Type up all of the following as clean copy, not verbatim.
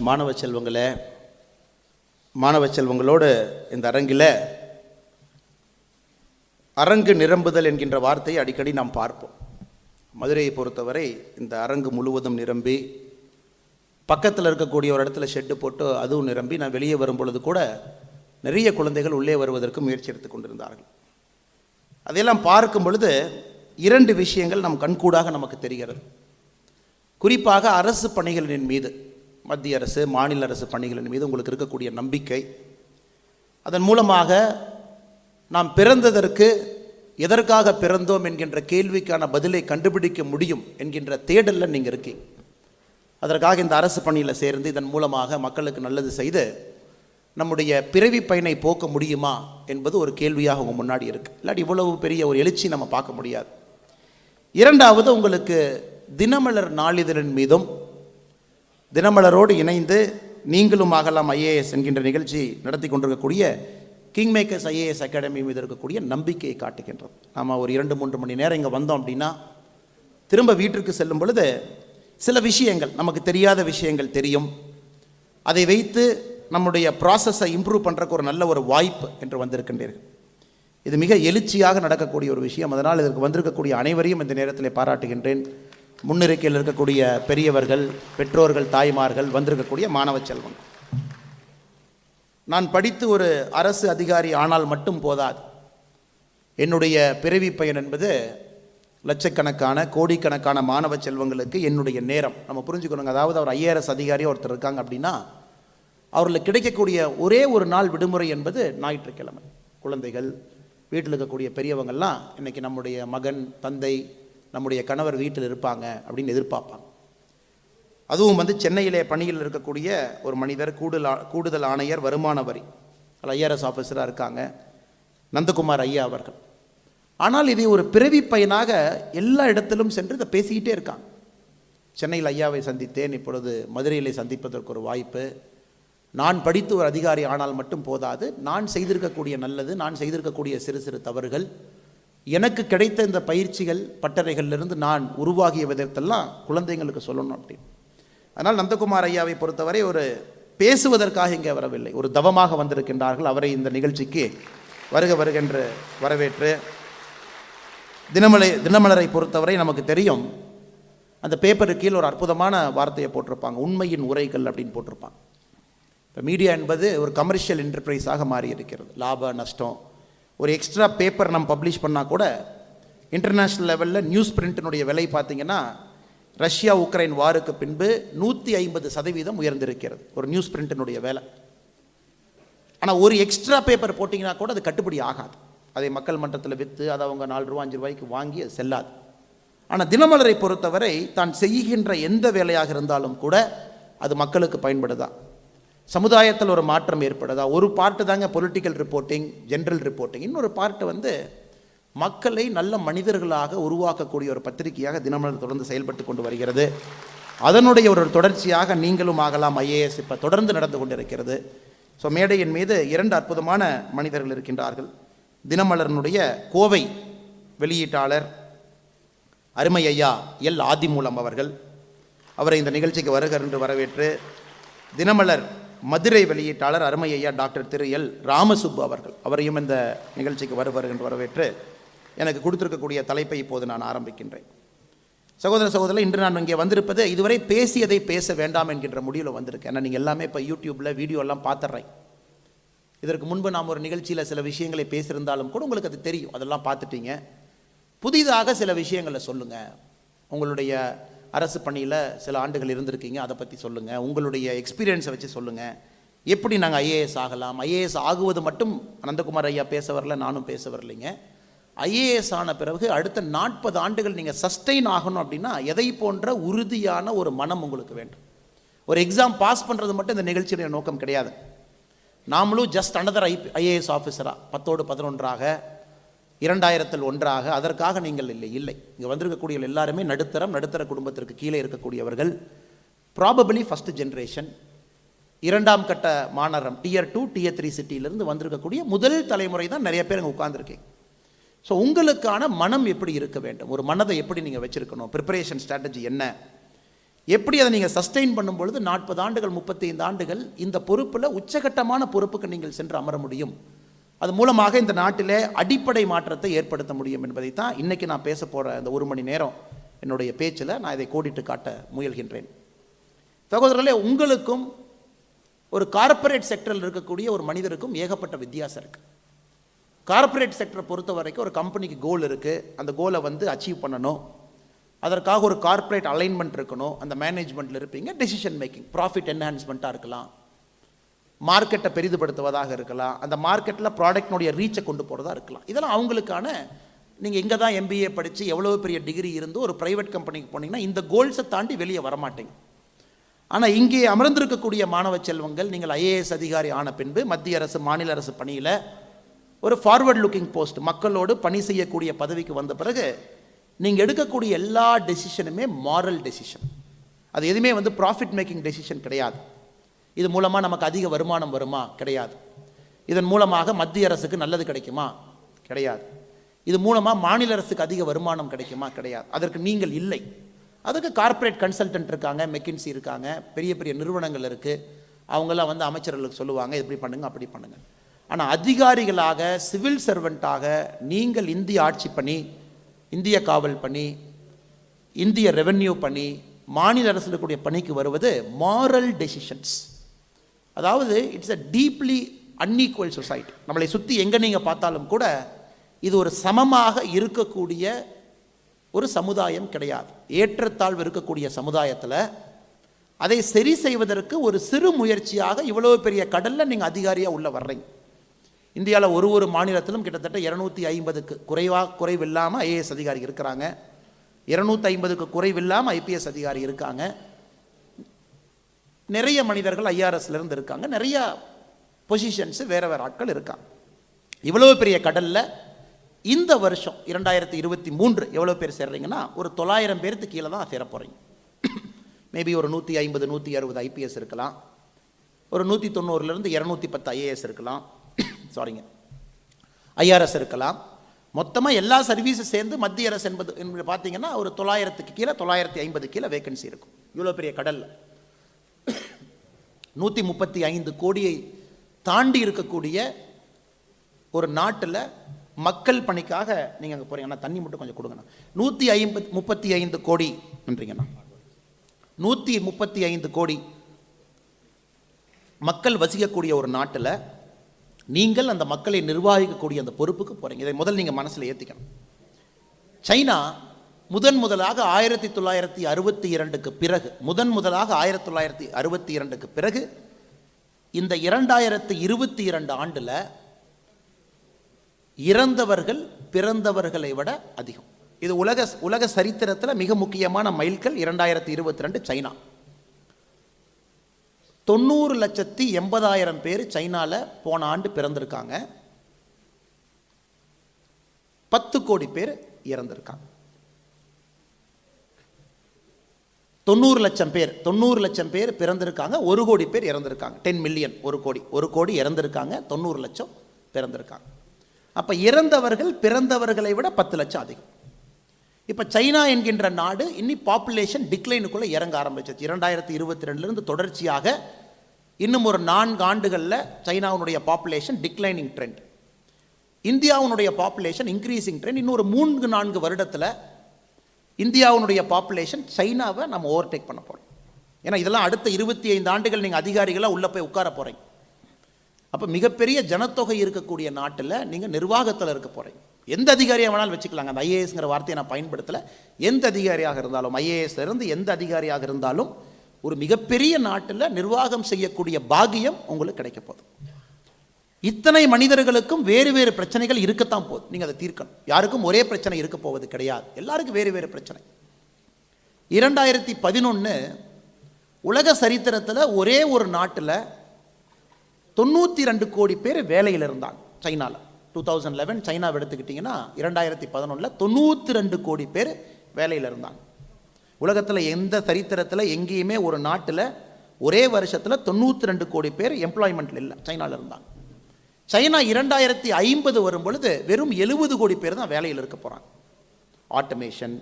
மாணவ செல்வங்களோடு இந்த அரங்கில் அரங்கு நிரம்புதல் என்கின்ற வார்த்தையை அடிக்கடி நாம் பார்ப்போம். மதுரையை பொறுத்தவரை இந்த அரங்கு முழுவதும் நிரம்பி, பக்கத்தில் இருக்கக்கூடிய ஒரு இடத்துல ஷெட்டு போட்டு அதுவும் நிரம்பி, நான் வெளியே வரும் பொழுது கூட நிறைய குழந்தைகள் உள்ளே வருவதற்கு முயற்சி எடுத்து கொண்டிருந்தார்கள். அதையெல்லாம் பார்க்கும் பொழுது இரண்டு விஷயங்கள் நம் கண்கூடாக நமக்கு தெரிகிறது. குறிப்பாக அரசு பணிகளின் மீது, மத்திய அரசு மாநில அரசு பணிகளின் மீது உங்களுக்கு இருக்கக்கூடிய நம்பிக்கை, அதன் மூலமாக நாம் பிறந்ததற்கு எதற்காக பிறந்தோம் என்கின்ற கேள்விக்கான பதிலை கண்டுபிடிக்க முடியும் என்கின்ற தேடலில் நீங்கள் இருக்கீங்க. அதற்காக இந்த அரசு பணியில் சேர்ந்து இதன் மூலமாக மக்களுக்கு நல்லது செய்து நம்முடைய பிறவி பயனை போக்க முடியுமா என்பது ஒரு கேள்வியாக உங்கள் முன்னாடி இருக்குது. இல்லாட்டி இவ்வளவு பெரிய ஒரு எழுச்சி நம்ம பார்க்க முடியாது. இரண்டாவது, உங்களுக்கு தினமலர் நாளிதழின் மீதும் தினமலரோடு இணைந்து நீங்களும் ஆகலாம் ஐஏஎஸ் என்கின்ற நிகழ்ச்சி நடத்தி கொண்டிருக்கக்கூடிய கிங் மேக்கர்ஸ் ஐஏஎஸ் அகாடமி மீது இருக்கக்கூடிய நம்பிக்கையை காட்டுகின்றது. நாம் ஒரு 2-3 மணி நேரம் இங்கே வந்தோம் அப்படின்னா திரும்ப வீட்டிற்கு செல்லும் பொழுது சில விஷயங்கள், நமக்கு தெரியாத விஷயங்கள் தெரியும். அதை வைத்து நம்முடைய ப்ராசஸை இம்ப்ரூவ் பண்ணுறக்கு ஒரு நல்ல ஒரு வாய்ப்பு என்று வந்திருக்கின்றீர்கள். இது மிக எழுச்சியாக நடக்கக்கூடிய ஒரு விஷயம். அதனால் இதற்கு வந்திருக்கக்கூடிய அனைவரையும் இந்த நேரத்தில் பாராட்டுகின்றேன். முன்னிருக்கையில் இருக்கக்கூடிய பெரியவர்கள், பெற்றோர்கள், தாய்மார்கள், வந்திருக்கக்கூடிய மாணவ செல்வம். நான் படித்து ஒரு அரசு அதிகாரி ஆனால் மட்டும் போதாது. என்னுடைய பிறவி பயன் என்பது லட்சக்கணக்கான கோடிக்கணக்கான மாணவ செல்வங்களுக்கு என்னுடைய நேரம். நம்ம புரிஞ்சுக்கணுங்க. அதாவது அவர் ஐஏஎஸ் அதிகாரியாக ஒருத்தர் இருக்காங்க அப்படின்னா அவர்களுக்கு கிடைக்கக்கூடிய ஒரே ஒரு நாள் விடுமுறை என்பது ஞாயிற்றுக்கிழமை. குழந்தைகள், வீட்டில் இருக்கக்கூடிய பெரியவங்கள்லாம் இன்றைக்கி நம்முடைய மகன், தந்தை, நம்முடைய கணவர் வீட்டில் இருப்பாங்க அப்படின்னு எதிர்பார்ப்பாங்க. அதுவும் சென்னையிலே பணியில் இருக்கக்கூடிய ஒரு மனிதர், கூடுதல் ஆணையர் வருமான வரி, ஐஆர்எஸ் ஆஃபீஸராக இருக்காங்க, நந்தகுமார் ஐயா அவர்கள். ஆனால் இதை ஒரு பிறவி பயனாக எல்லா இடத்திலும் சென்று இதை பேசிக்கிட்டே இருக்காங்க. சென்னையில் ஐயாவை சந்தித்தேன், இப்பொழுது மதுரையிலே சந்திப்பதற்கு ஒரு வாய்ப்பு. நான் படித்து ஒரு அதிகாரி ஆனால் மட்டும் போதாது, நான் செய்திருக்கக்கூடிய நல்லது, நான் செய்திருக்கக்கூடிய சிறு சிறு தவறுகள், எனக்கு கிடைத்த இந்த பயிற்சிகள், பட்டறைகளிலிருந்து நான் உருவாகிய விதத்தெல்லாம் குழந்தைங்களுக்கு சொல்லணும் அப்படின்னு. அதனால் நந்தகுமார் ஐயாவை பொறுத்தவரை ஒரு பேசுவதற்காக இங்கே வரவில்லை, ஒரு தவமாக வந்திருக்கின்றார்கள். அவரை இந்த நிகழ்ச்சிக்கு வருகின்ற வரவேற்று, தினமலரை பொறுத்தவரை நமக்கு தெரியும், அந்த பேப்பருக்கு கீழே ஒரு அற்புதமான வார்த்தையை போட்டிருப்பாங்க, உண்மையின் உரைகள் அப்படின்னு போட்டிருப்பாங்க. இப்போ மீடியா என்பது ஒரு கமர்ஷியல் என்டர்பிரைஸாக மாறி இருக்கிறது. லாப நஷ்டம், ஒரு எக்ஸ்ட்ரா பேப்பர் நம்ம பப்ளிஷ் பண்ணால் கூட இன்டர்நேஷ்னல் லெவலில் நியூஸ் பிரிண்டினுடைய விலை பார்த்திங்கன்னா ரஷ்யா உக்ரைன் வாருக்கு பின்பு 150% உயர்ந்திருக்கிறது ஒரு நியூஸ் பிரிண்டினுடைய வேலை. ஆனால் ஒரு எக்ஸ்ட்ரா பேப்பர் போட்டிங்கன்னா கூட அது கட்டுப்படி ஆகாது. அதை மக்கள் மன்றத்தில் விற்று அதை அவங்க 4 ரூபா 5 ரூபாய்க்கு வாங்கி அது செல்லாது. ஆனால் தினமலரை பொறுத்தவரை தான் செய்கின்ற எந்த வேலையாக இருந்தாலும் கூட அது மக்களுக்கு பயன்படுதா, சமுதாயத்தில் ஒரு மாற்றம் ஏற்படுதா. ஒரு பார்ட்டு தாங்க பொலிட்டிக்கல் ரிப்போர்ட்டிங், ஜென்ரல் ரிப்போர்ட்டிங். இன்னொரு பார்ட்டு மக்களை நல்ல மனிதர்களாக உருவாக்கக்கூடிய ஒரு பத்திரிகையாக தினமலர் தொடர்ந்து செயல்பட்டு கொண்டு வருகிறது. அதனுடைய ஒரு தொடர்ச்சியாக நீங்களும் ஆகலாம் ஐஏஎஸ் இப்போ தொடர்ந்து நடந்து கொண்டிருக்கிறது. ஸோ மேடையின் மீது 2 அற்புதமான மனிதர்கள் இருக்கின்றார்கள். தினமலரினுடைய கோவை வெளியீட்டாளர் அருமை ஐயா எல் ஆதிமூலம் அவர்கள், அவரை இந்த நிகழ்ச்சிக்கு வருகிறார் என்று வரவேற்று, தினமலர் மதுரை வெளியீட்டாளர் அருமை ஐயா டாக்டர் திரு எல் ராமசுப்பு அவர்கள், அவரையும் இந்த நிகழ்ச்சிக்கு வருவார் என்று வரவேற்று எனக்கு கொடுத்திருக்கக்கூடிய தலைப்பை இப்போது நான் ஆரம்பிக்கின்றேன். சகோதர சகோதரர், இன்று நான் இங்கே வந்திருப்பது இதுவரை பேசியதை பேச வேண்டாம் என்கின்ற முடிவில் வந்திருக்கேன். ஏன்னா நீங்கள் எல்லாமே இப்போ யூடியூப்பில் வீடியோ எல்லாம் பார்த்துட்றேன். இதற்கு முன்பு நாம் ஒரு நிகழ்ச்சியில் சில விஷயங்களை பேசியிருந்தாலும் கூட உங்களுக்கு அது தெரியும், அதெல்லாம் பார்த்துட்டீங்க. புதிதாக சில விஷயங்களை சொல்லுங்கள். உங்களுடைய அரசு பணியில் சில ஆண்டுகள் இருந்திருக்கீங்க, அதை பற்றி சொல்லுங்கள். உங்களுடைய எக்ஸ்பீரியன்ஸை வச்சு சொல்லுங்கள். எப்படி நாங்கள் ஐஏஎஸ் ஆகலாம். ஐஏஎஸ் ஆகுவது மட்டும் நந்தகுமார் ஐயா பேச வரல, நானும் பேச வரலைங்க. ஐஏஎஸ் ஆன பிறகு அடுத்த 40 ஆண்டுகள் நீங்கள் சஸ்டெயின் ஆகணும் அப்படின்னா எதை போன்ற உறுதியான ஒரு மனம் உங்களுக்கு வேண்டும். ஒரு எக்ஸாம் பாஸ் பண்ணுறது மட்டும் இந்த நிகழ்ச்சியுடைய நோக்கம் கிடையாது. நாமளும் ஜஸ்ட் அனதர் ஐஏஎஸ் ஆஃபீஸராக 10ஓடு 11ஆக 2000-ல் 1ஆக அதற்காக நீங்கள் இல்லை. இங்கே வந்திருக்கக்கூடிய எல்லாருமே நடுத்தர குடும்பத்திற்கு கீழே இருக்கக்கூடியவர்கள். ப்ராபபிளி ஃபஸ்ட் ஜென்ரேஷன், 2ஆம் கட்ட மாநகரம் Tier 2 Tier 3 சிட்டியிலிருந்து வந்திருக்கக்கூடிய முதல் தலைமுறை தான் நிறைய பேர் இங்கே உட்கார்ந்துருக்கீங்க. ஸோ உங்களுக்கான மனம் எப்படி இருக்க வேண்டும், ஒரு மனதை எப்படி நீங்கள் வச்சுருக்கணும், ப்ரிப்பரேஷன் ஸ்ட்ராட்டஜி என்ன, எப்படி அதை நீங்கள் சஸ்டெயின் பண்ணும்பொழுது 40 ஆண்டுகள் 35 ஆண்டுகள் இந்த பொறுப்பில் உச்சகட்டமான பொறுப்புக்கு நீங்கள் சென்று அமர முடியும். அது மூலமாக இந்த நாட்டிலே அடிப்படை மாற்றத்தை ஏற்படுத்த முடியும் என்பதை தான் இன்றைக்கி நான் பேச போகிற இந்த 1 மணி நேரம் என்னுடைய பேச்சில் நான் இதை கோடிட்டு காட்ட முயல்கின்றேன். சகோதரர்களே, உங்களுக்கும் ஒரு கார்ப்பரேட் செக்டரில் இருக்கக்கூடிய ஒரு மனிதருக்கும் ஏகப்பட்ட வித்தியாசம் இருக்குது. கார்ப்பரேட் செக்டரை பொறுத்த வரைக்கும் ஒரு கம்பெனிக்கு கோல் இருக்குது, அந்த கோலை அச்சீவ் பண்ணணும், அதற்காக ஒரு கார்ப்பரேட் அலைன்மெண்ட் இருக்கணும், அந்த மேனேஜ்மெண்ட்டில் இருப்பீங்க. டெசிஷன் மேக்கிங், ப்ராஃபிட் என்ஹான்ஸ்மெண்ட்டாக இருக்கலாம், மார்க்கெட்டை பெரிதுபடுத்துவதாக இருக்கலாம், அந்த மார்க்கெட்டில் ப்ராடக்ட்னுடைய ரீச்சை கொண்டு போகிறதா இருக்கலாம். இதெல்லாம் அவங்களுக்கான, நீங்கள் எங்கே தான் MBA படித்து எவ்வளோ பெரிய டிகிரி இருந்து ஒரு ப்ரைவேட் கம்பெனிக்கு போனீங்கன்னா இந்த கோல்ஸை தாண்டி வெளியே வரமாட்டீங்க. ஆனால் இங்கே அமர்ந்திருக்கக்கூடிய மாணவ செல்வங்கள், நீங்கள் IAS அதிகாரி ஆன பின்பு மத்திய அரசு மாநில அரசு பணியில் ஒரு ஃபார்வர்ட் லுக்கிங் போஸ்ட், மக்களோடு பணி செய்யக்கூடிய பதவிக்கு வந்த பிறகு நீங்கள் எடுக்கக்கூடிய எல்லா டெசிஷனுமே மாரல் டெசிஷன். அது எதுவுமே ப்ராஃபிட் மேக்கிங் டெசிஷன் கிடையாது. இது மூலமாக நமக்கு அதிக வருமானம் வருமா? கிடையாது. இதன் மூலமாக மத்திய அரசுக்கு நல்லது கிடைக்குமா? கிடையாது. இது மூலமாக மாநில அரசுக்கு அதிக வருமானம் கிடைக்குமா? கிடையாது. அதற்கு நீங்கள் இல்லை. அதுக்கு கார்ப்பரேட் கன்சல்டன்ட் இருக்காங்க, மெக்கின்சி இருக்காங்க, பெரிய பெரிய நிறுவனங்கள் இருக்குது. அவங்களாம் அமைச்சர்களுக்கு சொல்லுவாங்க, இப்படி பண்ணுங்க அப்படி பண்ணுங்க. ஆனால் அதிகாரிகளாக, சிவில் சர்வெண்ட்டாக நீங்கள் இந்திய ஆட்சி பணி, இந்திய காவல் பணி, இந்திய ரெவென்யூ பணி, மாநில அரசு இருக்கக்கூடிய பணிக்கு வருவது மாரல் டெசிஷன்ஸ். அதாவது it's a deeply unequal society. நம்மளை சுற்றி எங்கே நீங்கள் பார்த்தாலும் கூட இது ஒரு சமமாக இருக்கக்கூடிய ஒரு சமுதாயம் கிடையாது. ஏற்றத்தாழ்வு இருக்கக்கூடிய சமுதாயத்தில் அதை சரி செய்வதற்கு ஒரு சிறு முயற்சியாக இவ்வளோ பெரிய கடலில் நீங்கள் அதிகாரியாக உள்ள வர்றீங்க. இந்தியாவில் ஒரு மாநிலத்திலும் கிட்டத்தட்ட 250க்கு குறைவில்லாமல் IAS அதிகாரி இருக்கிறாங்க, 250க்கு குறைவில்லாமல் IPS அதிகாரி இருக்காங்க, நிறைய மனிதர்கள் IRSலேருந்து இருக்காங்க, நிறைய பொசிஷன்ஸு வேறு வேறு ஆட்கள் இருக்காங்க. இவ்வளோ பெரிய கடலில் இந்த வருஷம் 2023 எவ்வளோ பேர் சேர்றீங்கன்னா ஒரு 900 பேருக்கு கீழே தான் சேர போகிறீங்க. மேபி ஒரு 150 160 IPS இருக்கலாம், ஒரு 190லேருந்து 210 IAS இருக்கலாம், சாரிங்க IRS இருக்கலாம். மொத்தமாக எல்லா சர்வீஸும் சேர்ந்து மத்திய அரசு என்பது பார்த்தீங்கன்னா ஒரு 900க்கு கீழே 950 கீழே வேகன்சி இருக்கும். இவ்வளோ பெரிய கடலில் 135 கோடியை தாண்டி இருக்கக்கூடிய ஒரு நாட்டில் மக்கள் பணிக்காக நீங்கள் அங்கே போகிறீங்கன்னா, தண்ணி மட்டும் கொஞ்சம் கொடுங்கண்ணா. 135 கோடி நன்றிங்கண்ணா, 135 கோடி மக்கள் வசிக்கக்கூடிய ஒரு நாட்டில் நீங்கள் அந்த மக்களை நிர்வகிக்கக்கூடிய அந்த பொறுப்புக்கு போகிறீங்க. இதை முதல் நீங்கள் மனசில் ஏற்றிக்கணும். சைனா முதலாக 1962க்கு பிறகு, முதலாக 1962க்கு பிறகு இந்த 2022 ஆண்டில் இறந்தவர்கள் பிறந்தவர்களை விட அதிகம். இது உலக சரித்திரத்தில் மிக முக்கியமான மைல்கல். 2022 சைனா 90,80,000 பேர் சைனாவில் போன ஆண்டு பிறந்திருக்காங்க, 10 கோடி பேர் இறந்திருக்காங்க. 90 லட்சம் பேர் பிறந்திருக்காங்க, 1 கோடி பேர் இறந்திருக்காங்க. 10 மில்லியன், 1 கோடி இறந்திருக்காங்க, 90 லட்சம் பிறந்திருக்காங்க. அப்போ இறந்தவர்கள் பிறந்தவர்களை விட 10 லட்சம் அதிகம். இப்போ சைனா என்கின்ற நாடு இன்னி பாப்புலேஷன் டிக்ளைனுக்குள்ளே இறங்க ஆரம்பிச்சிச்சு. 2022லேருந்து தொடர்ச்சியாக இன்னும் ஒரு 4 ஆண்டுகளில் சைனாவுடைய பாப்புலேஷன் டிக்ளைனிங் ட்ரெண்ட், இந்தியாவுடைய பாப்புலேஷன் இன்க்ரீசிங் ட்ரெண்ட். இன்னும் ஒரு 3-4 வருடத்தில் இந்தியாவுடைய பாப்புலேஷன் சைனாவை நம்ம ஓவர்டேக் பண்ண போகிறோம். ஏன்னா இதெல்லாம் அடுத்த 25 ஆண்டுகள் நீங்கள் அதிகாரிகளாக உள்ளே போய் உட்கார போகிறீங்க. அப்போ மிகப்பெரிய ஜனத்தொகை இருக்கக்கூடிய நாட்டில் நீங்கள் நிர்வாகத்தில் இருக்க போகிறீங்க. எந்த அதிகாரியாக வேணாலும் வச்சுக்கலாங்க. அந்த IASங்கிற வார்த்தையை நான் பயன்படுத்தலை. எந்த அதிகாரியாக இருந்தாலும், IAS இருந்து எந்த அதிகாரியாக இருந்தாலும் ஒரு மிகப்பெரிய நாட்டில் நிர்வாகம் செய்யக்கூடிய பாக்கியம் உங்களுக்கு கிடைக்க போகுது. இத்தனை மனிதர்களுக்கும் வேறு வேறு பிரச்சனைகள் இருக்கத்தான் போகுது. நீங்கள் அதை தீர்க்கணும். யாருக்கும் ஒரே பிரச்சனை இருக்க போவது கிடையாது. எல்லாருக்கும் வேறு வேறு பிரச்சனை. 2011 உலக சரித்திரத்தில் ஒரே ஒரு நாட்டில் 92 கோடி பேர் வேலையில் இருந்தாங்க. சைனாவில் 2011 சைனாவை எடுத்துக்கிட்டிங்கன்னா 2011 92 கோடி பேர் வேலையில் இருந்தாங்க. உலகத்தில் எந்த சரித்திரத்தில் எங்கேயுமே ஒரு நாட்டில் ஒரே வருஷத்தில் 92 கோடி பேர் எம்ப்ளாய்மெண்ட்டில் இல்லை, சைனாவில் இருந்தாங்க. சைனா 2050 வரும் பொழுது வெறும் 70 கோடி பேர் தான் வேலையில் இருக்க போகிறாங்க. ஆட்டோமேஷன்,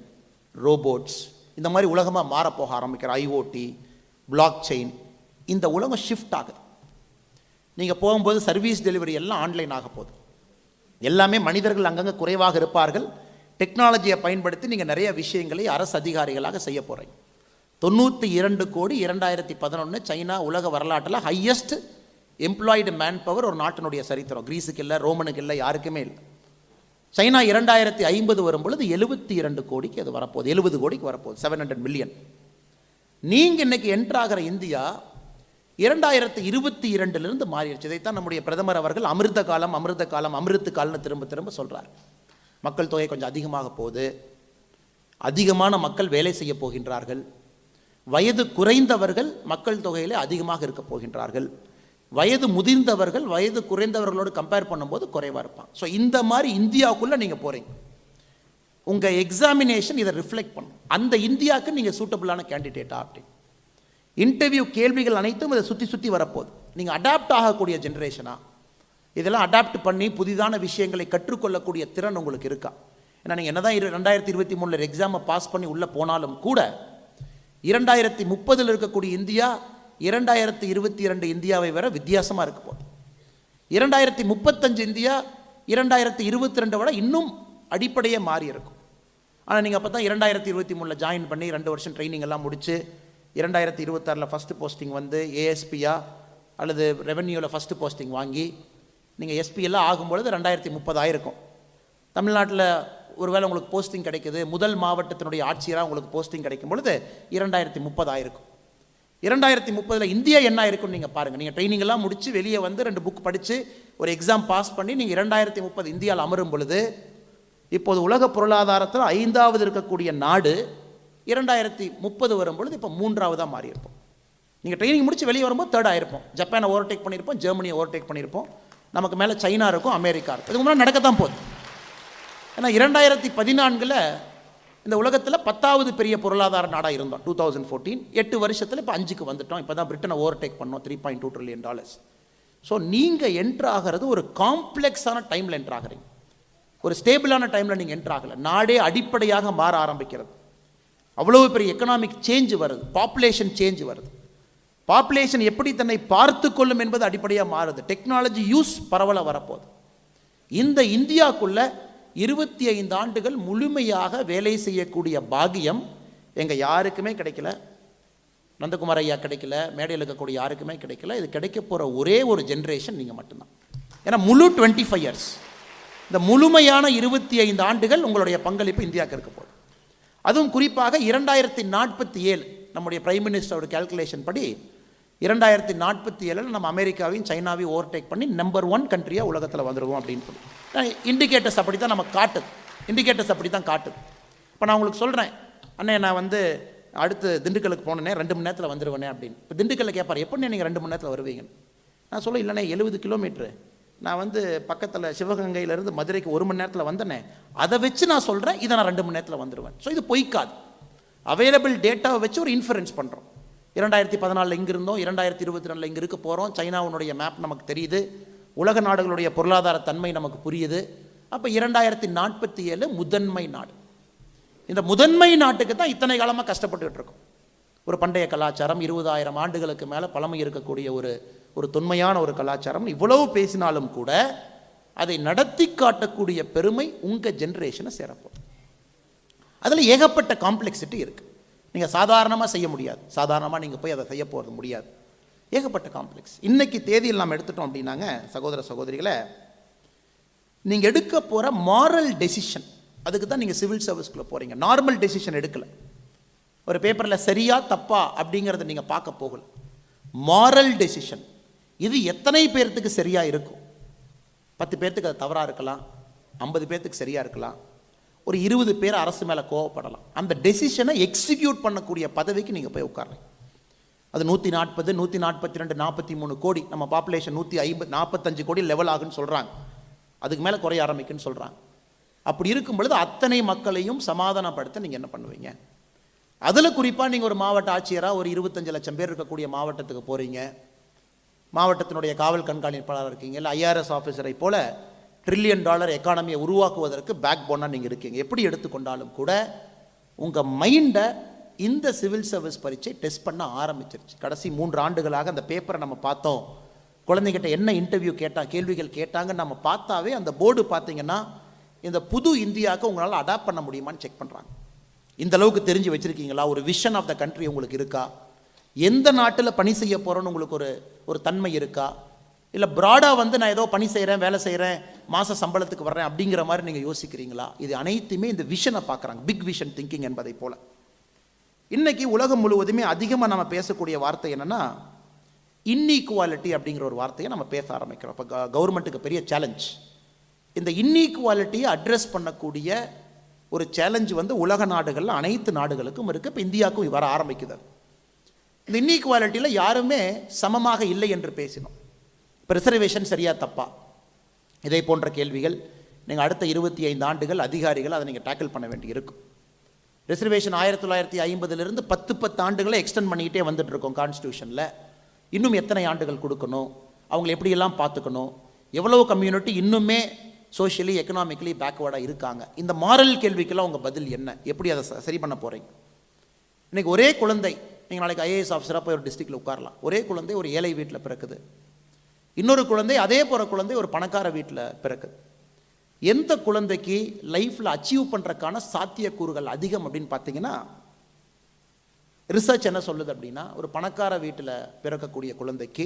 ரோபோட்ஸ், இந்த மாதிரி உலகமாக மாறப்போக ஆரம்பிக்கிற ஐஓடி, பிளாக் செயின், இந்த உலகம் ஷிஃப்ட் ஆகுது. நீங்கள் போகும்போது சர்வீஸ் டெலிவரி எல்லாம் ஆன்லைன் ஆக போகுது. எல்லாமே மனிதர்கள் அங்கங்கே குறைவாக இருப்பார்கள். டெக்னாலஜியை பயன்படுத்தி நீங்கள் நிறைய விஷயங்களை அரசு அதிகாரிகளாக செய்ய போகிறீங்க. 92 கோடி 2011 சைனா உலக வரலாற்றில் ஹையஸ்ட் எம்ப்ளாய்டு மேன் பவர் ஒரு நாட்டினுடைய சரித்திரம். கிரீஸுக்கு இல்லை, ரோமனுக்கு இல்லை, யாருக்குமே இல்லை. சைனா 2050 வரும்பொழுது 72 கோடிக்கு அது வரப்போகுது, 70 கோடிக்கு வரப்போகுது, 700 மில்லியன். நீங்கள் இன்னைக்கு என்ட்ராகிற இந்தியா 2022 மாறிடுச்சு. இதைத்தான் நம்முடைய பிரதமர் அவர்கள் அமிர்த காலம் அமிர்த காலம் அமிர்த காலம்னு திரும்ப திரும்ப சொல்கிறார். மக்கள் தொகை கொஞ்சம் அதிகமாக போகுது, அதிகமான மக்கள் வேலை செய்ய போகின்றார்கள், வயது குறைந்தவர்கள் மக்கள் தொகையிலே அதிகமாக இருக்க போகின்றார்கள், வயது முதிர்ந்தவர்கள் வயது குறைந்தவர்களோடு கம்பேர் பண்ணும்போது குறைவாக இருப்பாங்க. ஸோ இந்த மாதிரி இந்தியாவுக்குள்ளே நீங்கள் போகிறீங்க. உங்கள் எக்ஸாமினேஷன் இதை ரிஃப்ளெக்ட் பண்ணும், அந்த இந்தியாவுக்கு நீங்கள் சூட்டபிளான கேண்டிடேட்டா அப்படின்னு. இன்டர்வியூ கேள்விகள் அனைத்தும் இதை சுற்றி சுற்றி வரப்போகுது. நீங்கள் அடாப்ட் ஆகக்கூடிய ஜென்ரேஷனா, இதெல்லாம் அடாப்ட் பண்ணி புதிதான விஷயங்களை கற்றுக்கொள்ளக்கூடிய திறன் உங்களுக்கு இருக்கா? ஏன்னா நீங்கள் என்ன தான் 2023 எக்ஸாமை பாஸ் பண்ணி உள்ளே போனாலும் கூட 2030 இருக்கக்கூடிய இந்தியா 2022 இந்தியாவை வர வித்தியாசமாக இருக்க போகுது. 2035 இந்தியா 2022 விட இன்னும் அடிப்படையே மாறி இருக்கும். ஆனால் நீங்கள் அப்போ தான் 2023 ஜாயின் பண்ணி 2 வருஷம் ட்ரைனிங் எல்லாம் முடித்து 2026 ஃபஸ்ட்டு போஸ்டிங் வந்து ஏஎஸ்பியா அல்லது ரெவென்யூவில் ஃபஸ்ட்டு போஸ்டிங் வாங்கி நீங்கள் எஸ்பி எல்லாம் ஆகும்பொழுது 2030 ஆயிருக்கும். தமிழ்நாட்டில் ஒருவேளை உங்களுக்கு போஸ்டிங் கிடைக்குது, முதல் மாவட்டத்தினுடைய ஆட்சியராக உங்களுக்கு போஸ்டிங் கிடைக்கும் பொழுது 2030 ஆயிருக்கும். 2030 இந்தியா என்ன இருக்குன்னு நீங்கள் பாருங்கள். நீங்கள் ட்ரைனிங் எல்லாம் முடித்து வெளியே வந்து 2 புக் படித்து ஒரு எக்ஸாம் பாஸ் பண்ணி நீங்கள் 2030 இந்தியாவில் அமரும் பொழுது இப்போது உலக பொருளாதாரத்தில் 5வது இருக்கக்கூடிய நாடு 2030 வரும்பொழுது இப்போ 3ஆவதாக மாறி இருப்போம். நீங்கள் ட்ரைனிங் முடித்து வெளியே வரும்போது 3rd ஆயிருப்போம். ஜப்பானை ஓவர்டேக் பண்ணியிருப்போம், ஜெர்மனியை ஓவர்டேக் பண்ணியிருப்போம், நமக்கு மேலே சைனா இருக்கும், அமெரிக்கா இருக்கும். இதுக்கு முன்னாடி நடக்கத்தான் போகுது. ஏன்னா 2014 இந்த உலகத்தில் 10வது பெரிய பொருளாதார நாடாக இருந்தோம் 2014. 8 வருஷத்தில் இப்போ 5க்கு வந்துட்டோம். இப்போ தான் பிரிட்டனை ஓவர்டேக் பண்ணோம், $3.2 trillion. ஸோ நீங்கள் என்ட்ரு ஆகிறது ஒரு காம்ப்ளெக்ஸான டைமில் என்ட்ரு ஆகிறீங்க, ஒரு ஸ்டேபிளான டைமில் நீங்கள் என்ட்ரு ஆகலை. நாடே அடிப்படையாக மாற ஆரம்பிக்கிறது. அவ்வளோ பெரிய எக்கனாமிக் சேஞ்ச் வருது, பாப்புலேஷன் சேஞ்ச் வருது. பாப்புலேஷன் எப்படி தன்னை பார்த்து கொள்ளும் என்பது அடிப்படையாக மாறுது. டெக்னாலஜி யூஸ் பரவலாக வரப்போகுது. இந்த இந்தியாவுக்குள்ள 25 ஆண்டுகள் முழுமையாக வேலை செய்யக்கூடிய பாக்கியம் எங்கள் யாருக்குமே கிடைக்கல. நந்தகுமார் ஐயா கிடைக்கல, மேடையில் இருக்கக்கூடிய யாருக்குமே கிடைக்கல. இது கிடைக்க போகிற ஒரே ஒரு ஜென்ரேஷன் நீங்கள் மட்டும்தான். ஏன்னா முழு 25 இயர்ஸ், இந்த முழுமையான 25 ஆண்டுகள் உங்களுடைய பங்களிப்பு இந்தியாவுக்கு இருக்க போகுது. அதுவும் குறிப்பாக 2047 நம்முடைய பிரைம் மினிஸ்டரோட கேல்குலேஷன் படி 2047 நம்ம அமெரிக்காவையும் சைனாவையும் ஓவர்டேக் பண்ணி நம்பர் 1 கண்ட்ரியாக உலகத்தில் வந்துடுவோம் அப்படின்னு சொல்லி இண்டிகேட்டர்ஸ் அப்படி தான் நம்ம காட்டுது. இண்டிகேட்டர்ஸ் அப்படி தான் காட்டுது. இப்போ நான் உங்களுக்கு சொல்கிறேன், அண்ணே நான் வந்து அடுத்து திண்டுக்கலுக்கு போனேனே 2 மணி நேரத்தில் வந்துடுவேனே அப்படின்னு. இப்போ திண்டுக்கல்ல கேட்பார், எப்படின்னே நீங்கள் 2 மணி நேரத்தில் வருவீங்கன்னு. நான் சொல்ல, இல்லைண்ணே 70 கிலோமீட்ரு, நான் வந்து பக்கத்தில் சிவகங்கையிலேருந்து மதுரைக்கு 1 மணி நேரத்தில் வந்தேனே, அதை வச்சு நான் சொல்கிறேன் இதை நான் 2 மணி நேரத்தில் வந்துடுவேன். ஸோ இது பொய்க்காது. அவைலபிள் டேட்டாவை வச்சு ஒரு இன்ஃபரன்ஸ் பண்ணுறோம். 2014 இங்கே இருந்தோம், 2022 இங்கே இருக்க போகிறோம். சைனாவுடைய மேப் நமக்கு தெரியுது, உலக நாடுகளுடைய பொருளாதார தன்மை நமக்கு புரியுது. அப்போ 2047 முதன்மை நாடு. இந்த முதன்மை நாட்டுக்கு தான் இத்தனை காலமாக கஷ்டப்பட்டுக்கிட்டு இருக்கோம். ஒரு பண்டைய கலாச்சாரம், 20,000 ஆண்டுகளுக்கு மேலே பழமை இருக்கக்கூடிய ஒரு தொன்மையான ஒரு கலாச்சாரம். இவ்வளவு பேசினாலும் கூட அதை நடத்தி காட்டக்கூடிய பெருமை உங்கள் ஜென்ரேஷனை சேரப்போம். அதில் ஏகப்பட்ட காம்ப்ளெக்சிட்டி இருக்குது. நீங்கள் சாதாரணமாக செய்ய முடியாது, சாதாரணமாக நீங்கள் போய் அதை செய்ய போகிறது முடியாது. ஏகப்பட்ட காம்ப்ளெக்ஸ். இன்றைக்கி தேதியில் நாம் எடுத்துட்டோம் அப்படின்னாங்க சகோதர சகோதரிகளை, நீங்கள் எடுக்க போகிற மாரல் டெசிஷன், அதுக்கு தான் நீங்கள் சிவில் சர்வீஸ்க்குள்ளே போகிறீங்க. நார்மல் டெசிஷன் எடுக்கலை. ஒரு பேப்பரில் சரியா தப்பா அப்படிங்கிறத நீங்கள் பார்க்க போகல. மாரல் டெசிஷன், இது எத்தனை பேர்த்துக்கு சரியாக இருக்கும்? 10 பேர்த்துக்கு அது தவறாக இருக்கலாம், 50 பேர்த்துக்கு சரியாக இருக்கலாம், ஒரு 20 பேர் அரசு மேலே கோவப்படலாம். அந்த டெசிஷனை எக்ஸிக்யூட் பண்ணக்கூடிய பதவிக்கு நீங்கள் போய் உட்கார்றீங்க. அது 140, 142, 43 கோடி, நம்ம பாப்புலேஷன் 145 கோடி லெவல் ஆகுன்னு சொல்கிறாங்க. அதுக்கு மேலே குறைய ஆரம்பிக்குன்னு சொல்கிறாங்க. அப்படி இருக்கும் பொழுது அத்தனை மக்களையும் சமாதானப்படுத்த நீங்கள் என்ன பண்ணுவீங்க? அதில் குறிப்பாக நீங்கள் ஒரு மாவட்ட ஆட்சியராக ஒரு 25 லட்சம் பேர் இருக்கக்கூடிய மாவட்டத்துக்கு போகிறீங்க. மாவட்டத்தினுடைய காவல் கண்காணிப்பாளராக இருக்கீங்க, இல்லை IRS ஆஃபீஸரை போல $1 ட்ரில்லியன் எக்கானமியை உருவாக்குவதற்கு பேக் போனாக நீங்கள் இருக்கீங்க. எப்படி எடுத்துக்கொண்டாலும் கூட உங்கள் மைண்டை இந்த சிவில் சர்வீஸ் பரீட்சை டெஸ்ட் பண்ண ஆரம்பிச்சிருச்சு. கடைசி 3 ஆண்டுகளாக அந்த பேப்பரை நம்ம பார்த்தோம். குழந்தைகிட்ட என்ன இன்டர்வியூ கேள்விகள் கேட்டாங்கன்னு நம்ம பார்த்தாவே அந்த போர்டு பார்த்தீங்கன்னா இந்த புது இந்தியாவுக்கு உங்களால் அடாப்ட் பண்ண முடியுமான்னு செக் பண்ணுறாங்க. இந்த அளவுக்கு தெரிஞ்சு வச்சுருக்கீங்களா? ஒரு விஷன் ஆஃப் த கண்ட்ரி உங்களுக்கு இருக்கா? எந்த நாட்டில் பணி செய்ய போகிறோன்னு உங்களுக்கு ஒரு தன்மை இருக்கா? இல்லை ப்ராடாக வந்து நான் ஏதோ பணி செய்கிறேன், வேலை செய்கிறேன், மாத சம்பளத்துக்கு வர்றேன் அப்படிங்கிற மாதிரி நீங்கள் யோசிக்கிறீங்களா? இது அனைத்துமே இந்த விஷனை பார்க்குறாங்க, பிக் விஷன் திங்கிங் என்பதை போல். இன்றைக்கி உலகம் முழுவதுமே அதிகமாக நம்ம பேசக்கூடிய வார்த்தை என்னென்னா இன்ஈக்குவாலிட்டி அப்படிங்கிற ஒரு வார்த்தையை நம்ம பேச ஆரம்பிக்கிறோம். இப்போ கவர்மெண்ட்டுக்கு பெரிய சேலஞ்ச். இந்த இன்ஈக்குவாலிட்டியை அட்ரஸ் பண்ணக்கூடிய ஒரு சேலஞ்சு வந்து உலக நாடுகளில் அனைத்து நாடுகளுக்கும் இருக்குது. இப்போ இந்தியாவுக்கும் வர ஆரம்பிக்குது. இந்த இன்ஈக்குவாலிட்டியில் யாருமே சமமாக இல்லை என்று பேசினோம். இப்போ ரிசர்வேஷன் சரியா தப்பா, இதை போன்ற கேள்விகள் நீங்கள் அடுத்த 25 ஆண்டுகள் அதிகாரிகள் அதை நீங்கள் டேக்கிள் பண்ண வேண்டி இருக்கும். ரிசர்வேஷன் 1950 10 ஆண்டுகளை எக்ஸ்டெண்ட் பண்ணிக்கிட்டே வந்துட்டு இருக்கோம் கான்ஸ்டியூஷனில். இன்னும் எத்தனை ஆண்டுகள் கொடுக்கணும், அவங்களை எப்படியெல்லாம் பார்த்துக்கணும், எவ்வளவு கம்யூனிட்டி இன்னுமே சோஷியலி எக்கனாமிக்கலி பேக்வேர்டாக இருக்காங்க. இந்த மாரல் கேள்விக்கெல்லாம் உங்கள் பதில் என்ன? எப்படி அதை சரி பண்ண போகிறீங்க? இன்றைக்கி ஒரே குழந்தை, நீங்கள் நாளைக்கு ஐஏஎஸ் ஆஃபீஸராக போய் ஒரு டிஸ்ட்ரிக்டில் உட்காரலாம். ஒரே குழந்தை ஒரு ஏழை வீட்டில் பிறக்குது, இன்னொரு குழந்தை அதே போகிற குழந்தை ஒரு பணக்கார வீட்டில் பிறக்குது. எந்த குழந்தைக்கு லைஃப்பில் அச்சீவ் பண்ணுறதுக்கான சாத்தியக்கூறுகள் அதிகம் அப்படின்னு பார்த்தீங்கன்னா, ரிசர்ச் என்ன சொல்லுது அப்படின்னா, ஒரு பணக்கார வீட்டில் பிறக்கக்கூடிய குழந்தைக்கு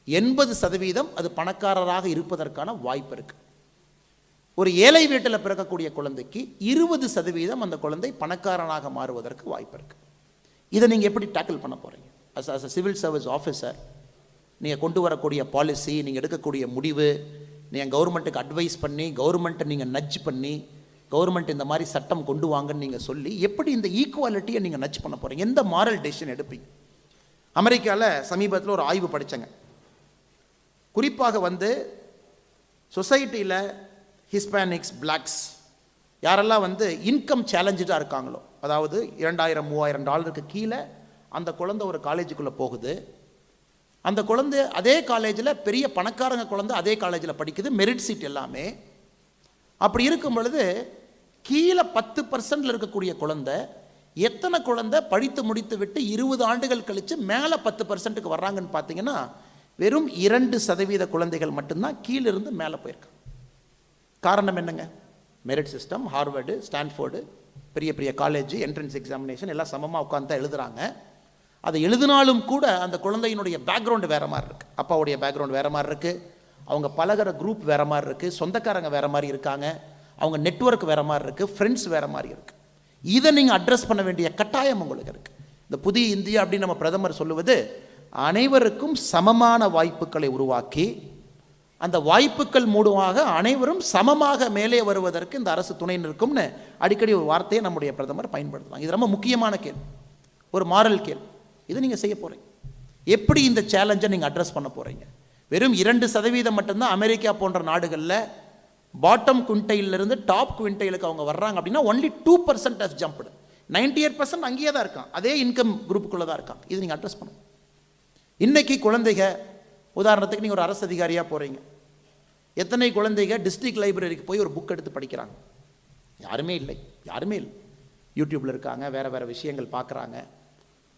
80% அது பணக்காரராக இருப்பதற்கான வாய்ப்பு இருக்குது. ஒரு ஏழை வீட்டில் பிறக்கக்கூடிய குழந்தைக்கு 20% அந்த குழந்தை பணக்காரனாக மாறுவதற்கு வாய்ப்பு இருக்குது. இதை நீங்கள் எப்படி டேக்கிள் பண்ண போகிறீங்க? As a civil service officer நீங்கள் கொண்டு வரக்கூடிய பாலிசி, நீங்கள் எடுக்கக்கூடிய முடிவு, நீங்கள் கவர்மெண்ட்டுக்கு அட்வைஸ் பண்ணி, கவர்மெண்ட்டை நீங்கள் நட்ஜ் பண்ணி, கவர்மெண்ட் இந்த மாதிரி சட்டம் கொண்டு வாங்கன்னு நீங்கள் சொல்லி எப்படி இந்த ஈக்குவாலிட்டியை நீங்கள் நட்ஜ் பண்ண போகிறீங்க? எந்த மாரல் டெசிஷன் எடுப்பீங்க? அமெரிக்காவில் சமீபத்தில் ஒரு ஆய்வு படித்தங்க. குறிப்பாக வந்து சொசைட்டியில் ஹிஸ்பானிக்ஸ், பிளாக்ஸ் யாரெல்லாம் வந்து இன்கம் சேலஞ்சாக இருக்காங்களோ, அதாவது $2000-3000 கீழே அந்த குழந்தை ஒரு காலேஜுக்குள்ளே போகுது, அந்த குழந்தை அதே காலேஜில் பெரிய பணக்காரங்க குழந்தை அதே காலேஜில் படிக்குது, மெரிட் சீட் எல்லாமே. அப்படி இருக்கும் பொழுது கீழே 10% இருக்கக்கூடிய குழந்தை எத்தனை குழந்தை படித்து முடித்து விட்டு 20 ஆண்டுகள் கழித்து மேலே 10%க்கு வர்றாங்கன்னு பார்த்தீங்கன்னா வெறும் 2% குழந்தைகள் மட்டும்தான் கீழிருந்து மேலே போயிருக்காங்க. காரணம் என்னங்க? Merit system. ஹார்வர்டு, ஸ்டான்ஃபோர்டு, பெரிய பெரிய காலேஜ் என்ட்ரன்ஸ் எக்ஸாமினேஷன் எல்லாம் சமமாக உட்காந்து எழுதுகிறாங்க. அதை எழுதினாலும் கூட அந்த குழந்தையினுடைய பேக்ரவுண்டு வேறு மாதிரி இருக்குது, அப்பாவுடைய பேக்ரவுண்ட் வேறு மாதிரி இருக்குது, அவங்க பழகிற குரூப் வேறு மாதிரி இருக்குது, சொந்தக்காரங்க வேறு மாதிரி இருக்காங்க, அவங்க நெட்வொர்க் வேறு மாதிரி இருக்குது, ஃப்ரெண்ட்ஸ் வேறு மாதிரி இருக்குது. இதை நீங்கள் அட்ரஸ் பண்ண வேண்டிய கட்டாயம் உங்களுக்கு இருக்குது. இந்த புதிய இந்தியா அப்படின்னு நம்ம பிரதமர் சொல்லுவது அனைவருக்கும் சமமான வாய்ப்புகளை உருவாக்கி அந்த வாய்ப்புகள் மூலமாக அனைவரும் சமமாக மேலே வருவதற்கு இந்த அரசு துணை நிற்கும்னு அடிக்கடி ஒரு வார்த்தையை நம்முடைய பிரதமர் பயன்படுத்துவாங்க. இது ரொம்ப முக்கியமான கேள்வி, ஒரு மாரல் கேள்வி. இது நீங்கள் செய்ய போகிறீங்க. எப்படி இந்த சேலஞ்சை நீங்கள் அட்ரஸ் பண்ண போகிறீங்க? வெறும் 2% மட்டும்தான் அமெரிக்கா போன்ற நாடுகளில் பாட்டம் குவிண்டைலிருந்து டாப் குவிண்டைலுக்கு அவங்க வர்றாங்க அப்படின்னா ஒன்லி 2% ஹஸ் ஜம்ப்டு. 98% அங்கேயே தான் இருக்கான், அதே இன்கம் குரூப்புக்குள்ளே தான் இருக்கான். இது நீங்கள் அட்ரஸ் பண்ணணும். இன்றைக்கி குழந்தைங்க, உதாரணத்துக்கு நீங்கள் ஒரு அரசு அதிகாரியாக போகிறீங்க, எத்தனை குழந்தைங்க டிஸ்ட்ரிக்ட் லைப்ரரிக்கு போய் ஒரு புக் எடுத்து படிக்கிறாங்க? யாருமே இல்லை. யூடியூப்பில் இருக்காங்க, வேறு வேறு விஷயங்கள் பார்க்குறாங்க.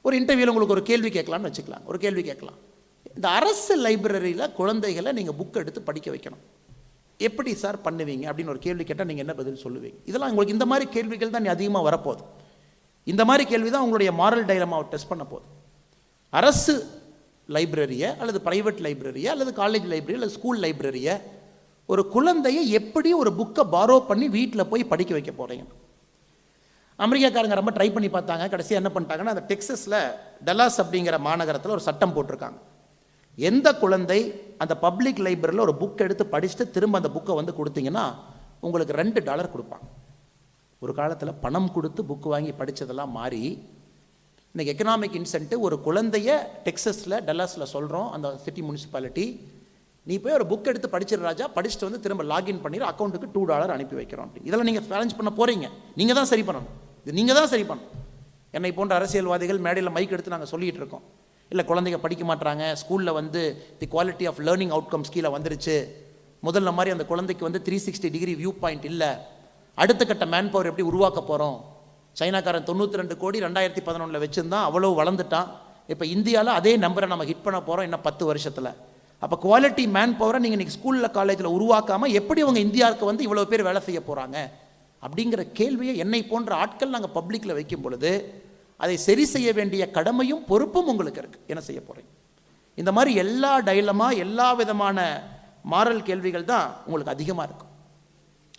ஒரு இன்டர்வியூவில் உங்களுக்கு ஒரு கேள்வி கேட்கலான்னு வச்சுக்கலாம், ஒரு கேள்வி கேட்கலாம், இந்த அரசு லைப்ரரியில் குழந்தைகளை நீங்கள் புக் எடுத்து படிக்க வைக்கணும், எப்படி சார் பண்ணுவீங்க அப்படின்னு ஒரு கேள்வி கேட்டால் நீங்கள் என்ன பதில் சொல்லுவீங்க? இதெல்லாம் உங்களுக்கு இந்த மாதிரி கேள்விகள் தான் அதிகமாக வரப்போகுது. இந்த மாதிரி கேள்வி தான் உங்களுடைய மாரல் டைலமாவை டெஸ்ட் பண்ண போகுது. அரசு லைப்ரரியை அல்லது ப்ரைவேட் லைப்ரரியை அல்லது காலேஜ் லைப்ரரி அல்லது ஸ்கூல் லைப்ரரியை ஒரு குழந்தையை எப்படி ஒரு புக்கை பாரோ பண்ணி வீட்டில் போய் படிக்க வைக்க போகிறீங்க? அமெரிக்காக்காரங்க ரொம்ப ட்ரை பண்ணி பார்த்தாங்க. கடைசியாக என்ன பண்ணிட்டாங்கன்னா, அந்த டெக்ஸஸில் டல்லாஸ் அப்படிங்கிற மாநகரத்தில் ஒரு சட்டம் போட்டிருக்காங்க. எந்த குழந்தை அந்த பப்ளிக் லைப்ரரியில் ஒரு புக் எடுத்து படிச்சுட்டு திரும்ப அந்த புக்கை வந்து கொடுத்தீங்கன்னா உங்களுக்கு $2 கொடுப்பாங்க. ஒரு காலத்தில் பணம் கொடுத்து புக்கு வாங்கி படித்ததெல்லாம் மாறி இன்றைக்கி எக்கனாமிக் இன்சென்டிவ். ஒரு குழந்தைய டெக்ஸஸில் டல்லாஸில் சொல்கிறோம், அந்த சிட்டி முனிசிபாலிட்டி, நீ போய் ஒரு புக் எடுத்து படிச்சிரு ராஜா, படிச்சுட்டு வந்து திரும்ப லாகின் பண்ணிடு, அக்கௌண்ட்டுக்கு $2 அனுப்பி வைக்கிறோம் அப்படின்னு. இதெல்லாம் நீங்கள் சேலஞ்ச் பண்ண போகிறீங்க. நீங்கள் தான் சரி பண்ணணும். இது நீங்கள் தான் சரி பண்ணணும். என்னை போன்ற அரசியல்வாதிகள் மேடையில் மைக் எடுத்து நாங்கள் சொல்லிகிட்டு இருக்கோம், இல்லை குழந்தைங்க படிக்க மாட்டாங்க, ஸ்கூலில் வந்து the quality of learning outcomes கீழே வந்துருச்சு, முதல்ல மாதிரி அந்த குழந்தைக்கு வந்து 360 டிகிரி வியூ பாயிண்ட் இல்லை, அடுத்த கட்ட மேன் பவர் எப்படி உருவாக்க போகிறோம், சைனாக்காரன் 92 கோடி 2011 வச்சுருந்தான், அவ்வளோ வளர்ந்துட்டான். இப்போ இந்தியாவில் அதே நம்பரை நம்ம ஹிட் பண்ண போகிறோம் இன்னும் 10 வருஷத்தில். அப்போ குவாலிட்டி மேன் பவரை நீங்கள் இன்றைக்கி ஸ்கூலில் காலேஜில் உருவாக்காமல் எப்படி அவங்க இந்தியாவுக்கு வந்து இவ்வளோ பேர் வேலை செய்ய போகிறாங்க அப்படிங்கிற கேள்வியை என்னை போன்ற ஆட்கள் நாங்கள் பப்ளிக்கில் வைக்கும் பொழுது அதை சரி செய்ய வேண்டிய கடமையும் பொறுப்பும் உங்களுக்கு இருக்குது. என்ன செய்ய போகிறீங்க? இந்த மாதிரி எல்லா டைலமா, எல்லா விதமான மாரல் கேள்விகள் தான் உங்களுக்கு அதிகமாக இருக்கும்.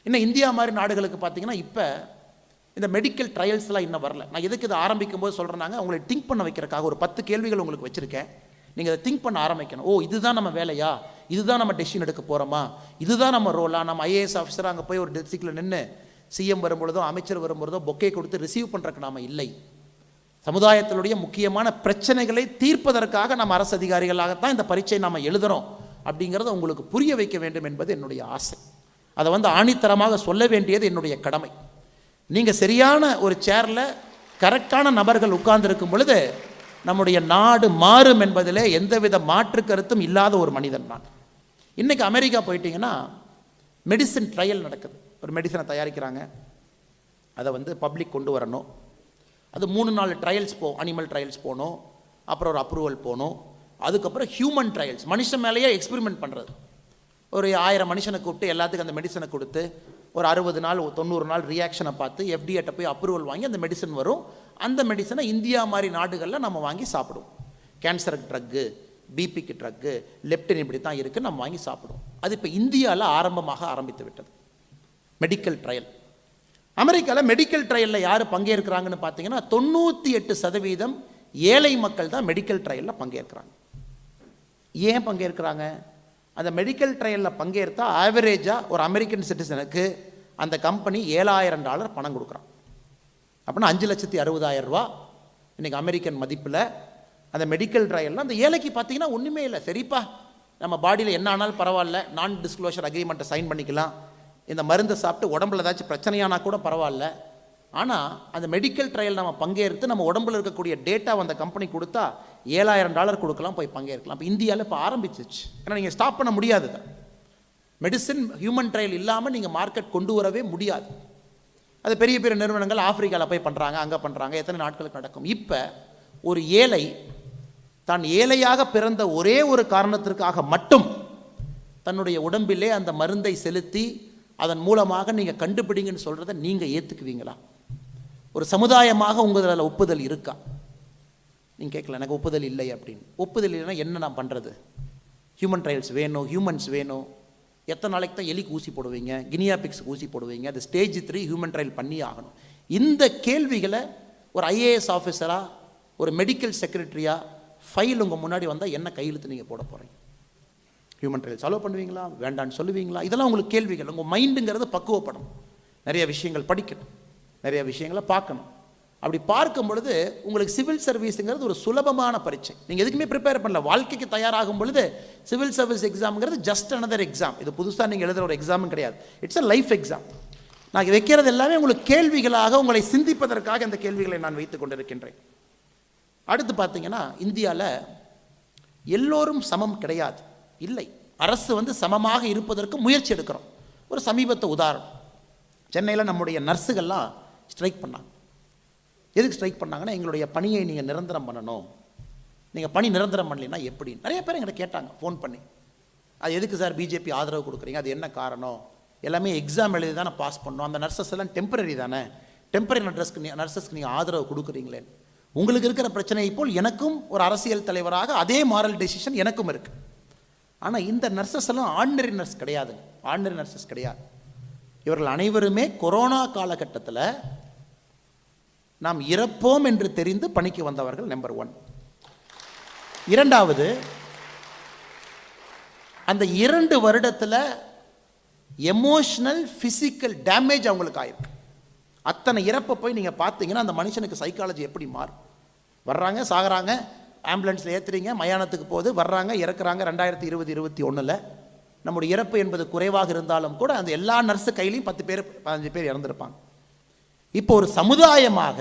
இன்னும் இந்தியா மாதிரி நாடுகளுக்கு பார்த்தீங்கன்னா இப்போ இந்த மெடிக்கல் ட்ரையல்ஸ்லாம் இன்னும் வரல. நான் எதுக்கு இதை ஆரம்பிக்கும் போது சொல்கிறேன்னாங்க, உங்களை திங்க் பண்ண வைக்கிறக்காக ஒரு 10 கேள்விகள் உங்களுக்கு வச்சுருக்கேன். நீங்கள் அதை திங்க் பண்ண ஆரம்பிக்கணும். ஓ, இதுதான் நம்ம வேலையா, இதுதான் நம்ம டெசிஷன் எடுக்க போகிறோமா, இதுதான் நம்ம ரோலா. நம்ம ஐஏஎஸ் ஆஃபீஸராக அங்கே போய் ஒரு டிஸ்ட்ரிக்டில் நின்று சிஎம் வரும்பொழுதோ அமைச்சர் வரும்பொழுதோ பொக்கே கொடுத்து ரிசீவ் பண்ணுறக்கு நாம் இல்லை. சமுதாயத்தினுடைய முக்கியமான பிரச்சனைகளை தீர்ப்பதற்காக நம்ம அரசு அதிகாரிகளாகத்தான் இந்த பரீட்சை நாம் எழுதுகிறோம் அப்படிங்கிறத உங்களுக்கு புரிய வைக்க வேண்டும் என்பது என்னுடைய ஆசை. அதை வந்து ஆணித்தரமாக சொல்ல வேண்டியது என்னுடைய கடமை. நீங்கள் சரியான ஒரு சேரில் கரெக்டான நபர்கள் உட்கார்ந்துருக்கும் பொழுது நம்முடைய நாடு மாறும் என்பதில் எந்தவித மாற்று கருத்தும் இல்லாத ஒரு மனிதன் நான். இன்றைக்கி அமெரிக்கா போயிட்டீங்கன்னா மெடிசின் ட்ரையல் நடக்குது. ஒரு மெடிசனை தயாரிக்கிறாங்க, அதை வந்து பப்ளிக் கொண்டு வரணும். அது 3-4 ட்ரையல்ஸ் அனிமல் ட்ரையல்ஸ் போகணும், அப்புறம் ஒரு அப்ரூவல் போகணும். அதுக்கப்புறம் ஹியூமன் ட்ரையல்ஸ், மனுஷன் மேலேயே எக்ஸ்பெரிமெண்ட் பண்ணுறது. ஒரு 1000 மனுஷனை கூப்பிட்டு எல்லாத்துக்கும் அந்த மெடிசனை கொடுத்து ஒரு 60 நாள் 90 நாள் ரியாக்ஷனை பார்த்து எஃப்டிஏட்ட போய் அப்ரூவல் வாங்கி அந்த மெடிசன் வரும். அந்த மெடிசனை இந்தியா மாதிரி நாடுகளில் நம்ம வாங்கி சாப்பிடுவோம். கேன்சருக்கு ட்ரக்கு, பிபிக்கு ட்ரக்கு, லெப்டின் இப்படி தான் இருக்குது, நம்ம வாங்கி சாப்பிடுவோம். அது இப்போ இந்தியாவில் ஆரம்பித்து விட்டது மெடிக்கல் ட்ரையல். அமெரிக்காவில் மெடிக்கல் ட்ரையலில் யார் பங்கேற்கிறாங்கன்னு பார்த்தீங்கன்னா 98% ஏழை மக்கள் தான் மெடிக்கல் ட்ரையலில் பங்கேற்கிறாங்க. ஏன் பங்கேற்கிறாங்க? அந்த மெடிக்கல் ட்ரையலில் பங்கேற்றா ஆவரேஜாக ஒரு அமெரிக்கன் சிட்டிசனுக்கு அந்த கம்பெனி $7,000 பணம் கொடுக்குறான். அப்படின்னா 5,60,000 ரூபா இன்றைக்கி அமெரிக்கன் மதிப்பில் அந்த மெடிக்கல் ட்ரையலில் அந்த ஏழைக்கு பார்த்தீங்கன்னா ஒன்றுமே இல்லை. சரிப்பா, நம்ம பாடியில் என்ன ஆனாலும் பரவாயில்ல, நான் டிஸ்க்ளோஷர் அக்ரிமெண்ட்டை சைன் பண்ணிக்கலாம், இந்த மருந்தை சாப்பிட்டு உடம்புல ஏதாச்சும் பிரச்சனையானா கூட பரவாயில்ல. ஆனால் அந்த மெடிக்கல் ட்ரையல் நம்ம பங்கேற்று நம்ம உடம்புல இருக்கக்கூடிய டேட்டா அந்த கம்பெனி கொடுத்தா $7,000 கொடுக்கலாம், போய் பங்கேற்கலாம். இப்போ இந்தியாவில் இப்போ ஆரம்பிச்சிச்சு. ஏன்னா நீங்கள் ஸ்டாப் பண்ண முடியாது. மெடிசின் ஹியூமன் ட்ரையல் இல்லாமல் நீங்கள் மார்க்கெட் கொண்டு வரவே முடியாது. அது பெரிய பெரிய நிறுவனங்கள் ஆப்பிரிக்காவில் போய் பண்ணுறாங்க, அங்கே பண்ணுறாங்க, எத்தனை நாட்களுக்கு நடக்கும். இப்போ ஒரு ஏழை தான் ஏழையாக பிறந்த ஒரே ஒரு காரணத்திற்காக மட்டும் தன்னுடைய உடம்பிலே அந்த மருந்தை செலுத்தி அதன் மூலமாக நீங்கள் கண்டுபிடிங்கன்னு சொல்கிறத நீங்கள் ஏற்றுக்குவீங்களா? ஒரு சமுதாயமாக உங்களில் ஒப்புதல் இருக்கா? நீங்கள் கேட்கல, எனக்கு ஒப்புதல் இல்லை அப்படின்னு. ஒப்புதல் இல்லைன்னா என்ன நான் பண்ணுறது? ஹியூமன் ட்ரையல்ஸ் வேணும், ஹியூமன்ஸ் வேணும். எத்தனை நாளைக்கு தான் எலிக்கு ஊசி போடுவீங்க, கினியா பிக்ஸுக்கு ஊசி போடுவீங்க? அது ஸ்டேஜ் 3 ஹியூமன் ட்ரையல் பண்ணி ஆகணும். இந்த கேள்விகளை ஒரு ஐஏஎஸ் ஆஃபீஸராக, ஒரு மெடிக்கல் செக்ரட்டரியாக ஃபைல் உங்கள் முன்னாடி வந்தால் என்ன கையெழுத்து நீங்கள் போட போகிறீங்க? ஹியூமன் ட்ரையல்ஸ் அலோவ் பண்ணுவீங்களா, வேண்டான்னு சொல்லுவீங்களா? இதெல்லாம் உங்களுக்கு கேள்விகள். உங்கள் மைண்டுங்கிறது பக்குவப்படும். நிறைய விஷயங்கள் படிக்கணும், நிறைய விஷயங்களை பார்க்கணும். அப்படி பார்க்கும் பொழுது உங்களுக்கு சிவில் சர்வீஸுங்கிறது ஒரு சுலபமான பரீட்சை. நீங்கள் எதுக்குமே ப்ரிப்பேர் பண்ணல. வாழ்க்கைக்கு தயாராகும் பொழுது சிவில் சர்வீஸ் எக்ஸாம்ங்கிறது ஜஸ்ட் அனதர் எக்ஸாம். இது புதுசாக நீங்கள் எழுதுகிற ஒரு எக்ஸாமும் கிடையாது. It's a life exam. நான் வைக்கிறது எல்லாமே உங்களுக்கு கேள்விகளாக, உங்களை சிந்திப்பதற்காக இந்த கேள்விகளை நான் வைத்துக் கொண்டிருக்கின்றேன். அடுத்து பார்த்தீங்கன்னா இந்தியாவில் எல்லோரும் சமம் கிடையாது, இல்லை. அரசு வந்து சமமாக இருப்பதற்கு முயற்சி எடுக்கிறோம். ஒரு சமீபத்து உதாரணம், சென்னையில் நம்முடைய நர்ஸுகள்லாம் ஸ்ட்ரைக் பண்ணாங்க. எதுக்கு ஸ்ட்ரைக் பண்ணாங்கன்னா, எங்களுடைய பணியை நீங்கள் நிரந்தரம் பண்ணணும், நீங்கள் பணி நிரந்தரம் பண்ணலைன்னா எப்படி? நிறைய பேர் எங்களை கேட்டாங்க ஃபோன் பண்ணி. அது எதுக்கு சார் பிஜேபி ஆதரவு கொடுக்குறீங்க, அது என்ன காரணம்? எல்லாமே எக்ஸாம் எழுதி தானே பாஸ் பண்ணோம், அந்த நர்சஸ் எல்லாம் டெம்பரரி தானே, டெம்பரரி நர்சஸ்க்கு நீங்கள் ஆதரவு கொடுக்குறீங்களே. உங்களுக்கு இருக்கிற பிரச்சனையை போல் எனக்கும் ஒரு அரசியல் தலைவராக அதே மாரல் டெசிஷன் எனக்கும் இருக்குது. ஆனால் இந்த நர்சஸ் எல்லாம் ஆர்டினரி நர்ஸ் கிடையாதுங்க, ஆர்டினரி நர்சஸ் கிடையாது. இவர்கள் அனைவருமே கொரோனா காலகட்டத்தில் நாம் இறப்போம் என்று தெரிந்து பணிக்கு வந்தவர்கள். நம்பர் 1. இரண்டாவது, அந்த 2 வருடத்தில் எமோஷனல் ஃபிசிக்கல் டேமேஜ் அவங்களுக்கு ஆயிருக்கு. அத்தனை இறப்பை போய் நீங்கள் பார்த்தீங்கன்னா அந்த மனுஷனுக்கு சைக்காலஜி எப்படி மாறும்? வர்றாங்க, சாகிறாங்க, ஆம்புலன்ஸில் ஏற்றுறீங்க, மயானத்துக்கு போது வர்றாங்க, இறக்குறாங்க. 2020-21 நம்முடைய இறப்பு என்பது குறைவாக இருந்தாலும் கூட அந்த எல்லா நர்ஸு கையிலையும் 10 பேர் 15 பேர் இறந்துருப்பாங்க. இப்போ ஒரு சமுதாயமாக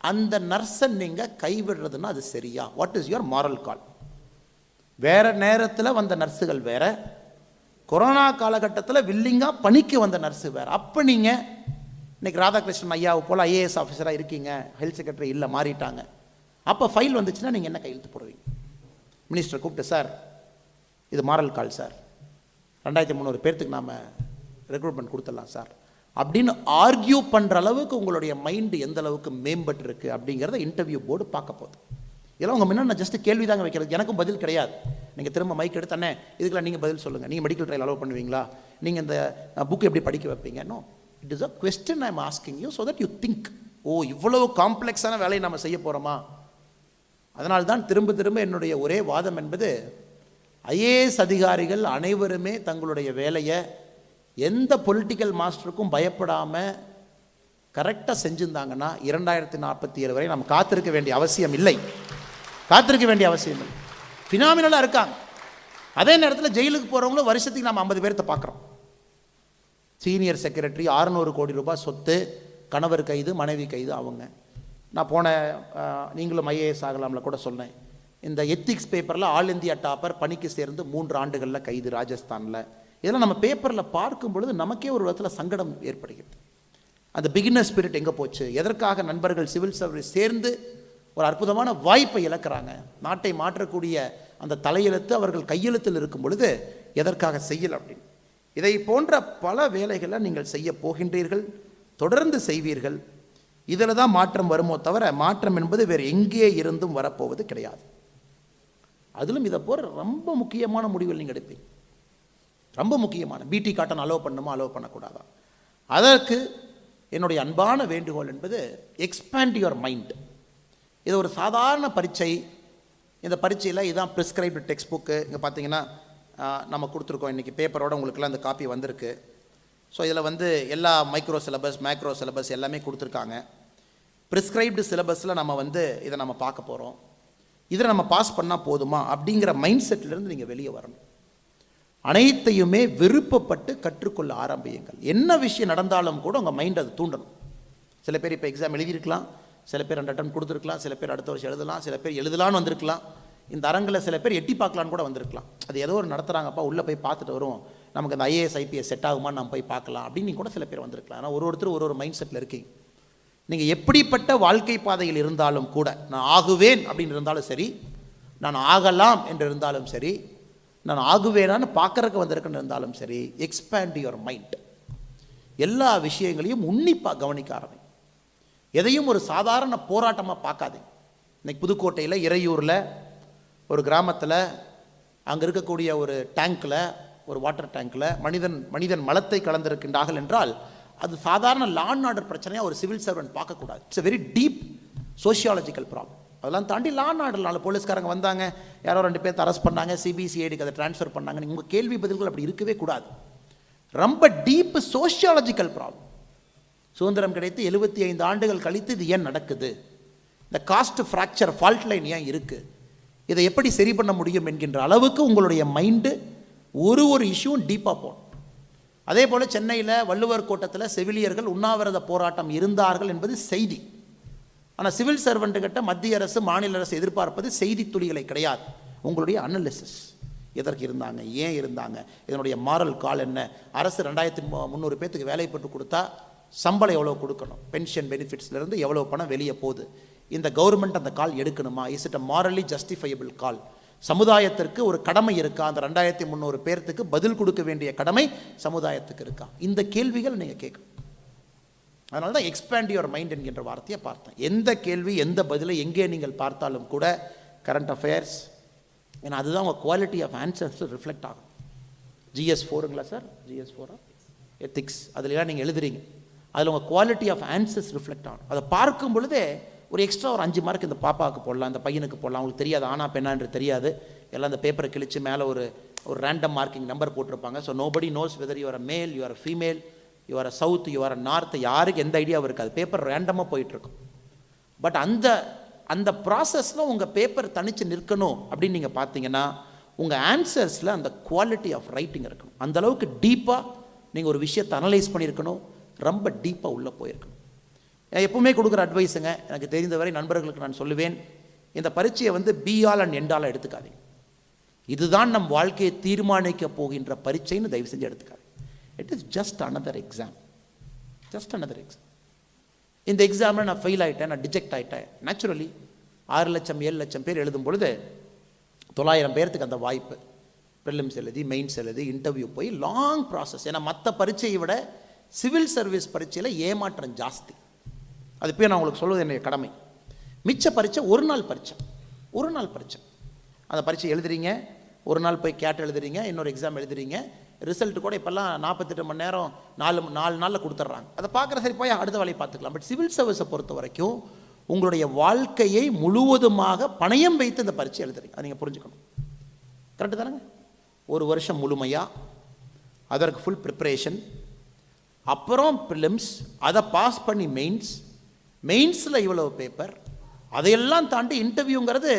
அந்த நர்ஸை நீங்கள் கைவிடுறதுன்னா அது சரியா? வாட் இஸ் யுவர் மாரல் கால்? வேற நேரத்தில் வந்த நர்ஸுகள் வேற, கொரோனா காலகட்டத்தில் வில்லிங்காக பணிக்கு வந்த நர்ஸு வேறு. அப்போ நீங்கள் இன்றைக்கி ராதாகிருஷ்ணன் ஐயாவை போல் ஐஏஎஸ் ஆஃபீஸராக இருக்கீங்க, ஹெல்த் செக்ரட்டரி இல்லை, மாறிட்டாங்க. அப்போ ஃபைல் வந்துச்சுன்னா நீங்கள் என்ன கையெழுத்து போடுவீங்க? மினிஸ்டரை கூப்பிட்டு, சார் இது மாரல் கால் சார், 2300 பேர்த்துக்கு நாம் ரெக்ரூட்மெண்ட் கொடுத்துடலாம் சார் அப்படின்னு ஆர்கியூ பண்ணுற அளவுக்கு உங்களுடைய மைண்டு எந்த அளவுக்கு மேம்பட்டு இருக்குது அப்படிங்கிறத இன்டர்வியூ போர்டு பார்க்க போகுது. இதெல்லாம் உங்கள் முன்னாடி நான் ஜஸ்ட் கேள்வி தாங்க வைக்கிறது, எனக்கும் பதில் கிடையாது. நீங்கள் திரும்ப மைக் எடுத்து, அண்ணே இதுக்கெல்லாம் நீங்கள் பதில் சொல்லுங்கள், நீங்கள் மெடிக்கல் ட்ரையல் அலோவ் பண்ணுவீங்களா, நீங்கள் இந்த புக் எப்படி படிக்க வைப்பீங்க? No, it is a question I am asking you so that you think. ஓ, இவ்வளவு காம்ப்ளெக்ஸான வேலையை நம்ம செய்ய போகிறோமா? அதனால்தான் திரும்ப திரும்ப என்னுடைய ஒரே வாதம் என்பது, ஐஏஎஸ் அதிகாரிகள் அனைவருமே தங்களுடைய வேலையை எந்த பொலிட்டிக்கல் மாஸ்டருக்கும் பயப்படாமல் கரெக்டாக செஞ்சுருந்தாங்கன்னா 2047 வரை நம்ம காத்திருக்க வேண்டிய அவசியம் இல்லை. ஃபினாமினலாக இருக்காங்க. அதே நேரத்தில் ஜெயிலுக்கு போகிறவங்களும் வருஷத்துக்கு நம்ம 50 பேர்த்த பார்க்குறோம். சீனியர் செக்ரட்டரி 600 கோடி ரூபாய் சொத்து, கணவர் கைது, மனைவி கைது. அவங்க நான் போன நீங்களும் ஐஏஎஸ் ஆகலாம்ல கூட சொன்னேன், இந்த எத்திக்ஸ் பேப்பரில் ஆல் இந்தியா டாப்பர் பணிக்கு சேர்ந்து 3 ஆண்டுகளில் கைது ராஜஸ்தானில். இதெல்லாம் நம்ம பேப்பரில் பார்க்கும் பொழுது நமக்கே ஒரு விதத்தில் சங்கடம் ஏற்படுகிறது. அந்த பிகினர் ஸ்பிரிட் எங்கே போச்சு? எதற்காக நண்பர்கள் சிவில் சர்வீஸ் சேர்ந்து ஒரு அற்புதமான வாய்ப்பை இழக்கிறாங்க? நாட்டை மாற்றக்கூடிய அந்த தலையெழுத்து அவர்கள் கையெழுத்தில் இருக்கும் பொழுது எதற்காக செய்யலை அப்படின்னு. இதை போன்ற பல வேலைகளை நீங்கள் செய்ய போகின்றீர்கள், தொடர்ந்து செய்வீர்கள். இதில் தான் மாற்றம் வருமோ தவிர மாற்றம் என்பது வேறு எங்கே இருந்தும் வரப்போவது கிடையாது. அதிலும் இதை போகிற ரொம்ப முக்கியமான முடிவுகள் நீங்கள் எடுப்பீங்க. ரொம்ப முக்கியமான பிடி காட்டன் அலோவ் பண்ணுமா, அலோவ் பண்ணக்கூடாதா? அதற்கு என்னுடைய அன்பான வேண்டுகோள் என்பது, எக்ஸ்பேண்ட் யுவர் மைண்ட். இது ஒரு சாதாரண பரீட்சை. இந்த பரீட்சையில் இதுதான் ப்ரிஸ்கிரைப்டு டெக்ஸ்ட் புக்கு. இங்கே பார்த்தீங்கன்னா நம்ம கொடுத்துருக்கோம், இன்றைக்கி பேப்பரோட உங்களுக்குலாம் அந்த காப்பி வந்திருக்கு. ஸோ இதில் எல்லா மைக்ரோ சிலபஸ், மேக்ரோ சிலபஸ் எல்லாமே கொடுத்துருக்காங்க. ப்ரிஸ்கிரைப்டு சிலபஸில் நம்ம இதை நம்ம பார்க்க போகிறோம். இதில் நம்ம பாஸ் பண்ணால் போதுமா அப்படிங்கிற மைண்ட் செட்டிலேருந்து நீங்கள் வெளியே வரணும். அனைத்தையுமே விருப்பப்பட்டு கற்றுக்கொள்ள ஆரம்பியுங்கள். என்ன விஷயம் நடந்தாலும் கூட உங்கள் மைண்ட் அது தூண்டணும். சில பேர் இப்போ எக்ஸாம் எழுதியிருக்கலாம், சில பேர் 2 அட்டம் கொடுத்துருக்கலாம், சில பேர் அடுத்த வருஷம் எழுதலாம், சில பேர் எழுதலான்னு வந்திருக்கலாம். இந்த அரங்கில் சில பேர் எட்டி பார்க்கலான்னு கூட வந்திருக்கலாம். அது ஏதோ ஒரு நடத்துகிறாங்கப்பா, உள்ளே போய் பார்த்துட்டு வரும், நமக்கு அந்த ஐஏஎஸ் ஐபிஎஸ் செட் ஆகுமான்னு நம்ம போய் பார்க்கலாம் அப்படின்னு கூட சில பேர் வந்திருக்கலாம். ஆனால் ஒருத்தர் ஒரு மைண்ட் செட்டில் இருக்கீங்க. நீங்கள் எப்படிப்பட்ட வாழ்க்கை பாதையில் இருந்தாலும் கூட, நான் ஆகுவேன் அப்படின்னு இருந்தாலும் சரி, நான் ஆகலாம் என்று இருந்தாலும் சரி, நான் ஆகுவேனான்னு பார்க்குறக்கு வந்திருக்குன்னு இருந்தாலும் சரி, எக்ஸ்பேண்ட் யுவர் மைண்ட். எல்லா விஷயங்களையும் உன்னிப்பாக கவனிக்க ஆரம்பி. எதையும் ஒரு சாதாரண போராட்டமாக பார்க்காது. இன்னைக்கு புதுக்கோட்டையில் இறையூரில் ஒரு கிராமத்தில் அங்கே இருக்கக்கூடிய ஒரு டேங்க்கில், ஒரு வாட்டர் டேங்க்கில் மனிதன் மலத்தை கலந்திருக்கின்றார்கள் என்றால் அது சாதாரண லா அண்ட் ஆர்டர் பிரச்சனையாக ஒரு சிவில் சர்வெண்ட் பார்க்கக்கூடாது. It's a very deep sociological problem. அதெல்லாம் தாண்டி லா அண்ட் ஆர்டர். 4 போலீஸ்காரங்க வந்தாங்க, யாரோ 2 பேர்த்து அரெஸ்ட் பண்ணாங்க, சிபிசிஐடிக்கு அதை ட்ரான்ஸ்ஃபர் பண்ணாங்க. உங்கள் கேள்வி பதில்கள் அப்படி இருக்கவே கூடாது. ரொம்ப டீப் சோஷியாலஜிக்கல் ப்ராப்ளம். சுதந்திரம் கிடைத்து 75 ஆண்டுகள் கழித்து இது ஏன் நடக்குது? இந்த காஸ்ட் ஃப்ராக்சர், ஃபால்ட் லைன் ஏன் இருக்குது? இதை எப்படி சரி பண்ண முடியும் என்கின்ற அளவுக்கு உங்களுடைய மைண்டு ஒரு இஷ்யூவும் டீப்பாக போகணும். அதே போல் சென்னையில் வள்ளுவர் கோட்டத்தில் செவிலியர்கள் உண்ணாவிரத போராட்டம் இருந்தார்கள் என்பது செய்தி. ஆனால் சிவில் சர்வெண்ட்டுக்கிட்ட மத்திய அரசு, மாநில அரசு எதிர்பார்ப்பது செய்தி துளிகளை கிடையாது, உங்களுடைய அனலிசிஸ். எதற்கு இருந்தாங்க, ஏன் இருந்தாங்க, இதனுடைய மாரல் கால் என்ன? அரசு 2300 பேர்த்துக்கு வேலை போட்டு கொடுத்தா சம்பளம் எவ்வளோ கொடுக்கணும், பென்ஷன் பெனிஃபிட்ஸ்லேருந்து எவ்வளோ பணம் வெளியே போகுது, இந்த கவர்மெண்ட் அந்த கால் எடுக்கணுமா? Is it a morally justifiable call? சமுதாயத்திற்கு ஒரு கடமை இருக்கா? அந்த 2300 பேர்த்துக்கு பதில் கொடுக்க வேண்டிய கடமை சமுதாயத்துக்கு இருக்கா? இந்த கேள்விகள் நீங்கள் கேட்கணும். அதனால தான் எக்ஸ்பேண்ட் யுவர் மைண்ட் என்கின்ற வார்த்தையை பார்த்தேன். எந்த கேள்வி, எந்த பதிலை எங்கே நீங்கள் பார்த்தாலும் கூட கரண்ட் அஃபேர்ஸ், ஏன்னா அதுதான் உங்கள் குவாலிட்டி ஆஃப் ஆன்சர்ஸ் ரிஃப்ளெக்ட் ஆகும். GS4ங்களா சார்? GS4 எத்திக்ஸ், அதுலாம் நீங்கள் எழுதுறீங்க, அதில் உங்கள் குவாலிட்டி ஆஃப் ஆன்சர்ஸ் ரிஃப்ளெக்ட் ஆகும். அதை பார்க்கும் பொழுதே ஒரு எக்ஸ்ட்ரா ஒரு 5 மார்க் இந்த பாப்பாவுக்கு போடலாம், இந்த பையனுக்கு போடலாம். அவங்களுக்கு தெரியாது ஆனா பெண்ணா என்று தெரியாது. எல்லாம் அந்த பேப்பரை கிழிச்சு மேலே ஒரு ரேண்டம் மார்க்கிங் நம்பர் போட்டிருப்பாங்க. So nobody knows whether you're a male, you're a female, you're a south, you're a north, யாருக்கு எந்த ஐடியாவும் இருக்காது. பேப்பர் ரேண்டமாக போயிட்டுருக்கும். பட் அந்த ப்ராசஸில் உங்கள் பேப்பர் தனித்து நிற்கணும் அப்படின்னு நீங்கள் பார்த்தீங்கன்னா உங்கள் ஆன்சர்ஸில் அந்த குவாலிட்டி ஆஃப் ரைட்டிங் இருக்கணும். அந்தளவுக்கு டீப்பாக நீங்கள் ஒரு விஷயத்தை அனலைஸ் பண்ணியிருக்கணும், ரொம்ப டீப்பாக உள்ளே போயிருக்கணும். எப்பவுமே கொடுக்குற அட்வைஸுங்க, எனக்கு தெரிந்தவரை நண்பர்களுக்கு நான் சொல்லுவேன், இந்த பரீட்சையை பிஆல் அண்ட் எண்டால் எடுத்துக்காதீங்க. இதுதான் நம் வாழ்க்கையை தீர்மானிக்க போகின்ற பரீட்சைன்னு தயவு செஞ்சு எடுத்துக்காது. It is just another exam, just another exam. இந்த எக்ஸாமில் நான் ஃபெயில் ஆகிட்டேன், நான் டிஜெக்ட் ஆகிட்டேன். நேச்சுரலி 6 லட்சம் 7 லட்சம் பேர் எழுதும் பொழுது 900 பேர்த்துக்கு அந்த வாய்ப்பு. ப்ரிலிம்ஸ் எழுதி, மெயின்ஸ் எழுதி, இன்டர்வியூ போய் லாங் ப்ராசஸ். ஏன்னா மற்ற பரீட்சையை விட சிவில் சர்வீஸ் பரீட்சையில் ஏமாற்றம் ஜாஸ்தி. அது போய் நான் உங்களுக்கு சொல்வது என்னுடைய கடமை. மிச்ச பரீட்சை ஒரு நாள் பரீட்சை, ஒரு நாள் பரீட்சை. அந்த பரீட்சை எழுதுறீங்க, ஒரு நாள் போய் கேட் எழுதுறீங்க, இன்னொரு எக்ஸாம் எழுதுறீங்க. ரிசல்ட் கூட இப்போல்லாம் 48 மணி நேரம் 4 நாளில் கொடுத்துட்றாங்க. அதை பார்க்குற சரி போய் அடுத்த வேலையை பார்த்துக்கலாம். பட் சிவில் சர்வீஸை பொறுத்த வரைக்கும் உங்களுடைய வாழ்க்கையை முழுவதுமாக பணயம் வைத்து இந்த பரீட்சை எழுதுறீங்க. அதை நீங்கள் புரிஞ்சுக்கணும். கரெக்டு தானேங்க? ஒரு வருஷம் முழுமையாக அதற்கு ஃபுல் ப்ரிப்பரேஷன், அப்புறம் ப்ரிலிம்ஸ், அதை பாஸ் பண்ணி மெயின்ஸில் இவ்வளவு பேப்பர், அதையெல்லாம் தாண்டி இன்டர்வியூங்கிறது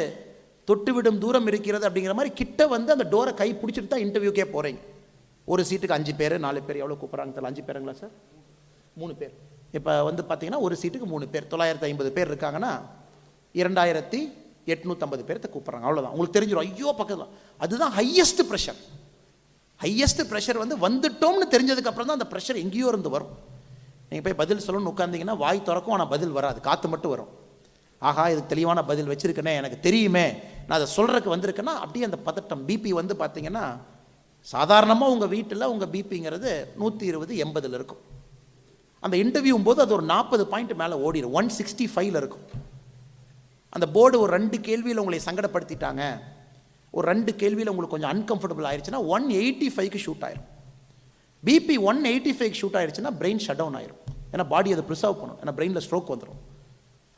தொட்டுவிடும் தூரம் இருக்கிறது. அப்படிங்கிற மாதிரி கிட்ட வந்து அந்த டோரை கை பிடிச்சிட்டு தான் இன்டர்வியூக்கே போகிறீங்க. ஒரு சீட்டுக்கு 5 பேர் 4 பேர் எவ்வளோ கூப்பிட்றாங்க தெரியல. 5 பேருங்களா சார்? 3 பேர். இப்போ வந்து பார்த்தீங்கன்னா ஒரு சீட்டுக்கு 3 பேர், 950 பேர் இருக்காங்கன்னா 2850 பேர்த்த கூப்பிட்றாங்க. அவ்வளோதான். உங்களுக்கு தெரிஞ்சிடும், ஐயோ பக்கத்தில். அதுதான் ஹையஸ்ட் ப்ரெஷர். ஹையஸ்ட் ப்ரெஷர் வந்து வந்துட்டோம்னு தெரிஞ்சதுக்கப்புறம் தான் அந்த ப்ரெஷர் எங்கேயோ இருந்து வரும். நீங்கள் போய் பதில் சொல்லணும்னு உட்காந்திங்கன்னா வாய் திறக்கும், ஆனால் பதில் வராது, காற்று மட்டும் வரும். ஆஹா, இதுக்கு தெளிவான பதில் வச்சுருக்கேனே, எனக்கு தெரியுமே, நான் அதை சொல்கிறதுக்கு வந்திருக்கேன்னா அப்படியே அந்த பதட்டம். பிபி வந்து பார்த்தீங்கன்னா சாதாரணமாக உங்கள் வீட்டில் உங்கள் பிபிங்கிறது 120 80 இருக்கும். அந்த இன்டர்வியூவும் போது அது ஒரு 40 பாயிண்ட் மேலே ஓடிடும், 165 இருக்கும். அந்த போர்டு ஒரு 2 கேள்வியில் உங்களை சங்கடப்படுத்திட்டாங்க, ஒரு 2 கேள்வியில் உங்களுக்கு கொஞ்சம் அன்கம்ஃபர்டபுள் ஆயிடுச்சுன்னா 185க்கு ஷூட் ஆயிரும். பிபி 185க்கு ஷூட் ஆயிடுச்சுன்னா பிரெயின் ஷட் டவுன் ஆயிரும். ஏன்னா பாடி அதை ப்ரிசர்வ் பண்ணும், ஏன்னா பிரெயினில் ஸ்ட்ரோக் வந்துடும்.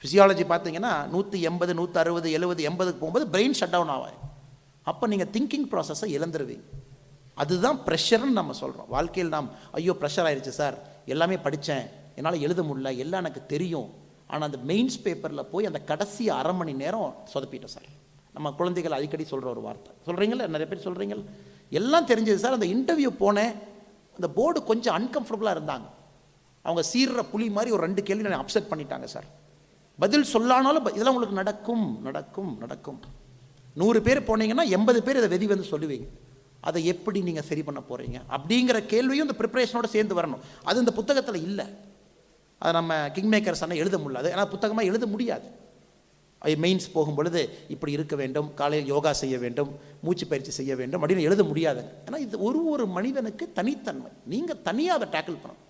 ஃபிசியாலஜி பார்த்தீங்கன்னா 180 160 70 80க்கு போகும்போது பிரெயின் ஷட் டவுன் ஆகும். அப்போ நீங்கள் திங்கிங் ப்ராசஸை இழந்துருவீங்க. அதுதான் ப்ரெஷர்னு நம்ம சொல்கிறோம். வாழ்க்கையில் நாம் ஐயோ ப்ரெஷர் ஆயிடுச்சு சார், எல்லாமே படித்தேன், என்னால் எழுத முடியல, எல்லாம் எனக்கு தெரியும், ஆனால் அந்த மெயின்ஸ் பேப்பரில் போய் அந்த கடைசி அரை மணி நேரம் சொதப்பிட்டோம் சார். நம்ம குழந்தைகள் அடிக்கடி சொல்கிற ஒரு வார்த்தை சொல்கிறீங்களா, நிறைய பேர் சொல்கிறீங்களா, எல்லாம் தெரிஞ்சது சார், அந்த இன்டர்வியூ போனேன், அந்த போர்டு கொஞ்சம் அன்கம்ஃபர்டபுளாக இருந்தாங்க, அவங்க சீர்ற புலி மாதிரி ஒரு 2 கேள்வி நான் அப்செட் பண்ணிட்டாங்க சார், பதில் சொல்லானாலும் இதெல்லாம் உங்களுக்கு நடக்கும் நடக்கும் நடக்கும். 100 பேர் போனீங்கன்னா 80 பேர் இதை வெதி வந்து சொல்லுவீங்க. அதை எப்படி நீங்கள் சரி பண்ண போகிறீங்க அப்படிங்கிற கேள்வியும் இந்த ப்ரிப்பரேஷனோட சேர்ந்து வரணும். அது இந்த புத்தகத்தில் இல்லை. அதை நம்ம கிங் மேக்கர்ஸ் ஆனால் எழுத முடியாது, ஏன்னா புத்தகமாக எழுத முடியாது. மெயின்ஸ் போகும் பொழுது இப்படி இருக்க வேண்டும், காலையில் யோகா செய்ய வேண்டும், மூச்சு பயிற்சி செய்ய வேண்டும் அப்படின்னு எழுத முடியாதுங்க. ஏன்னா இது ஒரு மனிதனுக்கு தனித்தன்மை, நீங்கள் தனியாக அதை டேக்கிள் பண்ணணும்,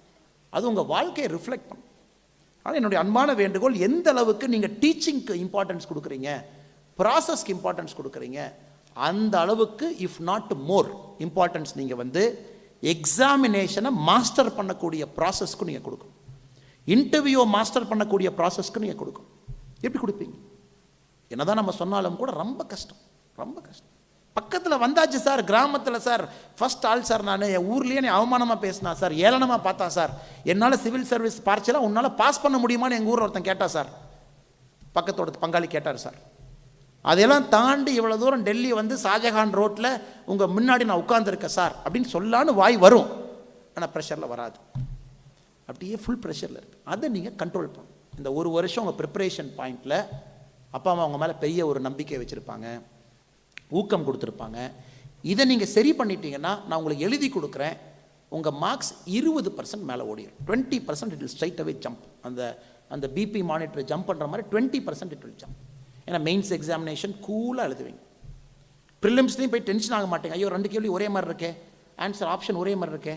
அது உங்கள் வாழ்க்கையை ரிஃப்ளெக்ட் பண்ணும். ஆனால் என்னுடைய அன்பான வேண்டுகோள், எந்த அளவுக்கு நீங்கள் டீச்சிங்க்கு இம்பார்ட்டன்ஸ் கொடுக்குறீங்க, ப்ராசஸ்க்கு இம்பார்ட்டன்ஸ் கொடுக்குறீங்க, அந்த அளவுக்கு இஃப் நாட் மோர் இம்பார்ட்டன்ஸ் நீங்கள் வந்து எக்ஸாமினேஷனை மாஸ்டர் பண்ணக்கூடிய ப்ராசஸ்க்கு நீங்கள் கொடுக்கணும், இன்டர்வியூவை மாஸ்டர் பண்ணக்கூடிய ப்ராசஸ்க்கு நீங்கள் கொடுக்கணும். எப்படி கொடுப்பீங்க? என்னதான் நம்ம சொன்னாலும் கூட ரொம்ப கஷ்டம், ரொம்ப கஷ்டம். பக்கத்தில் வந்தாச்சு சார், கிராமத்தில் சார், ஃபர்ஸ்ட் ஆள் சார், நான் என் ஊர்லேயே நீ அவமானமாக பேசினா சார், ஏளனமாக பார்த்தா சார், என்னால் சிவில் சர்வீஸ் பரீட்சையில் உன்னால் பாஸ் பண்ண முடியுமான்னு எங்கள் ஊரில் ஒருத்தன் கேட்டா சார், பக்கத்தோட பங்காளி கேட்டார் சார். அதெல்லாம் தாண்டி இவ்வளோ தூரம் டெல்லி வந்து ஷாஜகான் ரோட்டில் உங்கள் முன்னாடி நான் உட்காந்துருக்கேன் சார் அப்படின்னு சொல்லான்னு வாய் வரும், ஆனால் ப்ரெஷரில் வராது, அப்படியே ஃபுல் ப்ரெஷரில் இருக்குது. அதை நீங்கள் கண்ட்ரோல் பண்ணணும். இந்த ஒரு வருஷம் உங்கள் ப்ரிப்பரேஷன் பாயிண்டில் அப்பா அம்மா அவங்க மேலே பெரிய ஒரு நம்பிக்கை வச்சுருப்பாங்க, ஊக்கம் கொடுத்துருப்பாங்க. இதை நீங்கள் சரி பண்ணிட்டீங்கன்னா நான் உங்களுக்கு எழுதி கொடுக்குறேன், உங்கள் மார்க்ஸ் 20% மேலே ஓடிடும். 20% it will straight away jump. அந்த பிபி மானிட்டர் ஜம்ப் பண்ணுற மாதிரி 20% இட் வில் ஜம்ப். ஏன்னா மெயின்ஸ் எக்ஸாமினேஷன் கூலாக எழுதுவீங்க, ப்ரிலிம்ஸ்லேயும் போய் டென்ஷன் ஆக மாட்டேங்க. ஐயோ 2 கேள்வி ஒரே மாதிரி இருக்கே, ஆன்சர் ஆப்ஷன் ஒரே மாதிரி இருக்கே,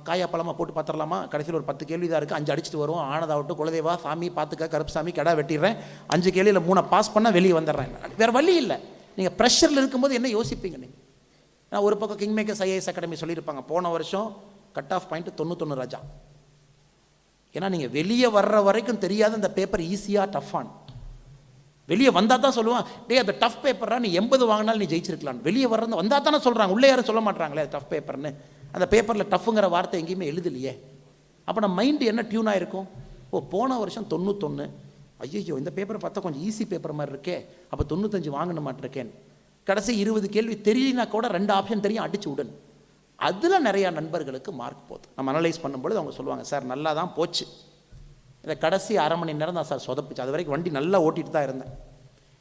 காயா பழமாக போட்டு பார்த்துடலாமா, கடைசியில் ஒரு 10 கேள்வி தான் இருக்குது, 5 அடிச்சுட்டு வரும், ஆனதாகட்டும், குலதேவா சாமி பார்த்துக்க, கருப்பு சாமி கடை வெட்டிடுறேன், 5 கேள்வியில் 3 பாஸ் பண்ணால் வெளியே வந்துடுறேன். வேறு வழி இல்லை. நீங்கள் ப்ரெஷரில் இருக்கும்போது என்ன யோசிப்பீங்க நீங்கள்? நான் ஒரு பக்கம் கிங் மேக்கர்ஸ் ஐஏஎஸ் அகாடமி சொல்லியிருப்பாங்க, போன வருஷம் கட் ஆஃப் பாயிண்ட் 91 ராஜா. ஏன்னா நீங்கள் வெளியே வர்ற வரைக்கும் தெரியாத அந்த பேப்பர் ஈஸியாக டஃப்பான், வெளியே வந்தால் தான் சொல்லுவான், டே அந்த டஃப் பேப்பரா நீ 80 வாங்கினாலும் நீ ஜெயிச்சிருக்கலாம். வெளியே வர்றது வந்தால் தானே சொல்கிறாங்க, உள்ளே யாரும் சொல்ல மாட்டாங்களே டஃப் பேப்பர்னு. அந்த பேப்பரில் டஃப்புங்கிற வார்த்தை எங்கேயுமே எழுதலையே. அப்போ நம்ம மைண்டு என்ன டியூன் ஆகிருக்கும், ஓ போன வருஷம் 91, ஐயோ இந்த பேப்பரை பார்த்தா கொஞ்சம் ஈஸி பேப்பர் மாதிரி இருக்கே, அப்போ 95 வாங்கின மாட்டிருக்கேன். கடைசி 20 கேள்வி தெரியலனா கூட 2 ஆப்ஷன் தெரியும், அடிச்சு உடன். அதில் நிறையா நண்பர்களுக்கு மார்க் போகுது. நம்ம அனலைஸ் பண்ணும்பொழுது அவங்க சொல்லுவாங்க, சார் நல்லா தான் போச்சு, இந்த கடைசி அரை மணி நேரம் தான் சார் சொதப்பிச்சு, அது வரைக்கும் வண்டி நல்லா ஓட்டிகிட்டு தான் இருந்தேன்,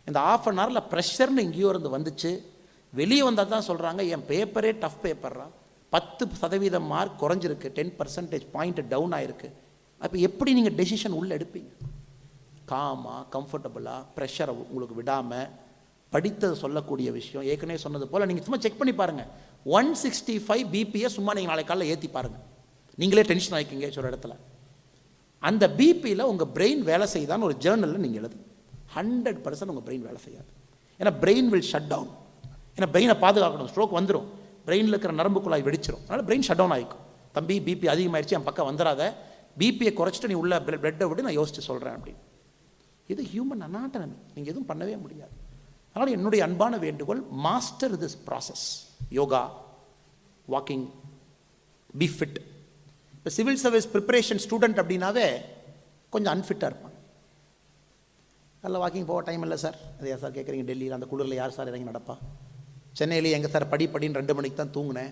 இந்த ½ அன் ஹவரில் ப்ரெஷர்னு எங்கேயோ இருந்து வந்துச்சு, வெளியே வந்தால் தான் சொல்கிறாங்க என் பேப்பரே டஃப் பேப்பர்ரா, 10% மார்க் குறைஞ்சிருக்கு, 10% பாயிண்ட் டவுன் ஆகிருக்கு, அப்போ எப்படி நீங்கள் டெசிஷன் உள்ளே எடுப்பீங்க? காமாக, கம்ஃபர்டபுளாக, ப்ரெஷரை உங்களுக்கு விடாமல், படித்தது சொல்லக்கூடிய விஷயம். ஏற்கனவே சொன்னது போல் நீங்கள் சும்மா செக் பண்ணி பாருங்கள். 165 பிபியை சும்மா நீங்கள் நாளை காலையில் ஏற்றி பாருங்கள். நீங்களே டென்ஷன் ஆகிக்கிங்க ஒரு இடத்துல. அந்த பிபியில் உங்கள் பிரெயின் வேலை செய்தான்னு ஒரு ஜேர்னலில் நீங்கள் எழுது. 100% உங்கள் பிரெயின் வேலை செய்யாது. ஏன்னா பிரெயின் வில் ஷட் டவுன். ஏன்னா பிரெயினை பாதுகாக்கணும். ஸ்ட்ரோக் வந்துடும், பிரெயினில் இருக்கிற நரம்பு குழாய் வெடிச்சிடும். அதனால் பிரெயின் ஷட் டவுன் ஆகிக்கும். தம்பி பிபி அதிகமாகிடுச்சு, என் பக்கம் வந்துடாத, பிபியை குறைச்சிட்டு நீ உள்ள பிளட்டை விட்டு நான் யோசிச்சு சொல்கிறேன் அப்படின்னு. இது ஹியூமன் அனாட்டமி, நீங்கள் எதுவும் பண்ணவே முடியாது. அதனால் என்னுடைய அன்பான வேண்டுகோள், master this process. Yoga, walking, B fit. இப்போ சிவில் சர்வீஸ் ப்ரிப்பரேஷன் ஸ்டூடெண்ட் அப்படின்னாவே கொஞ்சம் அன்ஃபிட்டாக இருப்பாங்க. நல்ல வாக்கிங் போக டைம் இல்லை சார். அது யார் சார் கேட்குறீங்க? டெல்லியில் அந்த குளிரில் யார் சார் இறங்கி நடப்பா? சென்னையிலேயே எங்கே சார் படின்னு 2 மணிக்கு தான் தூங்கினேன்,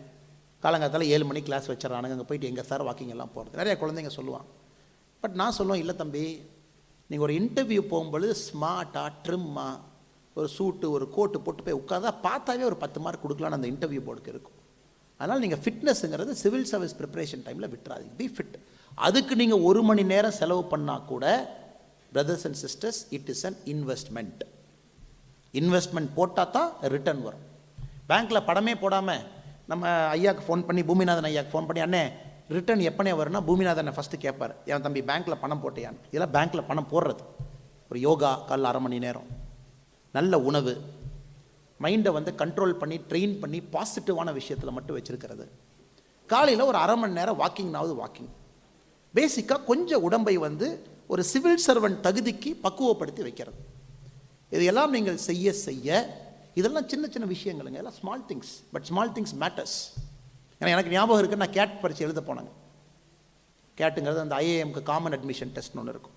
காலங்காலத்தில் 7 மணிக்கு கிளாஸ் வச்சிடறானுங்க, அங்கே போயிட்டு எங்கே சார் வாக்கிங் எல்லாம் போகிறது? நிறைய குழந்தைங்க சொல்லுவாங்க. பட் நான் சொல்லுவேன், இல்லை தம்பி, நீங்கள் ஒரு இன்டர்வியூ போகும்பொழுது ஸ்மார்ட்டாக ட்ரிம்மாக ஒரு சூட்டு ஒரு கோட்டு போட்டு போய் உட்காந்தா பார்த்தாவே ஒரு 10 மார்க் கொடுக்கலான்னு அந்த இன்டர்வியூ போர்டுக்கு இருக்கும். அதனால் நீங்கள் ஃபிட்னஸ்ங்கிறது சிவில் சர்வீஸ் ப்ரிப்பரேஷன் டைமில் விட்டுறாதீங்க. B fit. அதுக்கு நீங்கள் 1 மணி நேரம் செலவு பண்ணால் கூட, brothers and sisters, it is an investment. Investment போட்டால் தான் ரிட்டர்ன் வரும். பேங்க்கில் படமே போடாமல் நம்ம ஐயாவுக்கு ஃபோன் பண்ணி, பூமிநாதன் ஐயாவுக்கு ஃபோன் பண்ணி, அண்ணே ரிட்டர்ன் எப்பனே வரும்னா பூமிநாதனை ஃபஸ்ட்டு கேட்பார், என் தம்பி பேங்க்கில் பணம் போட்டியான்னு. இதெல்லாம் பேங்க்கில் பணம் போடுறது. ஒரு யோகா காலைல 1/2 மணி நேரம், நல்ல உணவு, மைண்டை வந்து கண்ட்ரோல் பண்ணி ட்ரெயின் பண்ணி பாசிட்டிவான விஷயத்தில் மட்டும் வச்சுருக்கிறது. காலையில் ஒரு 1/2 மணி நேரம் வாக்கிங்னாவது வாக்கிங். பேசிக்காக கொஞ்சம் உடம்பை வந்து ஒரு சிவில் சர்வெண்ட் தகுதிக்கு பக்குவப்படுத்தி வைக்கிறது. இதையெல்லாம் நீங்கள் செய்ய செய்ய, இதெல்லாம் சின்ன சின்ன விஷயங்களுங்க, எல்லாம் small things. But small things matters. ஏன்னா எனக்கு ஞாபகம் இருக்குது, நான் கேட் பரீட்சை எழுத போனாங்க. கேட்டுங்கிறது அந்த ஐஏஎம்க்கு காமன் அட்மிஷன் டெஸ்ட்னு ஒன்று இருக்கும்.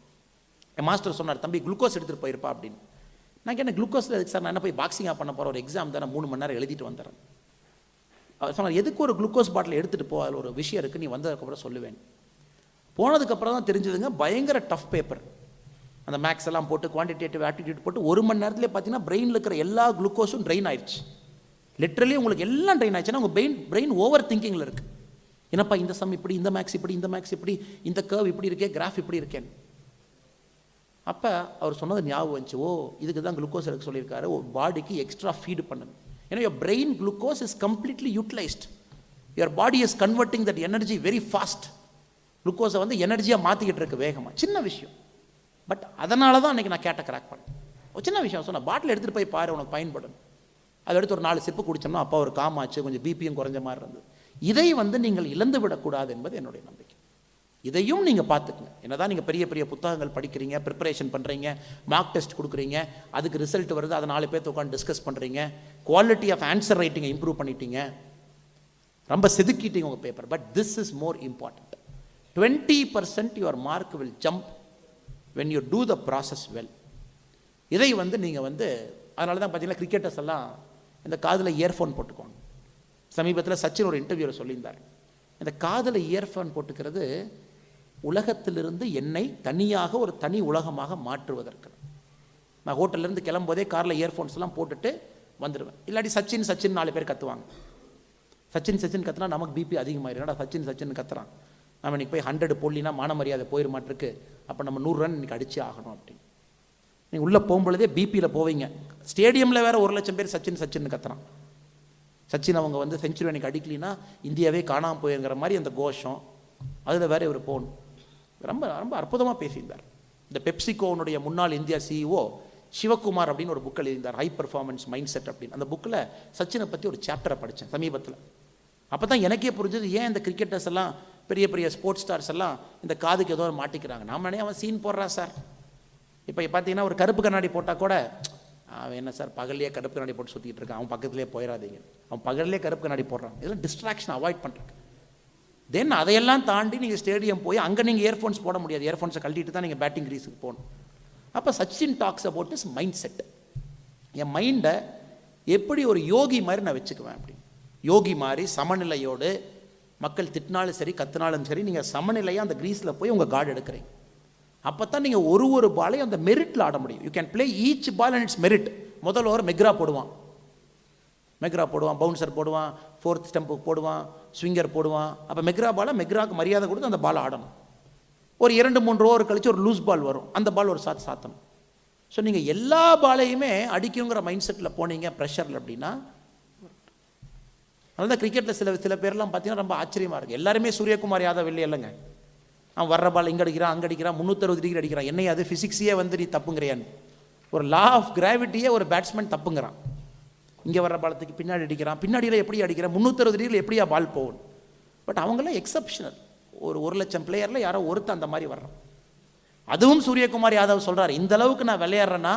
என் மாஸ்டர் சொன்னார், தம்பி குளுக்கோஸ் எடுத்துகிட்டு போயிருப்பா அப்படின்னு. நான் கேட்டேன், குளுக்கோஸில் எதுக்கு சார்? நான் என்ன போய் பாக்ஸிங்காக பண்ண போகிற, ஒரு எக்ஸாம் தான், 3 மணி நேரம் எழுதிட்டு வந்துடுறேன். அவர் சொன்னார், எதுக்கு ஒரு குளுக்கோஸ் பாட்டில் எடுத்துகிட்டு போ, அதில் ஒரு விஷயம் இருக்குது, நீ வந்ததுக்கப்புறம் சொல்லுவேன். போனதுக்கப்புறம் தான் தெரிஞ்சதுங்க, பயங்கர டஃப் பேப்பர். அந்த மேக்ஸ் எல்லாம் போட்டு குவான்டிடேட்டிவ் ஆப்டிடியூட் போட்டு 1 மணி நேரத்துலேயே பார்த்தீங்கன்னா பிரெயினில் இருக்கிற எல்லா குளுக்கோஸும் ட்ரெயின் ஆயிடுச்சு. லிட்ரலி உங்களுக்கு எல்லாம் ட்ரெயின் ஆயிடுச்சுன்னா உங்கள் பிரெயின் ஓவர் திங்கிங்கில் இருக்குது. என்னப்பா இந்த சம் இப்படி, இந்த மேக்ஸ் இப்படி, இந்த மேக்ஸ் இப்படி, இந்த கர்வ் இப்படி இருக்கே, கிராஃப் இப்படி இருக்கேன். அப்போ அவர் சொன்னது ஞாபகம் வந்துச்சு, ஓ இதுக்கு தான் குளுக்கோஸ் எடுக்க சொல்லியிருக்காரு, பாடிக்கு எக்ஸ்ட்ரா ஃபீடு பண்ணணும். ஏன்னா your brain glucose is completely utilised. Your body is converting that energy very fast. குளுக்கோஸை வந்து எனர்ஜியாக மாற்றிக்கிட்டு இருக்கு வேகமாக. சின்ன விஷயம், பட் அதனால தான் அன்றைக்கி நான் கேட்ட கிராக் பண்ணேன். ஒரு சின்ன விஷயம் சொன்னேன், பாட்டில் எடுத்துகிட்டு போய் பாரு, உனக்கு பயன்படும். அதை எடுத்து ஒரு 4 சிப்பு குடித்தோம்னா அப்போ ஒரு காமாச்சு, கொஞ்சம் பிபியும் குறைஞ்ச மாதிரி இருந்தது. இதை வந்து நீங்கள் இழந்து விடக்கூடாது என்பது என்னுடைய நம்பிக்கை. இதையும் நீங்கள் பார்த்துக்குங்க. என்னதான் நீங்கள் பெரிய பெரிய புத்தகங்கள் படிக்கிறீங்க, ப்ரிப்பரேஷன் பண்ணுறீங்க, மார்க் டெஸ்ட் கொடுக்குறீங்க, அதுக்கு ரிசல்ட் வருது, அதை 4 பேர்த்து உட்காந்து டிஸ்கஸ் பண்ணுறீங்க, குவாலிட்டி ஆஃப் ஆன்சர் ரைட்டிங்கை இம்ப்ரூவ் பண்ணிட்டீங்க, ரொம்ப செதுக்கிட்டீங்க உங்கள் paper. But this is more important. 20% your mark will jump when you do the process well. இதை வந்து நீங்கள் வந்து, அதனால தான் பார்த்தீங்கன்னா கிரிக்கெட்டர்ஸ் எல்லாம் இந்த காதில் இயர்ஃபோன் போட்டுக்கோங்க. சமீபத்தில் சச்சின் ஒரு இன்டர்வியூவில் சொல்லியிருந்தார், இந்த காதில் இயர்ஃபோன் போட்டுக்கிறது உலகத்திலிருந்து என்னை தனியாக ஒரு தனி உலகமாக மாற்றுவதற்கு. நான் ஹோட்டல்லேருந்து கிளம்போதே காரில் இயர்ஃபோன்ஸ் எல்லாம் போட்டுட்டு வந்துடுவேன். இல்லாட்டி சச்சின் சச்சின் 4 பேர் கத்துவாங்க. சச்சின் சச்சின் கத்துனா நமக்கு பிபி அதிகமாகிடும். ஏன்னா சச்சின் சச்சின் கத்துறான், நம்ம இன்றைக்கி போய் 100 போடலினா மான மரியாதை போயிடுமாட்டிருக்கு, அப்போ நம்ம 100 ரன் இன்றைக்கி அடிச்சே ஆகணும் அப்படின்னு. நீங்கள் உள்ளே போகும்பொழுதே பிபியில் போவீங்க. ஸ்டேடியமில் வேறு 1 லட்சம் பேர் சச்சின் சச்சின் கத்துறான். சச்சின் அவங்க வந்து செஞ்சுரி அன்றைக்கி அடிக்கலினா இந்தியாவே காணாமல் போயிருங்கிற மாதிரி அந்த கோஷம், அதில் வேறு இவர் போகணும். ரொம்ப ரொம்ப அற்புதமாக பேசியிருந்தார். இந்த பெப்சிகோனுடைய முன்னாள் இந்தியா சிஇஓ சிவகுமார் அப்படின்னு ஒரு புக் எழுதியிருந்தார், ஹை பர்ஃபார்மன்ஸ் மைண்ட் செட் அப்படின்னு. அந்த புக்கில் சச்சினை பற்றி ஒரு சாப்டரை படித்தேன் சமீபத்தில். அப்போ தான் எனக்கே புரிஞ்சது, ஏன் இந்த கிரிக்கெட்டர்ஸ் எல்லாம், பெரிய பெரிய ஸ்போர்ட்ஸ் ஸ்டார்ஸ் எல்லாம் இந்த காதுக்கு ஏதோ மாட்டிக்கிறாங்க. நாம அவன் சீன் போடுறான் சார். இப்போ பார்த்தீங்கன்னா ஒரு கருப்பு கண்ணாடி போட்டால் கூட, அவன் என்ன சார் பகல்லையே கருப்பு கண்ணாடி போட்டு சுற்றிட்டு இருக்கான், அவன் பக்கத்துலேயே போயிடாதீங்க, அவன் பகல்லே கருப்பு கண்ணாடி போடுறான். இதெல்லாம் டிஸ்ட்ராக்ஷன் அவாய்ட் பண்ணுறேன். தென் அதையெல்லாம் தாண்டி நீங்கள் ஸ்டேடியம் போய் அங்கே நீங்கள் இயர்ஃபோன்ஸ் போட முடியாது. இயர்ஃபோன்ஸை கழட்டிட்டு தான் நீங்கள் பேட்டிங் கிரீஸுக்கு போகணும். அப்போ Sachin talks about is mind set. என் மைண்டை எப்படி ஒரு யோகி மாதிரி நான் வச்சுக்குவேன் அப்படி. யோகி மாதிரி சமநிலையோடு, மக்கள் திட்டினாலும் சரி கத்தினாலும் சரி, நீங்கள் சமநிலையாக அந்த கிரீஸில் போய் உங்கள் கார்டு எடுக்கிறீங்க. அப்போ தான் நீங்கள் ஒரு பாலையும் அந்த மெரிட்டில் ஆட முடியும். You can play each ball and it's merit. முதல் ஓவர் மெக்ரா போடுவான், பவுன்சர் போடுவான், 4th ஸ்டம்புக்கு போடுவான், ஸ்விங்கர் போடுவான். அப்போ மெக்ரா பாலை மெக்ராவுக்கு மரியாதை கொடுத்து அந்த பாலை ஆடணும். ஒரு 2-3 ஓவர் கழித்து ஒரு லூஸ் பால் வரும், அந்த பால் ஒரு சாத்தணும். ஸோ நீங்கள் எல்லா பாலையுமே அடிக்குங்கிற மைண்ட் செட்டில் போனீங்க ப்ரெஷரில் அப்படின்னா. அதனால தான் கிரிக்கெட்டில் சில பேர்லாம் பார்த்தீங்கன்னா ரொம்ப ஆச்சரியமாக இருக்குது. எல்லாருமே சூரியகுமார் யாதவ் இல்லை இல்லைங்க, அவன் வர்ற பால் இங்கே அடிக்கிறான் அங்கே அடிக்கிறான் 360 டிகிரி அடிக்கிறான். என்னையா அது ஃபிசிக்ஸையே வந்து நீ தப்புங்கிறியான்னு, ஒரு லா ஆஃப் கிராவிட்டியே ஒரு பேட்ஸ்மேன் தப்புங்கிறான். இங்கே வர்ற பாலத்துக்கு பின்னாடி அடிக்கிறான், பின்னாடியில் எப்படி அடிக்கிறான், 360 டிகிரியில் எப்படியா பால் போகும். பட் அவங்களாம் எக்ஸப்ஷனல். ஒரு 1,00,000 பிளேயரில் யாரோ ஒருத்தர் அந்த மாதிரி வர்றான். அதுவும் சூரியகுமார் யாதவ் சொல்கிறார், இந்த அளவுக்கு நான் விளையாடுறேன்னா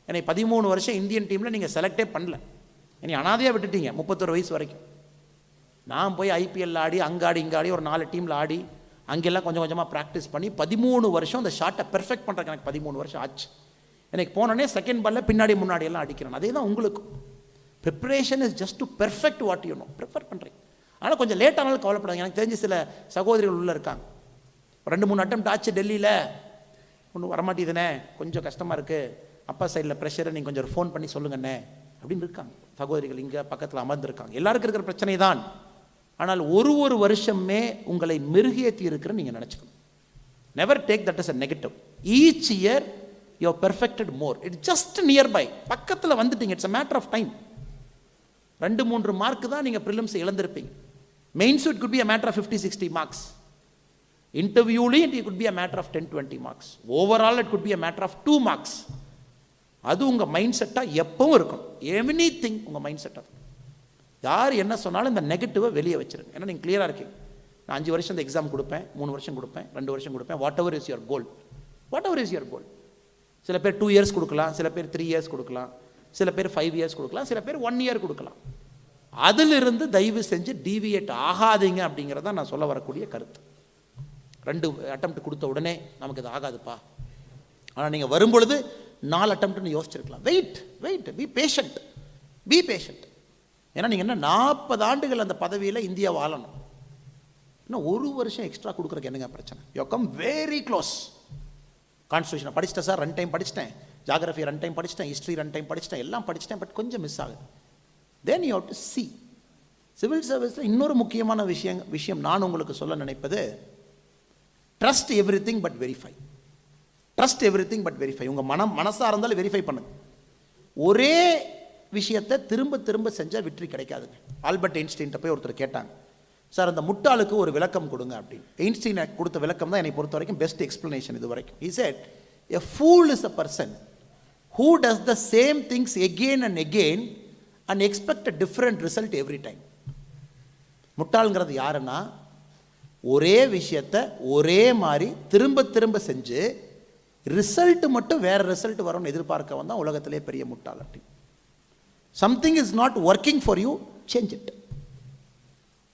என்னை 13 வருஷம் இந்தியன் டீமில் நீங்கள் செலக்டே பண்ணல, என்னை அனாதையாக விட்டுட்டீங்க 31 வயசு வரைக்கும். நான் போய் ஐபிஎல் ஆடி அங்காடி இங்காடி ஒரு 4 டீமில் ஆடி அங்கெல்லாம் கொஞ்சம் கொஞ்சமாக ப்ராக்டிஸ் பண்ணி 13 வருஷம் அந்த ஷாட்டை பெர்ஃபெக்ட் பண்ணுறதுக்கு எனக்கு 13 வருஷம் ஆச்சு. எனக்கு போனோடனே செகண்ட் பாலில் பின்னாடி முன்னாடி எல்லாம் அடிக்கிறேன். அதே தான் உங்களுக்கும். Preparation is just to perfect what you know. Prepare பண்ணுறீங்க. ஆனால் கொஞ்சம் லேட்டானாலும் கவலைப்படாங்க. எனக்கு தெரிஞ்ச சில சகோதரிகள் உள்ளே இருக்காங்க, 2-3 அட்டெம்ப்ட் ஆச்சு டெல்லியில், ஒன்றும் வரமாட்டேதுண்ணே, கொஞ்சம் கஷ்டமாக இருக்குது, அப்பா சைடில் ப்ரெஷரை நீங்கள் கொஞ்சம் ஃபோன் பண்ணி சொல்லுங்கண்ணே அப்படின்னு இருக்காங்க சகோதரிகள். இங்கே பக்கத்தில் அமர்ந்துருக்காங்க. எல்லாருக்கும் இருக்கிற பிரச்சனை தான். ஆனால் ஒரு வருஷமே உங்களை மெருகேற்றி இருக்கிற நீங்கள் நினச்சிக்கணும். Never take that is a negative. Each year you have perfected more. It just nearby, பக்கத்தில் வந்துட்டீங்க. It's a matter of time. 2-3 மார்க்கு தான் நீங்கள் ப்ரிலிம்ஸ் இழந்திருப்பீங்க. Mains it could be a matter of 50-60 marks. இன்டர்வியூலையும் it could be a matter of 10-20 marks. Overall it could be a matter of 2 marks. அது உங்கள் mind செட்டாக எப்பவும் இருக்கணும். எவ்ரி திங் உங்கள் மைண்ட் செட்டாக. யார் என்ன சொன்னாலும் இந்த நெகட்டிவை வெளியே வச்சிருங்க. ஏன்னா நீங்கள் கிளியராக இருக்கீங்க. நான் 5 வருஷம் இந்த எக்ஸாம் கொடுப்பேன், 3 வருஷம் கொடுப்பேன், 2 வருஷம் கொடுப்பேன். What ever is your goal, what ever is your goal. சில பேர் 2 இயர்ஸ் கொடுக்கலாம், சில பேர் 3 இயர்ஸ் கொடுக்கலாம், சில பேர் 5 இயர்ஸ் கொடுக்கலாம், சில பேர் 1 இயர் கொடுக்கலாம். அதிலிருந்து தயவு செஞ்சு டீவியேட் ஆகாதீங்க அப்படிங்கிறத நான் சொல்ல வரக்கூடிய கருத்து. 2 அட்டெம்ப்ட் கொடுத்த உடனே நமக்கு இது ஆகாதுப்பா, ஆனால் நீங்கள் வரும்பொழுது 4 அட்டெம்ப்ட்னு யோசிச்சிருக்கலாம். Wait, be patient, be patient. ஏன்னா நீங்கள் என்ன 40 ஆண்டுகள் அந்த பதவியில் இந்தியா வாழணும். இன்னும் 1 வருஷம் எக்ஸ்ட்ரா கொடுக்குறக்கு என்னங்க பிரச்சனை? You come very close. கான்ஸ்டியூஷனை படிச்சிட்டேன் சார், ரன் டைம் படிச்சிட்டேன், ஜாகிரஃபி ரன் டைம் படிச்சிட்டேன், ஹிஸ்ட்ரி ரன் டைம் படிச்சிட்டேன், எல்லாம் படிச்சிட்டேன், பட் கொஞ்சம் மிஸ் ஆகுது. Then you have to see. Civil சர்வீஸில் இன்னொரு முக்கியமான விஷயம் நான் உங்களுக்கு சொல்ல நினைப்பது, trust everything but verify. Trust everything but verify. உங்கள் மனசாக இருந்தாலும் வெரிஃபை பண்ணுங்க. ஒரே விஷயத்தை திரும்ப திரும்ப செஞ்சால் வெற்றி கிடைக்காதுங்க. ஆல்பர்ட் ஐன்ஸ்டீன்ட்ட போய் ஒருத்தர் கேட்டாங்க, சார் அந்த முட்டாளுக்கு ஒரு விளக்கம் கொடுங்க அப்படின்னு. ஐன்ஸ்டீன் கொடுத்த விளக்கம் தான் என்னை பொறுத்த வரைக்கும் பெஸ்ட் எக்ஸ்பிளனேஷன் இது வரைக்கும். He said, a fool is a person who does the same things again and again and expect a different result every time. முட்டாளுங்கிறது யாருன்னா, ஒரே விஷயத்தை ஒரே மாதிரி திரும்ப திரும்ப செஞ்சு ரிசல்ட் மட்டும் வேற ரிசல்ட் வரும்னு எதிர்பார்க்க வந்தால் உலகத்திலே பெரிய முட்டாள் அப்படி. Something is not working for you, change it.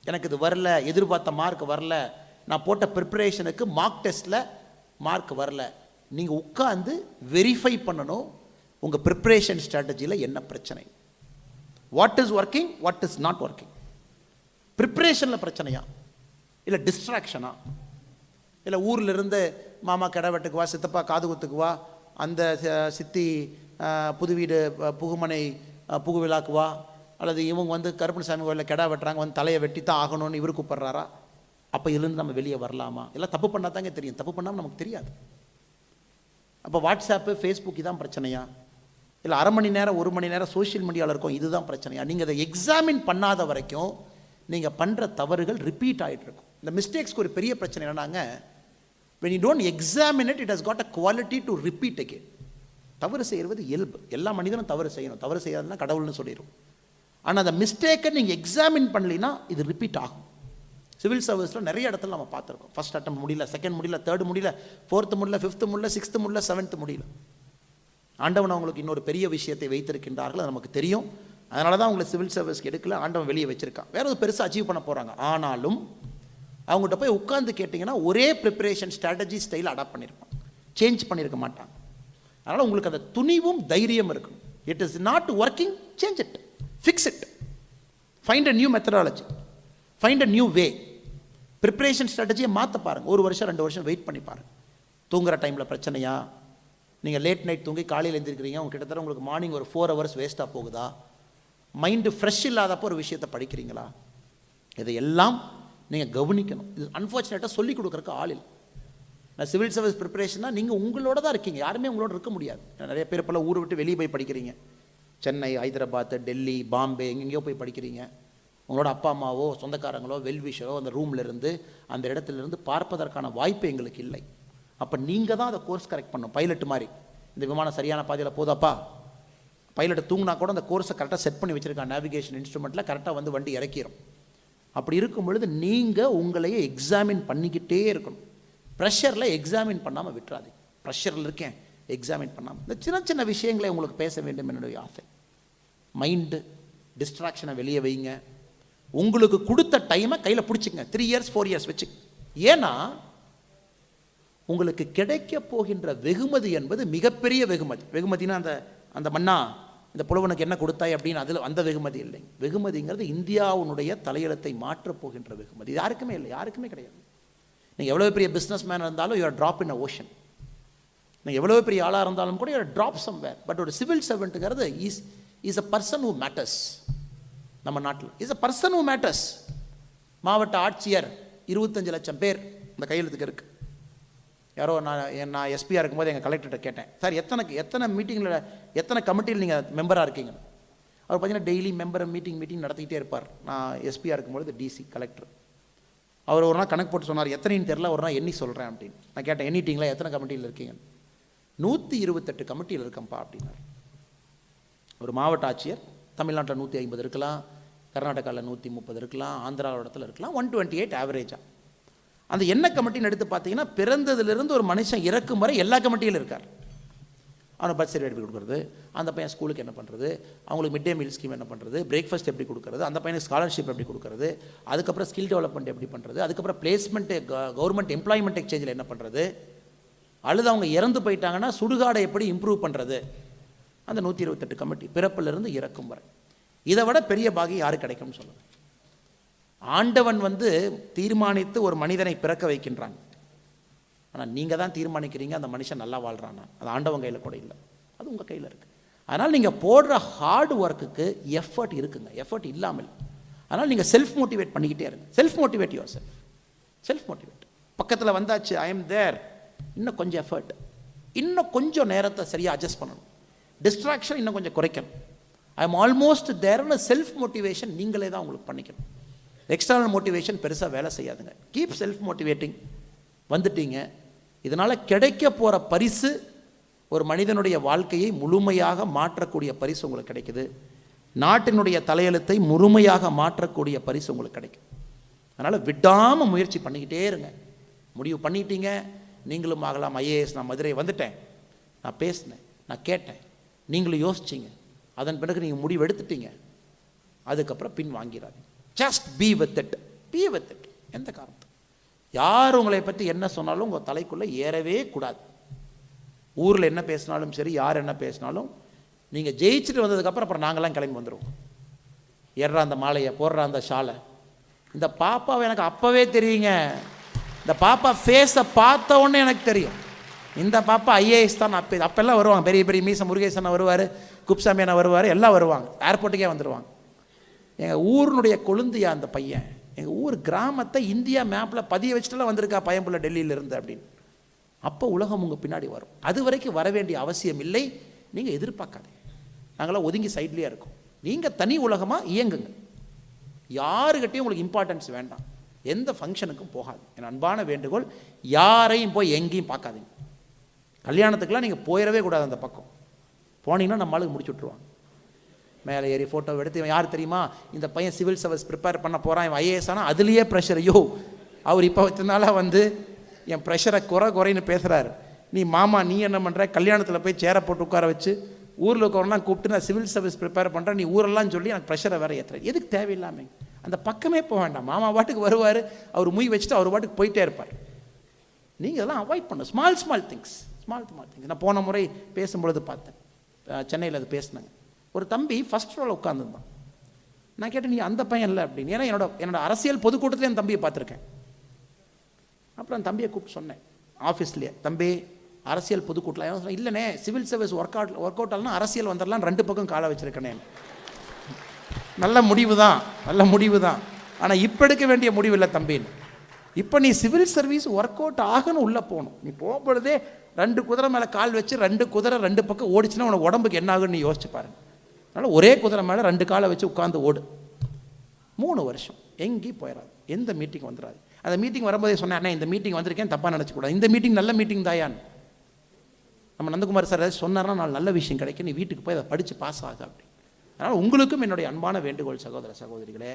எனக்கு இது வரல, எதிர்பார்த்த மார்க் வரல, நான் போட்ட ப்ரிப்பரேஷனுக்கு மார்க் டெஸ்ட்டில் மார்க் வரல. நீங்கள் உட்காந்து வெரிஃபை பண்ணணும் உங்கள் ப்ரிப்பரேஷன் ஸ்ட்ராட்டஜியில் என்ன பிரச்சனை, what is working, what is not working. ப்ரிப்பரேஷனில் பிரச்சனையா, இல்லை டிஸ்ட்ராக்ஷனா, இல்லை ஊரில் இருந்து மாமா கடை வெட்டுக்குவா, சித்தப்பா காது குத்துக்குவா, அந்த சித்தி புது வீடு புகுமனை புகு விழாக்குவா, அல்லது இவங்க வந்து கருப்பணசாமி கோயிலில் கிடா வெட்டுறாங்க, வந்து தலையை வெட்டித்தான் ஆகணும்னு இவர் கூப்பிட்றாரா, அப்போ இதுலேருந்து நம்ம வெளியே வரலாமா? எல்லாம் தப்பு பண்ணால் தாங்க தெரியும், தப்பு பண்ணாமல் நமக்கு தெரியாது. அப்போ வாட்ஸ்அப்பு ஃபேஸ்புக் இதான் பிரச்சனையா, இல்லை அரை மணி நேரம் 1 மணி நேரம் சோஷியல் மீடியாவில் இருக்கும் இதுதான் பிரச்சனையா? நீங்கள் அதை எக்ஸாமின் பண்ணாத வரைக்கும் நீங்கள் பண்ணுற தவறுகள் ரிப்பீட் ஆகிட்டு இருக்கும். இந்த மிஸ்டேக்ஸ்க்கு ஒரு பெரிய பிரச்சனை என்னன்னாங்க, when you don't examine it, it has got a quality to repeat again. தவறு செய்வது இயல்பு, எல்லா மனிதனும் தவறு செய்யணும், தவறு செய்யாதுன்னா கடவுள்னு சொல்லிடும். ஆனால் அந்த மிஸ்டேக்கை நீங்கள் எக்ஸாமின் பண்ணலினா இது ரிப்பீட் ஆகும். சிவில் சர்வீஸில் நிறைய இடத்துல நம்ம பார்த்துருக்கோம். ஃபர்ஸ்ட் அட்டம் முடியல, செகண்ட் முடியல, தேர்ட் முடியல, ஃபோர்த்து முடியல, ஃபிஃப்த்து முடியல, சிக்ஸ்த்து முடியல, செவன்த்து முடியல. ஆண்டவன் அவங்களுக்கு இன்னொரு பெரிய விஷயத்தை வைத்திருக்கின்றார்கள், அது நமக்கு தெரியும். அதனால தான் அவங்களை சிவில் சர்வீஸ்க்கு எடுக்கல, ஆண்டவன் வெளியே வச்சிருக்கான். வேற ஒரு பெருசாக அச்சீவ் பண்ண போகிறாங்க. ஆனாலும் அவங்ககிட்ட போய் உட்கார்ந்து கேட்டிங்கன்னா ஒரே ப்ரிப்பரேஷன் ஸ்ட்ராட்டஜி ஸ்டைல் அடாப்ட் பண்ணியிருப்பாங்க, சேஞ்ச் பண்ணியிருக்க மாட்டாங்க. அதனால் உங்களுக்கு அந்த துணிவும் தைரியம் இருக்கணும். It is not working, change it, fix it, find a new methodology, find a new way. Preparation ஸ்ட்ராட்டஜியை மாற்ற பாருங்கள். 1 வருஷம் 2 வருஷம் வெயிட் பண்ணி பாருங்கள். தூங்குற டைமில் பிரச்சனையா, நீங்கள் லேட் நைட் தூங்கி காலையில் எழுந்திருக்கிறீங்க, உங்கள் கிட்டத்தட்ட உங்களுக்கு மார்னிங் ஒரு 4 ஹவர்ஸ் வேஸ்ட்டாக போகுதா, மைண்டு ஃப்ரெஷ் இல்லாதப்போ ஒரு விஷயத்தை படிக்கிறீங்களா, இதையெல்லாம் நீங்கள் கவனிக்கணும். இது அன்ஃபார்ச்சுனேட்டாக சொல்லிக் கொடுக்குறக்கு ஆள் இல்லை. நான் சிவில் சர்வீஸ் ப்ரிப்பரேஷன்னா நீங்கள் உங்களோட தான் இருக்கீங்க, யாருமே உங்களோட இருக்க முடியாது. நிறைய பேர் இப்போல்லாம் ஊரை விட்டு வெளியே போய் படிக்கிறீங்க, சென்னை, ஹைதராபாத், டெல்லி, பாம்பே, எங்கெங்கேயோ போய் படிக்கிறீங்க. உங்களோட அப்பா அம்மாவோ சொந்தக்காரங்களோ வெல்விஷரோ அந்த ரூமில் இருந்து அந்த இடத்துலேருந்து பார்ப்பதற்கான வாய்ப்பு எங்களுக்கு இல்லை. அப்போ நீங்கள் தான் அதை கோர்ஸ் கரெக்ட் பண்ணணும். பைலட் மாதிரி இந்த விமானம் சரியான பாதையில் போதாப்பா, பைலட்டை தூங்கினா கூட அந்த கோர்ஸை கரெக்டாக செட் பண்ணி வச்சுருக்கான் நேவிகேஷன் இன்ஸ்ட்ருமெண்ட்டில், கரெக்டாக வந்து வண்டி இறக்கிடும். அப்படி இருக்கும் பொழுது நீங்கள் உங்களையே எக்ஸாமின் பண்ணிக்கிட்டே இருக்கணும். ப்ரெஷரில் எக்ஸாமின் பண்ணாமல் விட்டுறாதீங்க. ப்ரெஷரில் இருக்கேன் எக்ஸாமின் பண்ணாமல். இந்த சின்ன சின்ன விஷயங்களை உங்களுக்கு பேச வேண்டும் என்னுடைய ஆசை. மைண்டு டிஸ்ட்ராக்ஷனை வெளியே வைங்க. உங்களுக்கு கொடுத்த டைமை கையில் பிடிச்சிங்க. 3 இயர்ஸ் 4 இயர்ஸ் வச்சு. ஏன்னா உங்களுக்கு கிடைக்க போகின்ற வெகுமதி என்பது மிகப்பெரிய வெகுமதி. வெகுமதினா அந்த அந்த மன்னா இந்த புலவனுக்கு என்ன கொடுத்தாய் அப்படின்னு அதில் அந்த வெகுமதி இல்லைங்க. வெகுமதிங்கிறது இந்தியாவுடைய தலையெழுத்தை மாற்றப் போகின்ற வெகுமதி. இது யாருக்குமே இல்லை, யாருக்குமே கிடையாது. நீங்கள் எவ்வளோ பெரிய பிஸ்னஸ் மேன் இருந்தாலும் you're drop in a ocean. நீங்கள் எவ்வளோ பெரிய ஆளாக இருந்தாலும் கூட யூஆர் ட்ராப் சம்வேர். பட் ஒரு சிவில் சர்வெண்ட்டுங்கிறது is a person who matters. நம்ம நாட்டில் is a person who matters. மாவட்ட ஆட்சியர் 25 லட்சம் பேர் இந்த கையெழுத்துக்கு இருக்குது. யாரோ நான் எஸ்பியாக இருக்கும்போது எங்கள் கலெக்டர்கிட்ட கேட்டேன், சார் எத்தனை மீட்டிங்கில் எத்தனை கமிட்டியில் நீங்கள் மெம்பராக இருக்கீங்க? அவர் பார்த்தீங்கன்னா டெய்லி மெம்பர் மீட்டிங் நடத்திக்கிட்டே இருப்பார். நான் எஸ்பியாக இருக்கும்போது டிசி கலெக்டர். அவர் ஒரு நாள் கணக்கு போட்டு சொன்னார், எத்தனைன்னு தெரில, ஒரு நாள் எண்ணி சொல்கிறேன் அப்படின்னு. நான் கேட்டேன், எண்ணிட்டிங்களா, எத்தனை கமிட்டியில் இருக்கீங்க? 128 கமிட்டியில் இருக்கேன்ப்பா அப்படின்னார். ஒரு மாவட்ட ஆட்சியர் தமிழ்நாட்டில் 150 இருக்கலாம், கர்நாடகாவில் 130 இருக்கலாம், ஆந்திராவில் இடத்துல இருக்கலாம், 128 ஆவரேஜாக. அந்த என்ன கமிட்டின்னு எடுத்து பார்த்தீங்கன்னா பிறந்ததுலேருந்து ஒரு மனுஷன் இறக்கும் வரை எல்லா கமிட்டியிலும் இருக்கார். அவனை பர்த் சர்டிஃபிகேட் எப்படி கொடுக்குறது, அந்த பையன் ஸ்கூலுக்கு என்ன பண்ணுறது, அவங்களுக்கு மிட் டே மீல் ஸ்கீம் என்ன பண்ணுறது, பிரேக்ஃபாஸ்ட் எப்படி கொடுக்குறது, அந்த பையனுக்கு ஸ்காலர்ஷிப் எப்படி கொடுக்குறது, அதுக்கப்புறம் ஸ்கில் டெவலப்மெண்ட் எப்படி பண்ணுறது, அதுக்கப்புறம் பிளேஸ்மெண்ட்டு கவர்மெண்ட் எம்ப்ளாய்மெண்ட் எக்ஸ்சேஞ்சில் என்ன பண்ணுறது, அல்லது அவங்க இறந்து போயிட்டாங்கன்னா சுடுகாடை எப்படி இம்ப்ரூவ் பண்ணுறது. அந்த 128 கமிட்டி பிறப்பிலிருந்து இறக்கும் வரை. இதை விட பெரிய பாகியம் யாரு கிடைக்கும்னு சொல்லுங்கள். ஆண்டவன் தீர்மானித்து ஒரு மனிதனை பிறக்க வைக்கின்றாங்க. ஆனால் நீங்கள் தான் தீர்மானிக்கிறீங்க அந்த மனுஷன் நல்லா வாழ்கிறானா. அது ஆண்டவன் கையில் கூட இல்லை, அது உங்கள் கையில் இருக்குது. அதனால் நீங்கள் போடுற ஹார்ட் ஒர்க்குக்கு எஃபர்ட் இருக்குங்க, எஃபர்ட் இல்லாமல். அதனால் நீங்கள் செல்ஃப் மோட்டிவேட் பண்ணிக்கிட்டே இருங்க. Self motivate your self. Self motivate. பக்கத்தில் வந்தாச்சு, ஐ எம் தேர், இன்னும் கொஞ்சம் எஃபர்ட், இன்னும் கொஞ்சம் நேரத்தை சரியாக அட்ஜஸ்ட் பண்ணணும், டிஸ்ட்ராக்ஷன் இன்னும் கொஞ்சம் குறைக்கணும், ஐ எம் ஆல்மோஸ்ட் தேர்னு செல்ஃப் மோட்டிவேஷன் நீங்களே தான் உங்களுக்கு பண்ணிக்கணும். எக்ஸ்டர்னல் மோட்டிவேஷன் பெருசாக வேலை செய்யாதுங்க. Keep self motivating. வந்துட்டீங்க. இதனால் கிடைக்க போகிற பரிசு ஒரு மனிதனுடைய வாழ்க்கையை முழுமையாக மாற்றக்கூடிய பரிசு உங்களுக்கு கிடைக்குது. நாட்டினுடைய தலையெழுத்தை முழுமையாக மாற்றக்கூடிய பரிசு உங்களுக்கு கிடைக்கும். அதனால் விடாமல் முயற்சி பண்ணிக்கிட்டே இருங்க. முடிவு பண்ணிட்டீங்க, நீங்களும் ஆகலாம் ஐஏஎஸ். நான் மதுரை வந்துட்டேன், நான் பேசினேன், நான் கேட்டேன், நீங்களும் யோசிச்சிங்க, அதன் பிறகு நீங்கள் முடிவு எடுத்துட்டீங்க, அதுக்கப்புறம் பின் வாங்கிறாதீங்க. Just be with it, be with it. எந்த காரணத்தும் யார் உங்களை பற்றி என்ன சொன்னாலும் உங்கள் தலைக்குள்ளே ஏறவே கூடாது. ஊரில் என்ன பேசினாலும் சரி, யார் என்ன பேசினாலும் நீங்கள் ஜெயிச்சுட்டு வந்ததுக்கப்புறம் அப்புறம் நாங்களாம் கிளம்பி வந்துடுவோம். ஏறுறா அந்த மாலையை, போடுறா அந்த ஷாலை. இந்த பாப்பாவை எனக்கு அப்போவே தெரியுங்க. இந்த பாப்பா ஃபேஸை பார்த்த உடனே எனக்கு தெரியும், இந்த பாப்பா ஐஏஎஸ் தான். அப்போல்லாம் வருவாங்க, பெரிய பெரிய மீச முருகேசன் வருவார், குப்சாமி அண்ணா வருவார், எல்லாம் வருவாங்க, ஏர்போர்ட்டுக்கே வந்துடுவாங்க. எங்கள் ஊரினுடைய கொழுந்தியா அந்த பையன், எங்கள் ஊர் கிராமத்தை இந்தியா மேப்பில் பதிய வச்சுட்டுலாம் வந்திருக்கா பயம்புள்ள டெல்லியிலிருந்து அப்படின்னு. அப்போ உலகம் உங்கள் பின்னாடி வரும். அது வரைக்கும் வர வேண்டிய அவசியம் இல்லை, நீங்கள் எதிர்பார்க்காதீங்க. நாங்களாம் ஒதுங்கி சைட்லேயே இருக்கோம். நீங்கள் தனி உலகமாக இயங்குங்க. யாருக்கிட்டையும் உங்களுக்கு இம்பார்ட்டன்ஸ் வேண்டாம். எந்த ஃபங்க்ஷனுக்கும் போகாது. என் அன்பான வேண்டுகோள், யாரையும் போய் எங்கேயும் பார்க்காதீங்க. கல்யாணத்துக்கெலாம் நீங்கள் போயிடவே கூடாது. அந்த பக்கம் போனீங்கன்னா நம்ம ஆளுக்கு முடிச்சு விட்ருவாங்க. மேலே ஏறி ஃபோட்டோ எடுத்து, யார் தெரியுமா இந்த பையன் சிவில் சர்வீஸ் ப்ரிப்பேர் பண்ண போகிறான், இவன் ஐஏஎஸ் ஆனால் அதுலேயே ப்ரெஷர். ஐயோ, அவர் இப்போ வச்சதுனால என் ப்ரெஷரை குறைன்னு பேசுகிறாரு. நீ மாமா நீ என்ன பண்ணுற, கல்யாணத்தில் போய் சேரை போட்டு உட்கார வச்சு ஊரில் உட்காரெல்லாம் கூப்பிட்டு நான் சிவில் சர்வீஸ் ப்ரிப்பேர் பண்ணுறேன், நீ ஊரெல்லாம் சொல்லி எனக்கு ப்ரெஷரை வேறு ஏற்றுறேன். எதுக்கு தேவையில்லாமல் அந்த பக்கமே போக வேண்டாம். மாமா பாட்டுக்கு வருவார், அவர் மூய் வச்சுட்டு அவர் பாட்டுக்கு போயிட்டே இருப்பார். நீங்கள் அதெல்லாம் அவாய்ட் பண்ணணும். Small things. நான் போன முறை பேசும்பொழுது பார்த்தேன், சென்னையில் அது பேசினாங்க. ஒரு தம்பி ஃபஸ்ட் ரோவில் உட்காந்துருந்தான். நான் கேட்டேன், நீ அந்த பையன் இல்லை அப்படின்னு. ஏன்னா என்னோட அரசியல் பொதுக்கூட்டத்தில் என் தம்பியை பார்த்துருக்கேன். அப்புறம் அந்த தம்பியை கூப்பிட்டு சொன்னேன் ஆஃபீஸ்லேயே, தம்பி அரசியல் பொதுக்கூட்டில் இல்லைண்ணே, சிவில் சர்வீஸ் ஒர்க் அவுட் ஆகலாம், அரசியல் வந்துடலாம், 2 பக்கம் காலை வச்சுருக்கேனே. நல்ல முடிவு தான், ஆனால் இப்போ எடுக்க வேண்டிய முடிவு இல்லை தம்பின்னு. இப்போ நீ சிவில் சர்வீஸ் ஒர்க் அவுட் ஆகணும், உள்ளே போகணும். நீ போகும்பொழுதே 2 குதிரை மேலே கால் வச்சு 2 குதிரை 2 பக்கம் ஓடிச்சுன்னா உனக்கு உடம்புக்கு என்ன ஆகுன்னு நீ யோசிச்சு பாருங்க. அதனால் ஒரே குதிரை மேலே 2 காலை வச்சு உட்காந்து ஓடு. 3 வருஷம் எங்கேயும் போயிடாது, எந்த மீட்டிங் வந்துடாது. அந்த மீட்டிங் வரும்போதே சொன்னேன், அண்ணா இந்த மீட்டிங் வந்திருக்கேன் தப்பாக நினச்சிக்கூடாது, இந்த மீட்டிங் நல்ல மீட்டிங் தாயான்னு. நம்ம நந்தகுமார் சார் ஏதாவது சொன்னார்னா நாலு நல்ல விஷயம் கிடைக்கும், நீ வீட்டுக்கு போய் அதை படித்து பாஸ் ஆகு அப்படி. அதனால் உங்களுக்கும் என்னுடைய அன்பான வேண்டுகோள் சகோதர சகோதரிகளே,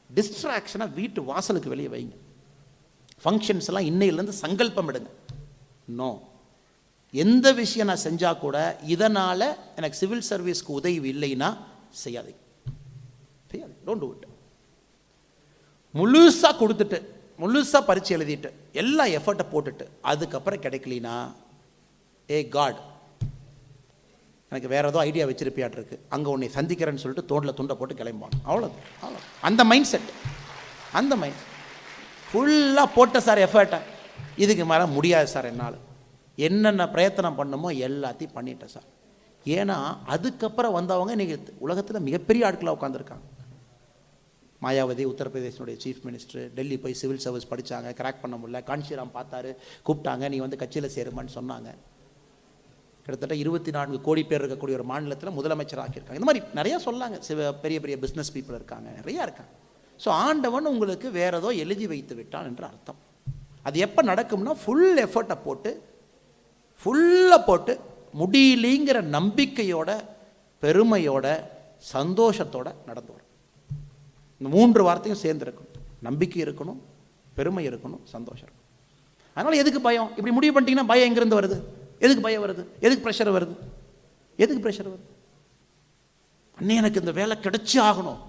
டிஸ்ட்ராக்ஷனை வீட்டு வாசலுக்கு வெளியே வைங்க. ஃபங்க்ஷன்ஸ் எல்லாம் இன்னையிலேருந்து சங்கல்பம் எடுங்க. நோ, எந்த விஷயம் நான் செஞ்சால் கூட இதனால் எனக்கு சிவில் சர்வீஸ்க்கு உதவி இல்லைன்னா செய்யாதீங்க. Don't to it. முழுசாக கொடுத்துட்டு முழுசாக பரீட்சை எழுதிட்டு எல்லா எஃபர்ட்டை போட்டுட்டு அதுக்கப்புறம் கிடைக்கலினா, ஏ காட் எனக்கு வேறு ஏதோ ஐடியா வச்சிருப்பியாட்டிருக்கு, அங்கே உன்னை சந்திக்கிறேன்னு சொல்லிட்டு தோட்டில் துண்டை போட்டு கிளம்பான். அவ்வளோ அந்த மைண்ட் செட். அந்த மைண்ட் ஃபுல்லாக போட்ட சார் எஃபர்ட்டை, இதுக்கு மேலே முடியாது சார், என்னால் என்னென்ன பிரயத்தனம் பண்ணுமோ எல்லாத்தையும் பண்ணிட்டேன் சார். ஏன்னா அதுக்கப்புறம் வந்தவங்க இன்றைக்கி உலகத்தில் மிகப்பெரிய ஆட்களாக உட்காந்துருக்காங்க. மாயாவதி உத்தரப்பிரதேசனுடைய சீஃப் மினிஸ்டர், டெல்லி போய் சிவில் சர்வீஸ் படித்தாங்க, கிராக் பண்ண முடியல, காஞ்சிராம் பார்த்தாரு, கூப்பிட்டாங்க, நீ வந்து கட்சியில் சேருமான்னு சொன்னாங்க. கிட்டத்தட்ட 24 கோடி பேர் இருக்கக்கூடிய ஒரு மாநிலத்தில் முதலமைச்சர் ஆக்கியிருக்காங்க. இந்த மாதிரி நிறையா சொல்லாங்க. பெரிய பெரிய பிஸ்னஸ் பீப்புள் இருக்காங்க, நிறையா இருக்காங்க. ஸோ ஆண்டவன் உங்களுக்கு வேறு ஏதோ எழுதி வைத்து விட்டான் என்று அர்த்தம். அது எப்போ நடக்கும்னா ஃபுல் எஃபர்ட்டை போட்டு ஃபுல்லாக போட்டு முடியலிங்கிற நம்பிக்கையோட பெருமையோட சந்தோஷத்தோட நடந்து வரும். இந்த 3 வார்த்தையும் சேர்ந்துருக்கணும். நம்பிக்கை இருக்கணும், பெருமை இருக்கணும், சந்தோஷம் இருக்கணும். அதனால் எதுக்கு பயம்? இப்படி முடிவு பண்ணிட்டீங்கன்னா பயம் எங்கேருந்து வருது? எதுக்கு பயம் வருது? எதுக்கு ப்ரெஷர் வருது? எதுக்கு ப்ரெஷர் வருது? அண்ணே எனக்கு இந்த வேலை கிடைச்சி ஆகணும்.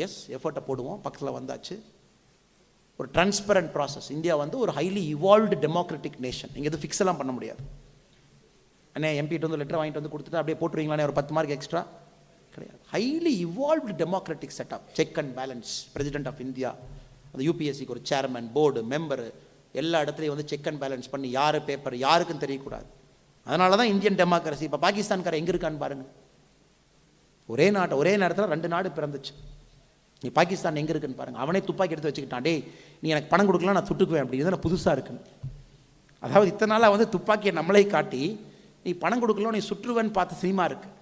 எஸ், எஃபர்ட்டை போடுவோம், பக்கத்தில் வந்தாச்சு. ஒரு டிரான்ஸ்பரண்ட் ப்ராசஸ். இந்தியா வந்து ஒரு ஹைலி இவால்வ்டு டெமோக்ராட்டிக் நேஷன். இங்கே எதுவும் ஃபிக்ஸ் எல்லாம் பண்ண முடியாது. அண்ணே எம்பிகிட்ட வந்து லெட்டர் வாங்கிட்டு வந்து கொடுத்துட்டு அப்படியே போட்டுருவீங்களானே ஒரு 10 மார்க் எக்ஸ்ட்ரா கிடையாது. Highly evolved democratic setup, check and balance. President of India, அந்த யூபிஎஸ்சிக்கு ஒரு சேர்மன், போர்டு மெம்பரு, எல்லா இடத்துலையும் வந்து செக் அண்ட் பேலன்ஸ் பண்ணி யார் பேப்பர் யாருக்கும் தெரியக்கூடாது. அதனால தான் இந்தியன் டெமோக்ரஸி. இப்போ பாகிஸ்தான்கார எங்கே இருக்கான்னு பாருங்கள். ஒரே நேரத்தில் 2 நாடு பிறந்துச்சு. நீ பாகிஸ்தான் எங்கே இருக்குன்னு பாருங்கள். அவனே துப்பாக்கி எடுத்து வச்சுக்கிட்டான், டே நீ எனக்கு பணம் கொடுக்கலாம் நான் சுட்டுக்குவேன் அப்படி. இதெல்லாம் புதுசாக இருக்குன்னு. அதாவது இத்தனை நாளாக வந்து துப்பாக்கியை நம்மளே காட்டி நீ பணம் கொடுக்கலாம் நீ சுற்றுவேன்னு பார்த்த சினிமா இருக்குது.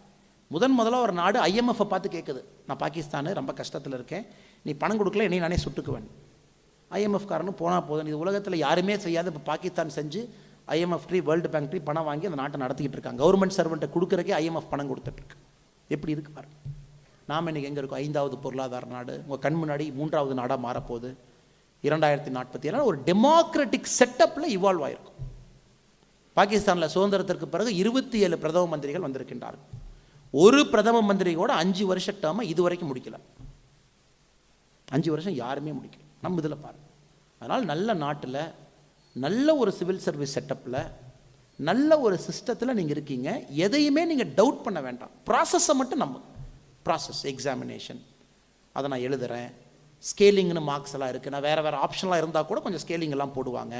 முதல்ல ஒரு நாடு ஐஎம்எஃப்பை பார்த்து கேட்குது, நான் பாகிஸ்தானு ரொம்ப கஷ்டத்தில் இருக்கேன், நீ பணம் கொடுக்கல என்னை நானே சுட்டுக்குவேன். ஐஎம்எஃப் காரனும் போனால் போதும், இது உலகத்தில் யாருமே செய்யாது. இப்போ பாகிஸ்தான் செஞ்சு IMF tree, world bank tree பணம் வாங்கி அந்த நாட்டை நடத்திக்கிட்டு இருக்காங்க. கவர்மெண்ட் சர்வெண்ட்டை கொடுக்குறக்கே ஐஎம்எஃப் பணம் கொடுத்துட்ருக்கு. எப்படி இருக்கு பாருங்க. நாம் இன்றைக்கி எங்கே இருக்கோம்? 5வது பொருளாதார நாடு. உங்கள் கண் முன்னாடி 3வது நாடாக மாறப்போகுது 2047. ஒரு டெமோக்ராட்டிக் செட்டப்பில் இவால்வ் ஆகிருக்கும். பாகிஸ்தானில் சுதந்திரத்திற்கு பிறகு 27 பிரதம மந்திரிகள் வந்திருக்கின்றார்கள். ஒரு பிரதம மந்திரி கூட 5 வருஷ டேர்மை இது வரைக்கும் முடிக்கல. 5 வருஷம் யாருமே முடிக்கல. நம்ம இதில் பாருங்க. அதனால் நல்ல நாட்டில் நல்ல ஒரு சிவில் சர்வீஸ் செட்டப்பில் நல்ல ஒரு சிஸ்டத்தில் நீங்கள் இருக்கீங்க. எதையுமே நீங்கள் டவுட் பண்ண வேண்டாம். ப்ராசஸை மட்டும் நம்ப. ப்ராசஸ், எக்ஸாமினேஷன், அதை நான் எழுதுகிறேன், ஸ்கேலிங்னு மார்க்ஸ் எல்லாம் இருக்குது. நான் வேறு ஆப்ஷன்லாம் இருந்தால் கூட கொஞ்சம் ஸ்கேலிங் எல்லாம் போடுவாங்க,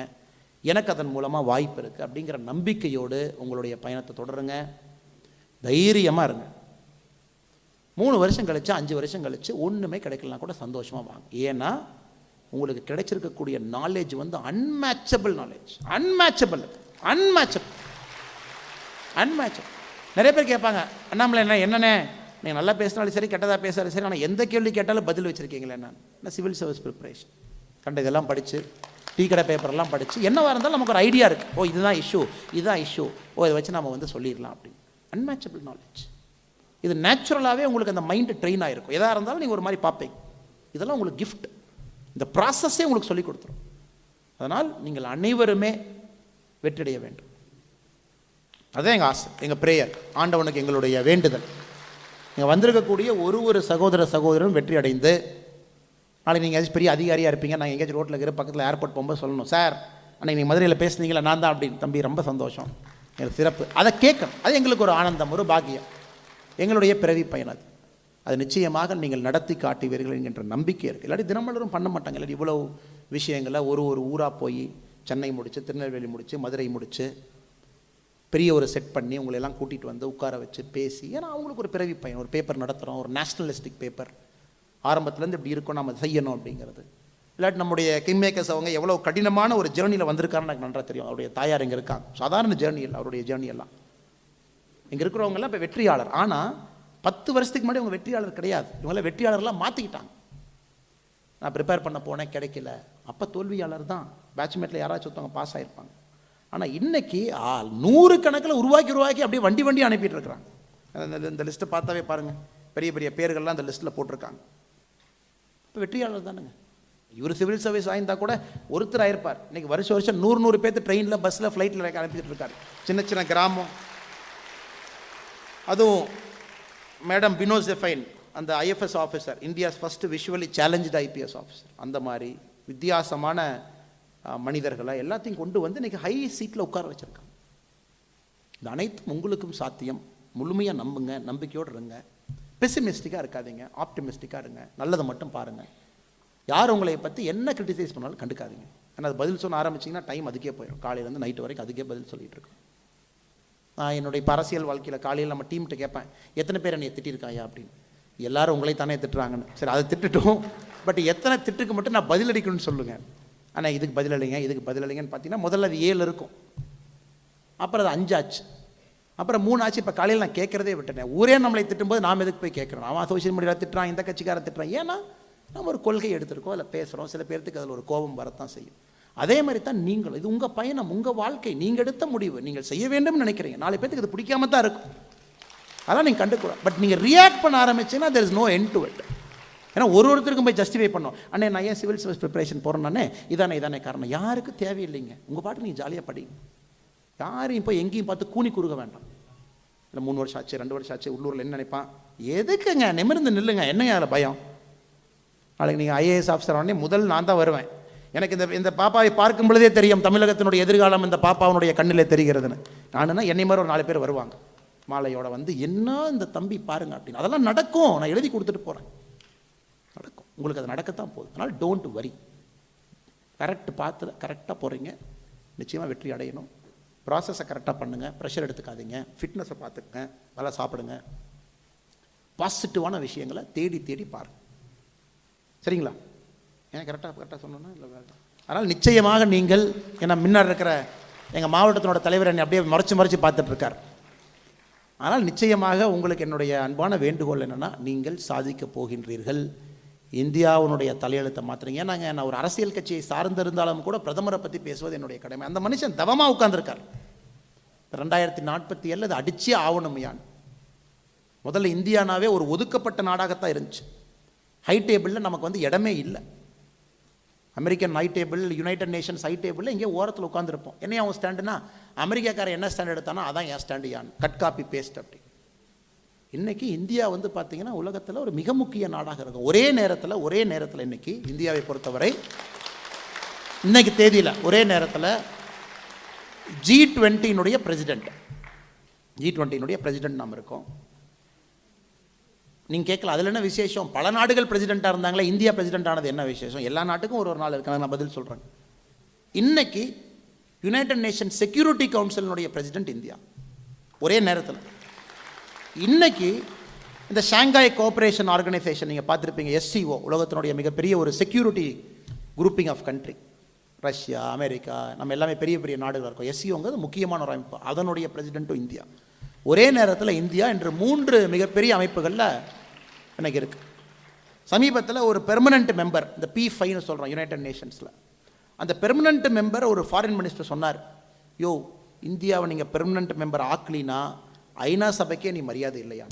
எனக்கு அதன் மூலமாக வாய்ப்பு இருக்குது அப்படிங்கிற நம்பிக்கையோடு உங்களுடைய பயணத்தை தொடருங்க. தைரியமாக இருங்க. 3 வருஷம் கழிச்சு 5 வருஷம் கழிச்சு ஒன்றுமே கிடைக்கலாம் கூட சந்தோஷமாக வாங்க. ஏன்னா உங்களுக்கு கிடைச்சிருக்கக்கூடிய நாலேஜ் வந்து அன்மேட்சபிள் நாலேஜ். அன்மேட்சபிள். நிறைய பேர் கேட்பாங்க, அண்ணாமலை என்னண்ணே நீங்கள் நல்லா பேசினாலும் சரி கெட்டதாக பேசுனாலும் சரி, ஆனால் எந்த கேள்வி கேட்டாலும் பதில் வச்சுருக்கீங்களே. நான் சிவில் சர்வீஸ் ப்ரிப்பரேஷன் கண்ட இதெல்லாம் படித்து டீ கடை பேப்பர்லாம் படித்து என்னவாக இருந்தாலும் நமக்கு ஒரு ஐடியா இருக்குது. ஓ இதுதான் இஷ்யூ. இதை வச்சு நம்ம வந்து சொல்லிடலாம் அப்படின்னு. Unmatchable knowledge. இது நேச்சுரலாகவே உங்களுக்கு அந்த மைண்டு ட்ரெயின் ஆகிருக்கும். எதாக இருந்தாலும் நீங்கள் ஒரு மாதிரி பார்ப்பீங்க. இதெல்லாம் உங்களுக்கு கிஃப்ட். இந்த ப்ராசஸே உங்களுக்கு சொல்லிக் கொடுத்துரும். அதனால் நீங்கள் அனைவருமே வெற்றியடைய வேண்டும். அதுதான் எங்கள் ஆசை, எங்கள் ப்ரேயர். ஆண்டவனுக்கு எங்களுடைய வேண்டுதல், நீங்கள் வந்திருக்கக்கூடிய ஒரு சகோதரரும் வெற்றி அடைந்து நாளைக்கு நீங்கள் ஏதாச்சும் பெரிய அதிகாரியாக இருப்பீங்க. நான் எங்கேயாச்சும் ரோட்டில் இருக்கிற பக்கத்தில் ஏர்போர்ட் போகும்போது சொல்லணும், சார் அன்றைக்கி நீங்கள் மதுரையில் பேசுனீங்களா, நான் தான் அப்படின்னு. தம்பி ரொம்ப சந்தோஷம், எனக்கு சிறப்பு. அதை கேட்கணும். அது எங்களுக்கு ஒரு ஆனந்தம், ஒரு பாக்கியம், எங்களுடைய பிறவி பயன். அது நிச்சயமாக நீங்கள் நடத்தி காட்டுவீர்கள் என்கின்ற நம்பிக்கை இருக்குது. இல்லாட்டி தினமலரும் பண்ண மாட்டாங்க. இல்லாட்டி இவ்வளோ விஷயங்களை ஒரு ஊராக போய் சென்னை முடித்து, திருநெல்வேலி முடித்து, மதுரை முடித்து, பெரிய ஒரு செட் பண்ணி உங்களெல்லாம் கூட்டிகிட்டு வந்து உட்கார வச்சு பேசி, ஏன்னா அவங்களுக்கு ஒரு பிறவி பயன். ஒரு பேப்பர் நடத்துகிறோம், ஒரு நேஷ்னலிஸ்டிக் பேப்பர். ஆரம்பத்துலேருந்து இப்படி இருக்கும், நம்ம செய்யணும் அப்படிங்கிறது. இல்லாட்டி நம்முடைய கிங் மேக்கர்ஸ் அவங்க எவ்வளோ கடினமான ஒரு ஜேர்னியில் வந்திருக்காருன்னு எனக்கு நன்றாக தெரியும். அவருடைய தாயார் இங்கே இருக்காங்க. சாதாரண ஜேர்னி இல்லை அவருடைய ஜேர்னி எல்லாம். இங்கே இருக்கிறவங்கெல்லாம் இப்போ வெற்றியாளர். ஆனால் 10 வருஷத்துக்கு முன்னாடி அவங்க வெற்றியாளர் கிடையாது. இவங்களாம் வெற்றியாளர்லாம் மாற்றிக்கிட்டாங்க. நான் ப்ரிப்பேர் பண்ண போனேன், கிடைக்கல. அப்போ தோல்வியாளர் தான். பேட்ச்மேட்டில் யாராச்சும் ஒருத்தவங்க பாஸ் ஆகிருப்பாங்க. ஆனால் இன்னைக்கு 100 கணக்கில் உருவாக்கி அப்படியே வண்டி அனுப்பிட்டு இருக்கிறாங்க. இந்த லிஸ்ட்டை பார்த்தாவே பாருங்கள், பெரிய பெரிய பேர்கள்லாம் அந்த லிஸ்ட்டில் போட்டிருக்காங்க. இப்போ வெற்றியாளர் தானுங்க. இவர் சிவில் சர்வீஸ் ஆயிருந்தா கூட ஒருத்தர் ஆயிருப்பார். இன்னைக்கு வருஷம் 100 பேர்த்து ட்ரெயினில், பஸ்ஸில், ஃப்ளைட்டில் அனுப்பிட்டு இருக்காரு. சின்ன கிராமம். அதுவும் மேடம் பினோ ஜெஃபைன், அந்த IFS officer, India's first visually challenge IPS officer, அந்த மாதிரி வித்தியாசமான மனிதர்களை எல்லாத்தையும் கொண்டு வந்து இன்னைக்கு ஹை சீட்டில் உட்கார வச்சிருக்காங்க. இது அனைத்தும் உங்களுக்கும் சாத்தியம். முழுமையாக நம்புங்க, நம்பிக்கையோடு இருங்க, பெசிமிஸ்டிக்காக இருக்காதீங்க, ஆப்டிமிஸ்டிக்காக இருங்க, நல்லதை மட்டும் பாருங்கள். யார் உங்களை பற்றி என்ன கிரிட்டிசைஸ் பண்ணாலும் கண்டுக்காதீங்க. ஏன்னா அது பதில் சொல்ல ஆரம்பிச்சிங்கன்னா டைம் அதுக்கே போயிடும். காலையிலேருந்து நைட்டு வரைக்கும் அதுக்கே பதில் சொல்லிகிட்டு இருக்கோம். நான் என்னுடைய இப்போ அரசியல் வாழ்க்கையில் காலையில் நம்ம டீம்கிட்ட கேட்பேன், எத்தனை பேர் என்னை திட்டிருக்காயா அப்படின்னு. எல்லாரும் உங்களை தானே திட்டுறாங்கன்னு. சரி, அதை திட்டுட்டும், பட் எத்தனை திட்டுக்கு மட்டும் நான் பதில் அளிக்கணும்னு சொல்லுங்கள். ஆனால் இதுக்கு பதில் அளிங்க, இதுக்கு பதில் அளிங்கன்னு பார்த்தீங்கன்னா முதல்ல அது 7 இருக்கும், அப்புறம் அது 5 ஆச்சு, அப்புறம் 3 ஆச்சு. இப்போ காலையில் நான் கேட்குறதே விட்டுட்டேன். ஊரே நம்மளை திட்டும்போது நாம் எதுக்கு போய் கேட்குறோம்? அவன் சோஷியல் மீடியாவில் திட்டுறான், இந்த கட்சிக்காரை திட்டுறான். ஏன்னா நம்ம ஒரு கொள்கை எடுத்திருக்கோம், அதில் பேசுகிறோம். சில பேர்த்துக்கு அதில் ஒரு கோபம் வரத்தான் செய்யும். அதே மாதிரி தான் நீங்களும். இது உங்கள் பயணம், உங்கள் வாழ்க்கை, நீங்கள் எடுத்த முடிவு, நீங்கள் செய்ய வேண்டும்னு நினைக்கிறீங்க. 4 பேர்த்துக்கு இது பிடிக்காம தான் இருக்கும், அதெல்லாம் நீங்கள் கண்டுக்கூடாது. பட் நீங்கள் ரியாக்ட் பண்ண ஆரம்பிச்சுன்னா there is no end to it. ஏன்னா ஒருத்தருக்கும் போய் ஜஸ்டிஃபை பண்ணோம். அண்ணே நான் ஏன் சிவில் சர்வீஸ் ப்ரிப்பரேஷன் போகிறேன்னானே இதானே காரணம். யாருக்கும் தேவையில்லைங்க. உங்கள் பாட்டு நீங்கள் ஜாலியாக படிங்க. யாரையும் இப்போ எங்கேயும் பார்த்து கூனி குறுக வேண்டாம். இல்லை 3 வருஷம் ஆச்சு, 2 வருஷம் ஆச்சு, உள்ளூரில் என்ன நினைப்பான், எதுக்குங்க நிமிர்ந்து நில்லுங்க. என்னங்க அதில் பயம்? நாளைக்கு நீங்கள் ஐஏஎஸ் ஆஃபீஸர் உடனே முதல் நான் தான் வருவேன். எனக்கு இந்த பாப்பாவை பார்க்கும் பொழுதே தெரியும் தமிழகத்தினுடைய எதிர்காலம் இந்த பாப்பாவுடைய கண்ணிலே தெரிகிறதுன்னு. நானுன்னா என்னை மாதிரி ஒரு 4 பேர் வருவாங்க மாலையோட வந்து, என்ன இந்த தம்பி பாருங்க அப்படின்னு. அதெல்லாம் நடக்கும். நான் எழுதி கொடுத்துட்டு போகிறேன், நடக்கும். உங்களுக்கு அது நடக்கத்தான் போகுது. அதனால் டோன்ட் வரி. கரெக்ட் பாத்தில் கரெக்டாக போகிறீங்க, நிச்சயமாக வெற்றி அடையணும். ப்ராசஸை கரெக்டாக பண்ணுங்கள், ப்ரெஷர் எடுத்துக்காதீங்க, ஃபிட்னஸை பார்த்துக்குங்க, நல்லா சாப்பிடுங்க, பாசிட்டிவான விஷயங்களை தேடி பாருங்கள். சரிங்களா? ஏன் கரெக்டாக சொன்னோன்னா இல்லை வேறு. அதனால் நிச்சயமாக நீங்கள், ஏன்னா முன்னாடி இருக்கிற எங்கள் மாவட்டத்தினோட தலைவர் என்னை அப்படியே மறைச்சு பார்த்துட்ருக்கார். ஆனால் நிச்சயமாக உங்களுக்கு என்னுடைய அன்பான வேண்டுகோள் என்னென்னா, நீங்கள் சாதிக்க போகின்றீர்கள். இந்தியாவுடைய தலையெழுத்தை மாற்றுறீங்க. ஏன்னாங்க, நான் ஒரு அரசியல் கட்சியை சார்ந்திருந்தாலும் கூட பிரதமரை பற்றி பேசுவது என்னுடைய கடமை. அந்த மனுஷன் தவமாக உட்கார்ந்துருக்கார். 2047 அது அடிச்சே ஆகணும். யான் முதல்ல இந்தியானாவே ஒரு ஒதுக்கப்பட்ட நாடாகத்தான் இருந்துச்சு. ஹை டேபிளில் நமக்கு வந்து இடமே இல்லை. American high table, United Nations high டேபிளில் இங்கே ஓரத்தில் உட்காந்துருப்போம். என்னையா அவன் ஸ்டாண்டுனா, அமெரிக்காக்காரன் என்ன ஸ்டாண்ட் எடுத்தானோ அதான் என் ஸ்டாண்டு. யான் கட் காப்பி பேஸ்ட் அப்படி. இன்றைக்கி இந்தியா வந்து பார்த்திங்கன்னா உலகத்தில் ஒரு மிக முக்கிய நாடாக இருக்கும். ஒரே நேரத்தில் இன்றைக்கி இந்தியாவை பொறுத்தவரை இன்றைக்கி தேதியில் ஒரே நேரத்தில் G20 பிரசிடென்ட் நாம் இருக்கோம். நீங்கள் கேட்கலாம், அதில் என்ன விசேஷம்? பல நாடுகள் பிரசிடெண்ட்டாக இருந்தாங்களே, இந்தியா பிரசிடென்ட் ஆனது என்ன விசேஷம்? எல்லா நாட்டுக்கும் ஒரு நாள் இருக்காங்க. நான் பதில் சொல்கிறேன். இன்னைக்கு யுனைடெட் நேஷன் செக்யூரிட்டி கவுன்சிலினுடைய பிரசிடென்ட் இந்தியா. ஒரே நேரத்தில் இன்னைக்கு இந்த ஷாங்காய் கோஆபரேஷன் ஆர்கனைசேஷன் நீங்கள் பார்த்துருப்பீங்க, SCO, உலகத்தினுடைய மிகப்பெரிய ஒரு security grouping of country. Russia, America, நம்ம எல்லாமே பெரிய நாடுகள் இருக்கும். SCOங்கிறது முக்கியமான ஒரு அமைப்பு. அதனுடைய பிரசிடென்ட்டும் இந்தியா. ஒரே நேரத்தில் இந்தியா இன்று 3 மிகப்பெரிய அமைப்புகளில் எனக்கு இருக்குது. சமீபத்தில் ஒரு பெர்மனண்ட் மெம்பர், இந்த P5ன்னு சொல்கிறோம் யுனைடெட் நேஷன்ஸில், அந்த பெர்மனண்ட் மெம்பர் ஒரு ஃபாரின் மினிஸ்டர் சொன்னார், யோ இந்தியாவை நீங்கள் பெர்மனண்ட் மெம்பர் ஆக்கலினா ஐநா சபைக்கே நீ மரியாதை இல்லையா?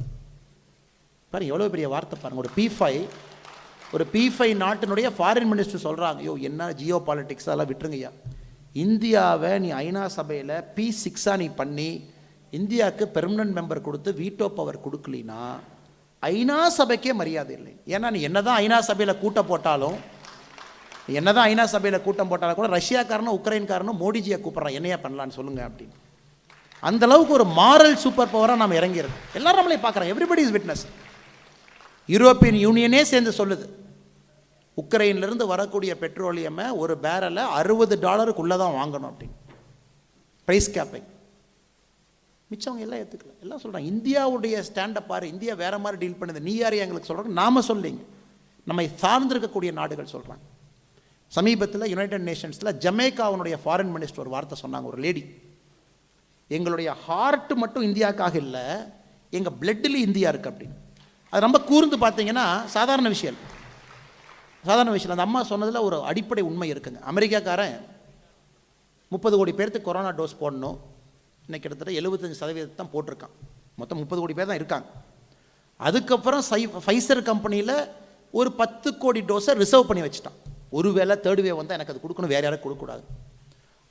பாருங்க எவ்வளோ பெரிய வார்த்தை பாருங்கள். ஒரு P5 நாட்டினுடைய ஃபாரின் மினிஸ்டர் சொல்கிறாங்க, யோ என்ன ஜியோ பாலிட்டிக்ஸ் அதெல்லாம் விட்டுருங்கய்யா, இந்தியாவை நீ ஐநா சபையில் P6 நீ பண்ணி இந்தியாவுக்கு பெர்மனன்ட் மெம்பர் கொடுத்து வீட்டோ பவர் கொடுக்கலினா ஐநா சபைக்கே மரியாதை இல்லை. ஏன்னா நீ என்னதான் ஐநா சபையில் கூட்டம் போட்டாலும் கூட ரஷ்யாக்காரனும் உக்ரைன்காரனும் மோடிஜியை கூப்பிட்றான், என்னையா பண்ணலான்னு சொல்லுங்க அப்படின்னு. அந்த அளவுக்கு ஒரு மாரல் சூப்பர் பவராக நாம் இறங்கியிருக்கோம். எல்லாரும் நம்மளே பார்க்குறோம். Everybody is witness. யூரோப்பியன் யூனியனே சேர்ந்து சொல்லுது, உக்ரைன்லேருந்து வரக்கூடிய பெட்ரோலியமை ஒரு பேரலை $60 தான் வாங்கணும் அப்படின்னு ப்ரைஸ் கேப்பிங். மிச்சவங்க எல்லாம் ஏற்றுக்கல. எல்லாம் சொல்கிறாங்க இந்தியாவுடைய ஸ்டாண்டப் பாரு, இந்தியா வேறு மாதிரி டீல் பண்ணுது. நீ யாரையும் எங்களுக்கு சொல்கிறாங்க, நாம் சொல்லிங்க, நம்மை சார்ந்திருக்கக்கூடிய நாடுகள் சொல்கிறாங்க. சமீபத்தில் யுனைடெட் நேஷன்ஸில் ஜமேக்காவுடைய ஃபாரின் மினிஸ்டர் ஒரு வார்த்தை சொன்னாங்க, ஒரு லேடி, எங்களுடைய ஹார்ட் மட்டும் இந்தியாவுக்காக இல்லை, எங்கள் பிளட்டில் இந்தியா இருக்குது அப்படின்னு. அது ரொம்ப கூர்ந்து பார்த்தீங்கன்னா சாதாரண விஷயம். அந்த அம்மா சொன்னதில் ஒரு அடிப்படை உண்மை இருக்குங்க. அமெரிக்காக்காரன் 30 கோடி பேருக்கு கொரோனா டோஸ் போடணும், இன்னைக்கு கிட்டத்தட்ட 75% தான் போட்டிருக்கான். மொத்தம் 30 கோடி பேர் தான் இருக்காங்க. அதுக்கப்புறம் ஃபைசர் கம்பெனியில் ஒரு 10 கோடி டோஸை ரிசர்வ் பண்ணி வச்சுட்டான். ஒருவேளை தேர்ட் வேவ் வந்தால் எனக்கு அது கொடுக்கணும், வேறு யாரும் கொடுக்கக்கூடாது.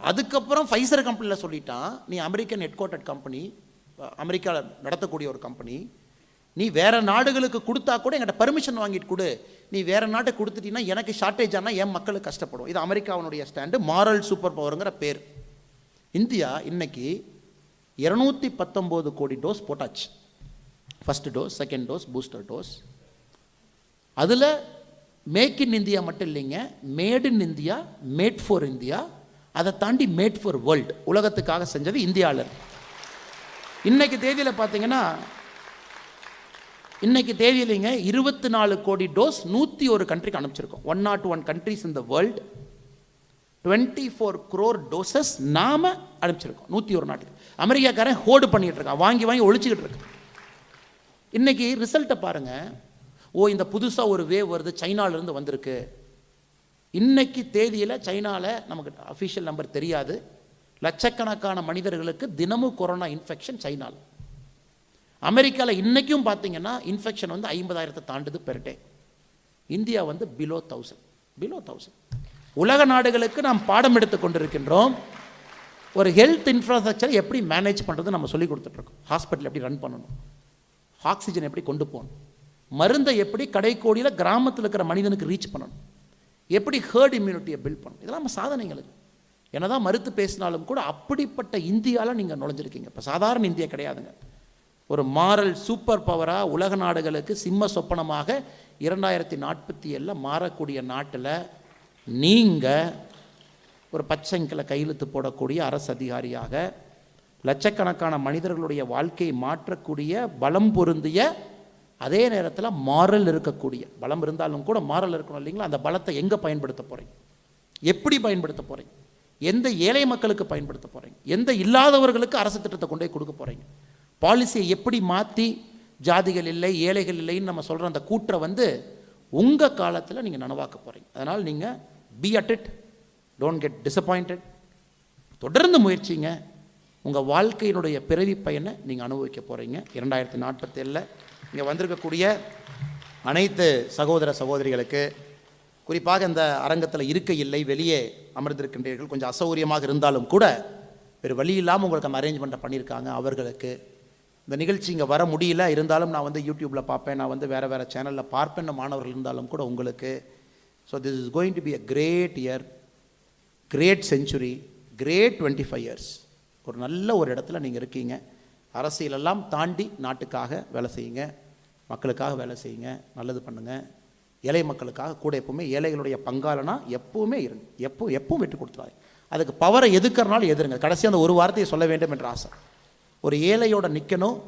அதுக்கப்புறம் ஃபைசர் கம்பெனியில் சொல்லிட்டான், நீ அமெரிக்கன் ஹெட் குவார்ட்டர்ட் கம்பெனி, அமெரிக்காவில் நடத்தக்கூடிய ஒரு கம்பெனி, நீ வேறு நாடுகளுக்கு கொடுத்தா கூட என்கிட்ட பர்மிஷன் வாங்கிட்டு கொடு, நீ வேறு நாட்டுக்கு கொடுத்துட்டீங்கன்னா எனக்கு ஷார்ட்டேஜ் ஆனால் என் மக்களுக்கு கஷ்டப்படும். இது அமெரிக்காவுடைய ஸ்டாண்டு, மாரல் சூப்பர் பவருங்கிற பேர். இந்தியா இன்னைக்கு 219 கோடி டோஸ் போட்டாச்சு. First dose, second dose, booster dose. அதில் மேக் இன் இந்தியா மட்டும் இல்லைங்க, made in India, made for India, அதை தாண்டி மேட் ஃபார் வேர்ல்டு, உலகத்துக்காக செஞ்சது இந்தியாவில். இன்னைக்கு தேதியில் பார்த்தீங்கன்னா, இன்னைக்கு தேதியிலைங்க 24 கோடி டோஸ் 101 கண்ட்ரிக்கு அனுப்பிச்சிருக்கோம். 101 countries in the world, 24 crore doses நாம அனுப்பிச்சிருக்கோம் 101 நாட்டுக்கு. அமெரிக்காக்காரன் ஹோல்டு பண்ணிட்டு இருக்கான், வாங்கி வாங்கி ஒழிச்சுக்கிட்டு இருக்கான். இன்னைக்கு ரிசல்ட்டை பாருங்க. ஓ, இந்த புதுசாக ஒரு வேவ் வருது, சைனாவிலேருந்து வந்திருக்கு. இன்னைக்கு தேதியில் சைனாவில் நமக்கு அஃபிஷியல் நம்பர் தெரியாது, லட்சக்கணக்கான மனிதர்களுக்கு தினமும் கொரோனா இன்ஃபெக்ஷன் சைனாவில். அமெரிக்காவில் இன்றைக்கும் பார்த்தீங்கன்னா இன்ஃபெக்ஷன் வந்து 50,000 தாண்டுது பெர் டே. இந்தியா வந்து பிலோ 1000. உலக நாடுகளுக்கு நாம் பாடம் எடுத்து கொண்டிருக்கின்றோம். ஒரு ஹெல்த் இன்ஃப்ராஸ்ட்ரக்சர் எப்படி மேனேஜ் பண்ணுறது நம்ம சொல்லி கொடுத்துட்ருக்கோம். ஹாஸ்பிட்டல் எப்படி ரன் பண்ணணும், ஆக்சிஜன் எப்படி கொண்டு போகணும், மருந்தை எப்படி கடைக்கோடியில் கிராமத்தில் இருக்கிற மனிதனுக்கு ரீச் பண்ணணும், எப்படி ஹேர்ட் இம்யூனிட்டியை பில்ட் பண்ணணும். இதெல்லாம் நம்ம சாதனைகளுக்கு என்னதான் மறுத்து பேசினாலும் கூட அப்படிப்பட்ட இந்தியாவில் நீங்கள் நுழைஞ்சிருக்கீங்க. இப்போ சாதாரண இந்தியா கிடையாதுங்க. ஒரு மாரல் சூப்பர் பவராக உலக நாடுகளுக்கு சிம்ம சொப்பனமாக 2047 மாறக்கூடிய நாட்டில் நீங்கள் ஒரு பச்சைங்களை கையெழுத்து போடக்கூடிய அரசு அதிகாரியாக லட்சக்கணக்கான மனிதர்களுடைய வாழ்க்கையை மாற்றக்கூடிய பலம் பொருந்திய, அதே நேரத்தில் மாரல் இருக்கக்கூடிய, பலம் இருந்தாலும் கூட மாரல் இருக்கணும் இல்லைங்களா? அந்த பலத்தை எங்கே பயன்படுத்த போகிறீங்க, எப்படி பயன்படுத்த போகிறீங்க, எந்த ஏழை மக்களுக்கு பயன்படுத்த போகிறீங்க, எந்த இல்லாதவர்களுக்கு அரசு திட்டத்தை கொண்டு போய் கொடுக்க போகிறீங்க, பாலிசியை எப்படி மாற்றி ஜாதிகள் இல்லை ஏழைகள் இல்லைன்னு நம்ம சொல்கிற அந்த கூற்றை வந்து உங்கள் காலத்தில் நீங்கள் நனவாக்க போகிறீங்க. அதனால் நீங்கள் be at it, don't get disappointed, தொடர்ந்து முயற்சிங்க. உங்கள் வாழ்க்கையினுடைய பிறவி பயனை நீங்கள் அனுபவிக்க போகிறீங்க. 2047 இங்கே வந்திருக்கக்கூடிய அனைத்து சகோதர சகோதரிகளுக்கு, குறிப்பாக இந்த அரங்கத்தில் இருக்க இல்லை, வெளியே அமர்ந்திருக்கின்றீர்கள், கொஞ்சம் அசௌகரியமாக இருந்தாலும் கூட வேறு வழி இல்லாமல் உங்களுக்கு அந்த அரேஞ்ச்மெண்ட்டை பண்ணியிருக்காங்க, அவர்களுக்கு இந்த நிகழ்ச்சி இங்கே வர முடியல, இருந்தாலும் நான் வந்து யூடியூப்பில் பார்ப்பேன், நான் வந்து வேறு சேனலில் பார்ப்பேன் மாணவர்கள் இருந்தாலும் கூட உங்களுக்கு. So this is going to be a great year, great century, great 25 years. ஒரு நல்ல ஒரு இடத்துல நீங்கள் இருக்கீங்க. அரசியலெல்லாம் தாண்டி நாட்டுக்காக வேலை செய்யுங்க, மக்களுக்காக வேலை செய்யுங்க, நல்லது பண்ணுங்கள். ஏழை மக்களுக்காக கூட எப்பவுமே ஏழைகளுடைய பங்காளனா எப்பவுமே இருங்க, எப்பவும் விட்டு கொடுத்துறாங்க. அதுக்கு பவரை எதுக்கிறனாலும் எதிருங்க. கடைசி அந்த ஒரு வார்த்தையை சொல்ல வேண்டும் என்ற ஆசை. ஒரு ஏழையோட நிற்கணும்,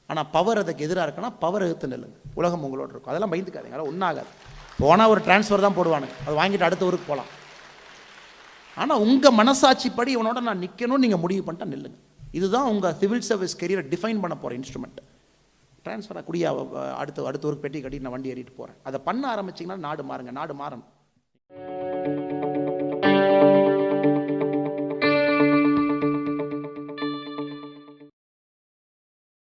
ஆனால் பவர் அதுக்கு எதிராக இருக்குன்னா பவர் எதிர்த்து நில்லுங்க. உலகம் உங்களோட இருக்கும், அதெல்லாம் பயந்துக்காதீங்க, அதெல்லாம் ஒன்றாகாது. போனால் ஒரு டிரான்ஸ்ஃபர் தான் போடுவானுங்க, அதை வாங்கிட்டு அடுத்த ஊருக்கு போகலாம். ஆனால் உங்கள் மனசாட்சிப்படி இவனோட நான் நிற்கணும்னு நீங்கள் முடிவு பண்ணிட்டா நில்லுங்க. இதுதான் உங்கள் சிவில் சர்வீஸ் கெரியரை டிஃபைன் பண்ண போகிற இன்ஸ்ட்ருமெண்ட். ட்ரான்ஸ்ஃபராக கூடிய அடுத்த ஊருக்கு பெட்டி கட்டி நான் வண்டி ஏறிட்டு போகிறேன், அதை பண்ண ஆரம்பிச்சிங்கன்னா நாடு மாறுங்க, நாடு மாறணும்.